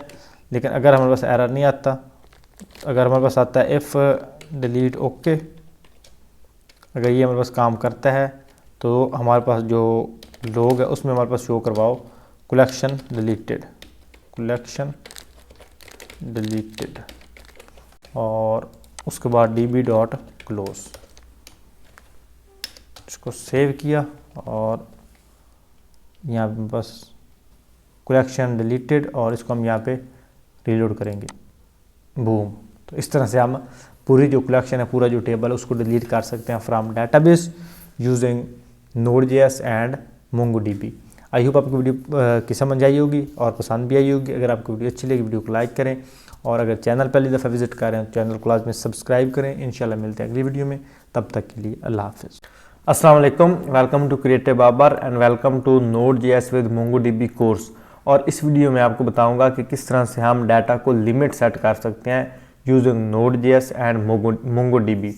लेकिन अगर हमारे पास एरर नहीं आता, अगर हमारे पास आता है इफ़ डिलीट ओके, अगर ये हमारे पास काम करता है तो हमारे पास जो लोग है उसमें हमारे पास शो करवाओ कलेक्शन डिलीटेड, और उसके बाद db डॉट क्लोज, इसको सेव किया और यहाँ पे बस कलेक्शन डिलीटेड, और इसको हम यहाँ पे रीलोड करेंगे, बूम। तो इस तरह से हम पूरी जो कलेक्शन है, पूरा जो टेबल है उसको डिलीट कर सकते हैं from database using Node.js and MongoDB। I hope आपको वीडियो की समझ आई होगी और पसंद भी आई होगी। अगर आपको वीडियो अच्छी लगी वीडियो को लाइक करें, और अगर चैनल पहली दफ़ा विजिट कर रहे हैं तो चैनल को लाजमी सब्सक्राइब करें। इंशाल्लाह मिलते हैं अगली वीडियो में, तब तक के लिए अल्लाह हाफिज़। अस्सलाम वालेकुम, welcome to creative Babar and welcome to Node.js with MongoDB course. और इस वीडियो में आपको बताऊंगा कि किस तरह से हम डाटा को लिमिट सेट कर सकते हैं यूजिंग Node.js एंड MongoDB।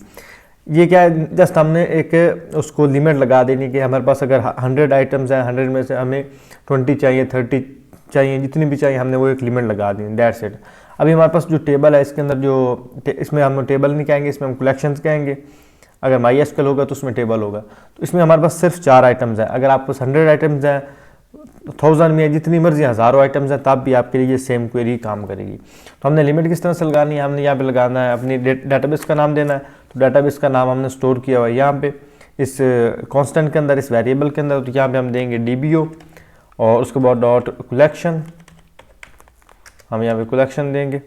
ये क्या है, जस्ट हमने एक उसको लिमिट लगा देनी कि हमारे पास अगर 100 आइटम्स हैं, 100 में से हमें 20 चाहिए, 30 चाहिए, जितनी भी चाहिए हमने वो एक लिमिट लगा दी, दैट्स इट। अभी हमारे पास जो टेबल है इसके अंदर जो, इसमें हम टेबल नहीं कहेंगे, इसमें हम कलेक्शंस कहेंगे। अगर MySQL होगा तो उसमें टेबल होगा। तो इसमें हमारे पास सिर्फ 4 आइटम्स हैं। अगर आपके पास 100 आइटम्स हैं, 1000 में जितनी मर्जी हज़ारों आइटम्स हैं, तब भी आपके लिए सेम क्वेरी काम करेगी। तो हमने लिमिट किस तरह से लगानी है, हमने यहाँ पे लगाना है, अपनी डेटाबेस का नाम देना है। तो डेटाबेस का नाम हमने स्टोर किया हुआ है यहाँ पे इस कांस्टेंट के अंदर, इस वेरिएबल के अंदर। तो यहाँ पे हम देंगे dbo, और उसके बाद डॉट कलेक्शन, हम यहाँ पे कलेक्शन देंगे,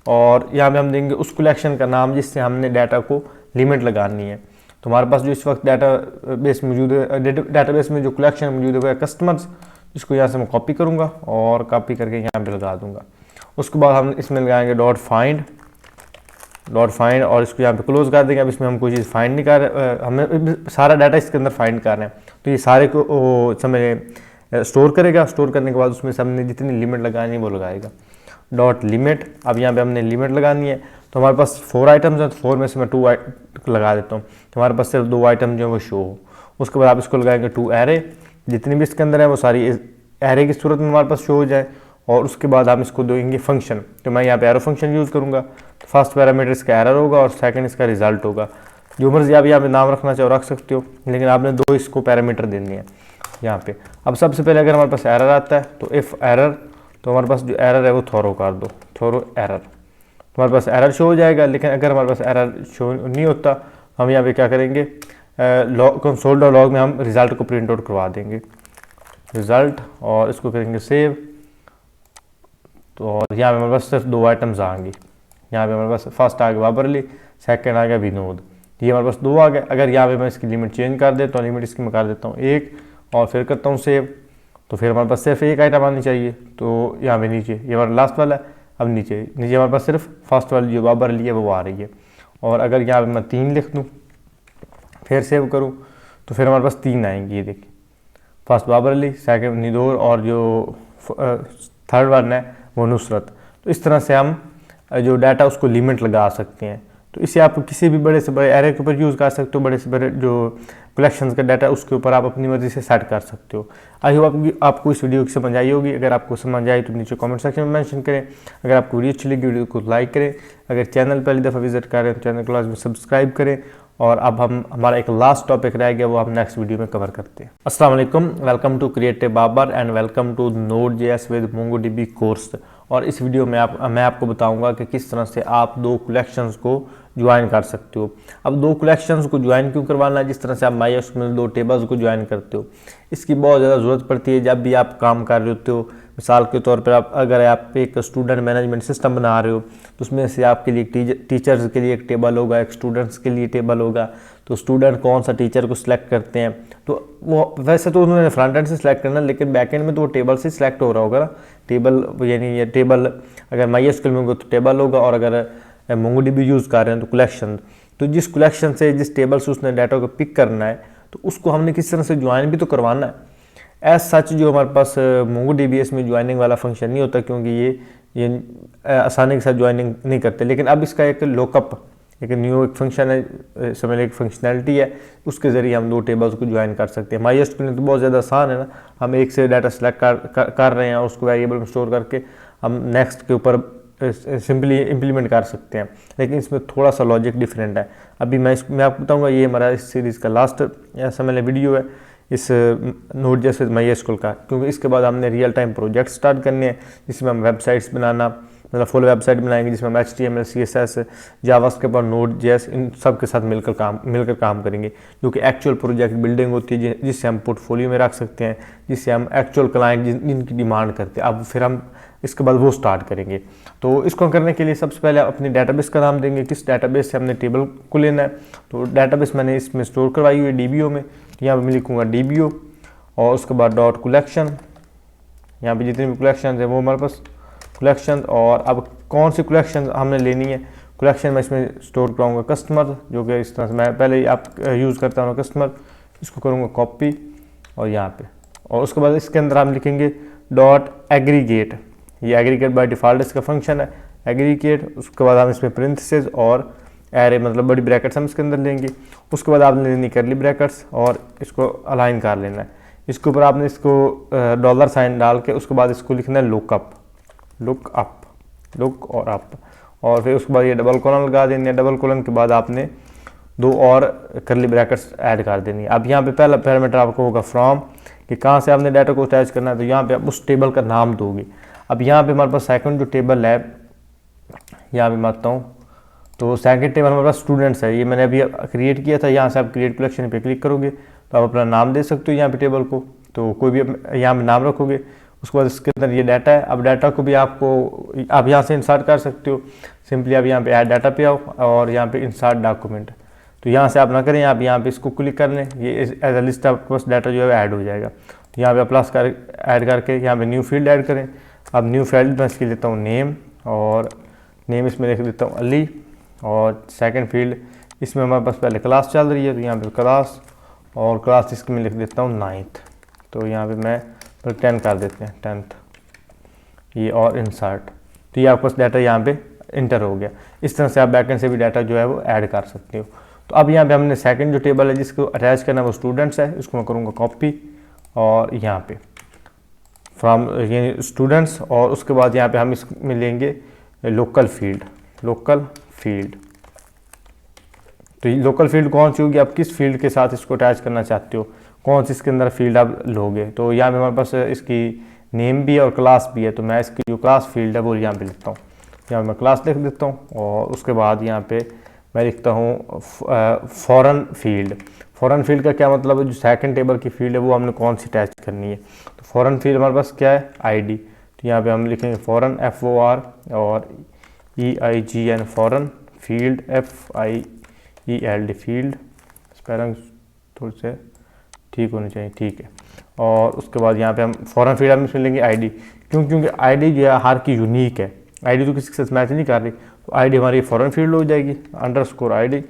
और यहाँ पे हम देंगे उस कलेक्शन का नाम जिससे हमने डाटा को लिमिट लगानी है। तो हमारे पास जो इस वक्त डाटाबेस मौजूद है, डाटाबेस में जो कलेक्शन मौजूद है कस्टमर्स, इसको यहाँ से मैं कॉपी करूँगा और कॉपी करके यहाँ पे लगा दूँगा। उसके बाद हम इसमें लगाएंगे डॉट फाइंड और इसको यहाँ पे क्लोज कर देंगे। अब इसमें हम कोई चीज़ फाइंड नहीं कर रहे, हमें सारा डाटा इसके अंदर फाइंड कर रहे हैं, तो ये सारे को समय स्टोर करेगा। स्टोर करने के बाद उसमें से हमने जितनी लिमिट लगानी है वो लगाएगा। डॉट लिमिट, अब यहाँ पे हमने लिमिट लगानी है, तो हमारे पास 4 आइटम्स हैं, तो 4 में से मैं 2 लगा देता हूँ, तो हमारे पास सिर्फ 2 आइटम जो है वो शो हो। उसके बाद आप इसको लगाएंगे टू एरे, जितनी भी इसके अंदर है वो सारी एरे की सूरत में हमारे पास शो हो जाए। और उसके बाद हम इसको देंगे फंक्शन, तो मैं यहाँ पे एरो फंक्शन यूज़ करूँगा। फर्स्ट पैरामीटर इसका एरर होगा और सेकंड इसका रिजल्ट होगा। जो मर्जी आप यहाँ पे नाम रखना चाहो रख सकते हो, लेकिन आपने 2 इसको पैरामीटर देने हैं यहाँ पे। अब सबसे पहले अगर हमारे पास एरर आता है तो इफ़ एरर, तो हमारे पास जो एरर है वो थोरो कर दो, थोरो एरर, तो हमारे पास एरर शो हो जाएगा। लेकिन अगर हमारे पास एरर शो नहीं होता, हम यहाँ पे क्या करेंगे, console.log में हम रिज़ल्ट को प्रिंट आउट करवा देंगे, रिज़ल्ट, और इसको करेंगे सेव। तो और यहाँ पे हमारे पास सिर्फ 2 आइटम्स आएंगे। यहाँ पे हमारे पास फर्स्ट आ गया बाबरली, सेकंड आ गया विनोद, ये हमारे पास 2 आ गए। अगर यहाँ पे मैं इसकी लिमिट चेंज कर देता हूँ, लिमिट इसकी मैं कर देता हूँ 1 और फिर करता हूँ सेव, तो फिर हमारे पास सिर्फ 1 आइटम आनी चाहिए। तो यहाँ पे नीचे ये हमारा लास्ट वाला है, अब नीचे हमारे पास सिर्फ फर्स्ट वाली जो बाबरली है वो आ रही है। और अगर यहाँ पे मैं 3 लिख दूँ फिर सेव करूँ, तो फिर हमारे पास 3 आएंगी। ये देखिए, फर्स्ट बाबरली, सेकंड निदोर और जो थर्ड वन है वो नुसरत। तो इस तरह से हम जो डाटा उसको लिमिट लगा सकते हैं। तो इसे आप किसी भी बड़े से बड़े एरे के ऊपर यूज़ कर सकते हो, बड़े से बड़े जो कलेक्शंस का डाटा उसके ऊपर आप अपनी मर्जी से सेट कर सकते हो। आई होप आपको इस वीडियो की समझ आई होगी। अगर आपको समझ आई तो नीचे कमेंट सेक्शन में मेंशन करें। अगर आपको वीडियो अच्छी लगी वीडियो को लाइक करें। अगर चैनल पहली दफ़ा विजिट करें तो चैनल को लाजमी सब्सक्राइब करें। और अब हमारा एक लास्ट टॉपिक रह गया, वो हम नेक्स्ट वीडियो में कवर करते हैं। अस्सलाम वालेकुम, welcome to creative Babar and welcome to Node.js with MongoDB course. और इस वीडियो में मैं आपको बताऊंगा कि किस तरह से आप 2 कलेक्शंस को ज्वाइन कर सकते हो। अब 2 कलेक्शंस को ज्वाइन क्यों करवाना है, जिस तरह से आप MySQL में 2 टेबल्स को ज्वाइन करते हो, इसकी बहुत ज़्यादा ज़रूरत पड़ती है जब भी आप काम कर रहे होते हो। मिसाल के तौर पर अगर आप एक स्टूडेंट मैनेजमेंट सिस्टम बना रहे हो, तो उसमें से आपके लिए टीचर्स के लिए एक टेबल होगा, एक स्टूडेंट्स के लिए टेबल होगा। तो स्टूडेंट कौन सा टीचर को सिलेक्ट करते हैं, तो वो वैसे तो उन्होंने फ्रंट एंड से सिलेक्ट करना, लेकिन बैक एंड में तो वो टेबल से सिलेक्ट हो रहा होगा ना। टेबल यानी ये टेबल अगर MySQL में होगा तो टेबल होगा, और अगर MongoDB यूज़ कर रहे हैं तो कलेक्शन। तो जिस कलेक्शन से जिस टेबल से उसने डाटा को पिक करना है, तो उसको हमने किस तरह से ज्वाइन भी तो करवाना है। एज सच जो हमारे पास MongoDB इसमें ज्वाइनिंग वाला फंक्शन नहीं होता, क्योंकि ये आसानी के साथ ज्वाइनिंग नहीं करते। लेकिन अब इसका एक लॉकअप, एक न्यू एक फंक्शन है, समझ एक फंक्शनैलिटी है, उसके ज़रिए हम 2 टेबल्स को ज्वाइन कर सकते हैं। MySQL में तो बहुत ज़्यादा आसान है ना, हम एक से डाटा सेलेक्ट कर रहे हैं और उसको वेरिएबल में स्टोर करके हम नेक्स्ट के ऊपर सिंपली इम्प्लीमेंट कर सकते हैं। लेकिन इसमें थोड़ा सा लॉजिक डिफरेंट है। अभी मैं आपको बताऊंगा, ये हमारा इस सीरीज़ का लास्ट समझ लें वीडियो है इस Node.js विद MySQL का, क्योंकि इसके बाद हमने रियल टाइम प्रोजेक्ट स्टार्ट करने हैं, जिसमें हम वेबसाइट्स बनाना, मतलब फुल वेबसाइट बनाएंगे, जिसमें हम HTML, CSS, जावास्क्रिप्ट और Node.js इन सब के साथ मिलकर काम करेंगे, जो कि एक्चुअल प्रोजेक्ट बिल्डिंग होती है, जिससे हम पोर्टफोलियो में रख सकते हैं, जिससे हम एक्चुअल क्लाइंट जिनकी डिमांड करते हैं, अब फिर हम इसके बाद वो स्टार्ट करेंगे। तो इसको करने के लिए सबसे पहले अपनी डेटाबेस का नाम देंगे, किस डेटाबेस से हमने टेबल को लेना है। तो डेटाबेस मैंने इसमें स्टोर करवाई हुई है DBO में, तो यहाँ पर मैं लिखूँगा DBO, और उसके बाद डॉट कलेक्शन, यहाँ पे जितनी भी कलेक्शन है वो हमारे पास कलेक्शन। और अब कौन सी कलेक्शन हमने लेनी है, कलेक्शन मैं इसमें स्टोर कराऊंगा कस्टमर, जो कि इस तरह से मैं पहले ही आप यूज़ करता हूँ कस्टमर। इसको करूँगा कॉपी और यहाँ पे, और उसके बाद इसके अंदर हम लिखेंगे डॉट एग्रीगेट। ये एग्रीगेट बाय डिफ़ॉल्ट इसका फंक्शन है, एग्रीगेट। उसके बाद हम इसमें प्रिंथेसिस और एरे मतलब बड़ी ब्रैकेट्स हम इसके अंदर लेंगे। उसके बाद आपने लेनी करली ब्रैकेट्स और इसको अलाइन कर लेना है। इसके ऊपर आपने इसको डॉलर साइन डाल के उसके बाद इसको लिखना है लुक और अप, और फिर उसके बाद ये डबल कॉलन लगा देनी है। डबल कॉलन के बाद आपने 2 और करली ब्रैकेट्स ऐड कर देनी है। अब यहाँ पे पहला पैरामीटर आपको होगा फ्रॉम, कि कहाँ से आपने डाटा को अटैच करना है, तो यहाँ पे आप उस टेबल का नाम दोगे। अब यहाँ पे हमारे पास सेकंड जो टेबल है, यहाँ पे मैं आता हूँ, तो सेकंड टेबल हमारे पास स्टूडेंट्स है, ये मैंने अभी क्रिएट किया था। यहाँ से आप क्रिएट कलेक्शन पे क्लिक करोगे तो आप अपना नाम दे सकते हो यहाँ पे टेबल को, तो कोई भी यहाँ पे नाम रखोगे। उसके बाद इसके अंदर ये डाटा है। अब डाटा को भी आप यहाँ से इंसर्ट कर सकते हो। सिंपली आप यहाँ पे ऐड डाटा पे आओ और यहाँ पे इंसर्ट डॉक्यूमेंट, तो यहाँ से आप ना करें, आप यहाँ पे इसको क्लिक कर लें, ये एज अ लिस्ट आपके पास डाटा जो है ऐड हो जाएगा। तो यहाँ पे प्लस कर ऐड करके यहाँ पे न्यू फील्ड ऐड करें। अब न्यू फील्ड में इसकी लेता हूँ नेम, और नेम इसमें लिख देता हूँ अली, और सेकंड फील्ड इसमें हमारे पास पहले क्लास चल रही है तो यहाँ पे क्लास, और क्लास इसमें लिख देता हूँ 9th। तो यहाँ पे मैं 10 कर देते हैं 10th ये, और इंसर्ट। तो ये आपके पास डाटा यहाँ पे इंटर हो गया। इस तरह से आप बैकएंड से भी डाटा जो है वो ऐड कर सकते हो। तो अब यहाँ पे हमने सेकंड जो टेबल है जिसको अटैच करना है वो स्टूडेंट्स है, इसको मैं करूँगा कॉपी, और यहाँ पे फ्रॉम ये स्टूडेंट्स, और उसके बाद यहाँ पे हम इसमें लेंगे लोकल फील्ड, लोकल फील्ड। तो ये लोकल फील्ड कौन सी होगी, आप किस फील्ड के साथ इसको अटैच करना चाहते हो, कौन सी इसके अंदर फील्ड आप लोगे। तो यहाँ पे हमारे पास इसकी नेम भी है और क्लास भी है, तो मैं इसकी जो क्लास फील्ड है वो यहाँ पे लिखता हूँ। यहाँ मैं क्लास लिख देता हूँ, और उसके बाद यहाँ पे मैं लिखता हूँ फॉरेन फील्ड। फॉरेन फील्ड का क्या मतलब है, जो सेकंड टेबल की फील्ड है वो हमने कौन सी अटैच करनी है। तो फॉरेन फील्ड हमारे पास क्या है, आईडी। तो यहाँ पे हम लिखेंगे फॉरेन FOR और EIGN foreign field FIELD field, spelling थोड़े से ठीक होने चाहिए, ठीक है। और उसके बाद यहाँ पे हम फॉरेन फील्ड हम इसमें लेंगे आईडी, क्योंकि आईडी जो है हर की यूनिक है, आईडी तो किसी के साथ मैच नहीं कर रही, तो आईडी हमारी फॉरेन फील्ड हो जाएगी _ID।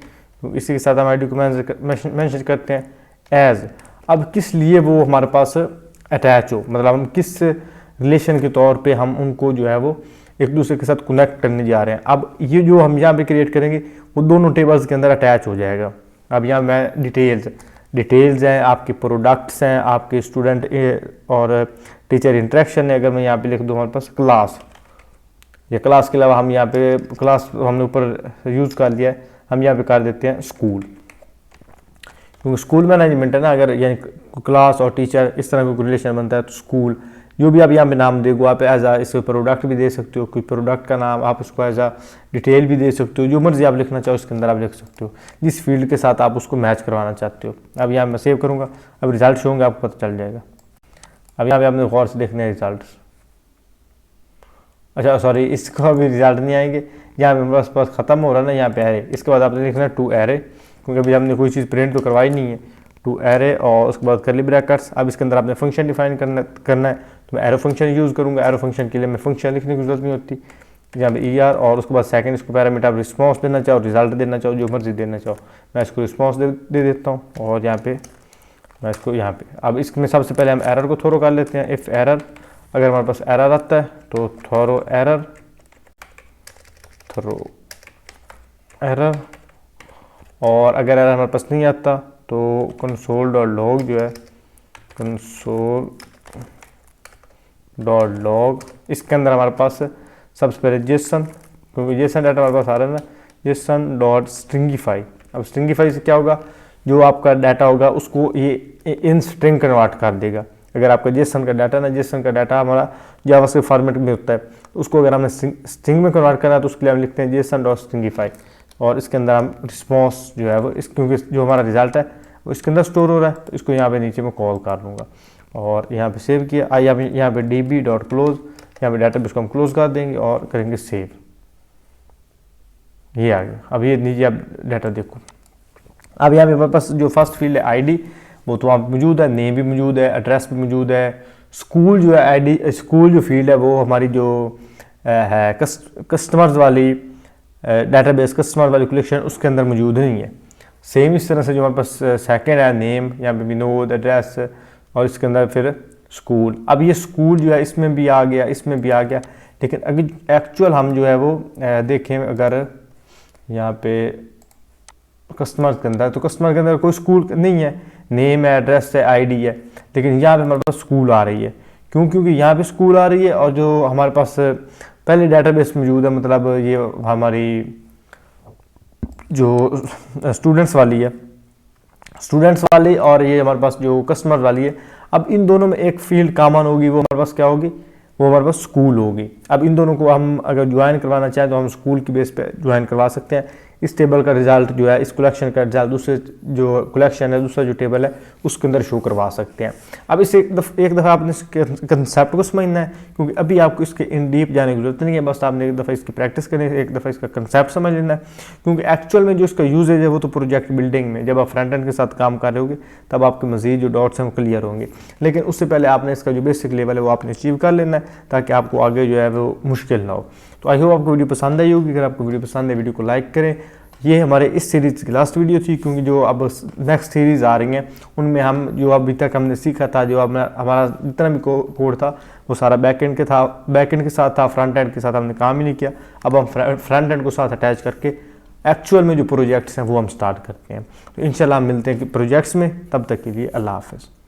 तो इसी के साथ हम आईडी को मेंशन करते हैं एज। अब किस लिए वो हमारे पास अटैच हो, मतलब हम किस रिलेशन के तौर पे हम उनको जो है वो एक दूसरे के साथ कनेक्ट करने जा रहे हैं। अब ये जो हम यहाँ पे क्रिएट करेंगे वो दोनों टेबल्स के अंदर अटैच हो जाएगा। अब यहाँ मैं डिटेल्स हैं, आपके प्रोडक्ट्स हैं, आपके स्टूडेंट और टीचर इंटरेक्शन है। अगर मैं यहाँ पे लिख दूँ हमारे पास क्लास, या क्लास के अलावा हम यहाँ पे क्लास हमने ऊपर यूज़ कर लिया है, हम यहाँ पे कर देते हैं स्कूल, क्योंकि स्कूल मैनेजमेंट है ना। अगर यानी क्लास और टीचर इस तरह का रिलेशन बनता है तो स्कूल जो भी आप यहाँ पे नाम देगो, आप एज आ इसको प्रोडक्ट भी दे सकते हो, कोई प्रोडक्ट का नाम आप उसको एज आ डिटेल भी दे सकते हो, जो मर्जी आप लिखना चाहो इसके अंदर आप लिख सकते हो, जिस फील्ड के साथ आप उसको मैच करवाना चाहते हो। अब यहाँ मैं सेव करूँगा, अब रिजल्ट शो होंगे, आपको पता चल जाएगा। अब यहाँ पे आपने गौर से देखने हैं रिजल्ट, अच्छा सॉरी इसको अभी रिजल्ट नहीं आएंगे, यहाँ पे मेरे पास ख़त्म हो रहा है ना यहाँ पे एरे, इसके बाद आपने लिखना है टू एरे, क्योंकि अभी हमने कोई चीज़ प्रिंट तो करवाई नहीं है। टू एरे और उसके बाद कर्ली ब्रैकेट्स। अब इसके अंदर आपने फंक्शन डिफाइन करना है, तो मैं एरो फंक्शन यूज़ करूँगा। एरो फंक्शन के लिए मैं फंक्शन लिखने की जरूरत नहीं होती, यहाँ पे ER, और उसके बाद सेकंड इसको पैरामीटर आप रिस्पॉन्स देना चाहो, रिजल्ट देना चाहो, जो मर्जी देना चाहो, मैं इसको रिस्पॉन्स दे देता हूँ। और यहाँ पे मैं इसको यहाँ पे अब इसमें सबसे पहले हम एरर को थ्रो कर लेते हैं। इफ़ एरर, अगर हमारे पास एरर आता है तो थ्रो एरर, और अगर एरर हमारे पास नहीं आता तो console.log जो है, console.log, इसके अंदर हमारे पास सबसे पहले जेसन, क्योंकि जेसन डाटा हमारे पास आ रहा है ना, जेसन.stringify। अब स्ट्रिंगिफाई से क्या होगा, जो आपका डाटा होगा उसको ये इन स्ट्रिंग कन्वर्ट कर देगा। अगर आपका जेसन का डाटा ना, जेसन का डाटा हमारा जावास्क्रिप्ट फॉर्मेट में होता है, उसको अगर हमने स्ट्रिंग में कन्वर्ट करना है तो उसके लिए हम लिखते हैं जेसन.stringify, और इसके अंदर हम रिस्पॉन्स जो है वो क्योंकि जो हमारा रिजल्ट है वो इसके अंदर स्टोर हो रहा है, तो इसको यहाँ पे नीचे मैं कॉल कर लूँगा और यहाँ पे सेव किया। आई यहाँ पे db.close, यहाँ पे डाटाबेस को हम क्लोज कर देंगे और करेंगे सेव। ये आ गया। अब ये नीचे आप डाटा देखो, अब यहाँ पे हमारे पास जो फर्स्ट फील्ड है आईडी, वो तो वहाँ मौजूद है, नेम भी मौजूद है, एड्रेस भी मौजूद है। स्कूल जो है आईडी, स्कूल जो फील्ड है वो हमारी जो है कस्टमर्स वाली डाटाबेस, कस्टमर वाली कलेक्शन उसके अंदर मौजूद नहीं है। सेम इस तरह से जो हमारे पास सेकंड है नेम, यहाँ पे विनोद, एड्रेस, और इसके अंदर फिर स्कूल। अब ये स्कूल जो है इसमें भी आ गया, इसमें भी आ गया, लेकिन अगर एक्चुअल हम जो है वो देखें अगर यहाँ पे कस्टमर के अंदर, तो कस्टमर के अंदर कोई स्कूल नहीं है, नेम है, एड्रेस है, आईडी है, लेकिन यहाँ पे हमारे पास स्कूल आ रही है। क्यों? क्योंकि यहाँ पे स्कूल आ रही है और जो हमारे पास पहले डाटाबेस मौजूद है, मतलब ये हमारी जो स्टूडेंट्स वाली है, स्टूडेंट्स वाली, और ये हमारे पास जो कस्टमर वाली है। अब इन दोनों में एक फील्ड कॉमन होगी, वो हमारे पास क्या होगी, वो हमारे पास स्कूल होगी। अब इन दोनों को हम अगर ज्वाइन करवाना चाहें तो हम स्कूल की बेस पे ज्वाइन करवा सकते हैं। इस टेबल का रिजल्ट जो है, इस कलेक्शन का रिजल्ट दूसरे जो कलेक्शन है, दूसरा जो टेबल है उसके अंदर शो करवा सकते हैं। अब इसे एक दफ़ा आपने इसके कंसेप्ट को समझना है, क्योंकि अभी आपको इसके इन डीप जाने की जरूरत नहीं है, बस आपने एक दफ़ा इसकी प्रैक्टिस करनी है, एक दफ़ा इसका कंसेप्ट समझ लेना है। क्योंकि एक्चुअल में जो इसका यूजेज है वो तो प्रोजेक्ट बिल्डिंग में, जब आप फ्रंट एंड के साथ काम कर रहे होगे तब आपके मजीद जो डाउट्स हैं वो क्लियर होंगे, लेकिन उससे पहले आपने इसका जो बेसिक लेवल है वो आपने अचीव कर लेना है, ताकि आपको आगे जो है वो मुश्किल ना हो। तो आई होप आपको वीडियो पसंद आई होगी। अगर आपको वीडियो पसंद है, वीडियो को लाइक करें। ये हमारे इस सीरीज़ की लास्ट वीडियो थी, क्योंकि जो अब नेक्स्ट सीरीज़ आ रही हैं उनमें हम जो अभी तक हमने सीखा था, जो हमारा जितना भी कोड था वो सारा बैकएंड के साथ था, फ्रंट एंड के साथ हमने काम ही नहीं किया। अब हम फ्रंट एंड को साथ अटैच करके एक्चुअल में जो प्रोजेक्ट्स हैं वो हम स्टार्ट करते हैं। तो इंशाल्लाह हम मिलते हैं कि प्रोजेक्ट्स में, तब तक के लिए अल्लाह हाफ़िज़।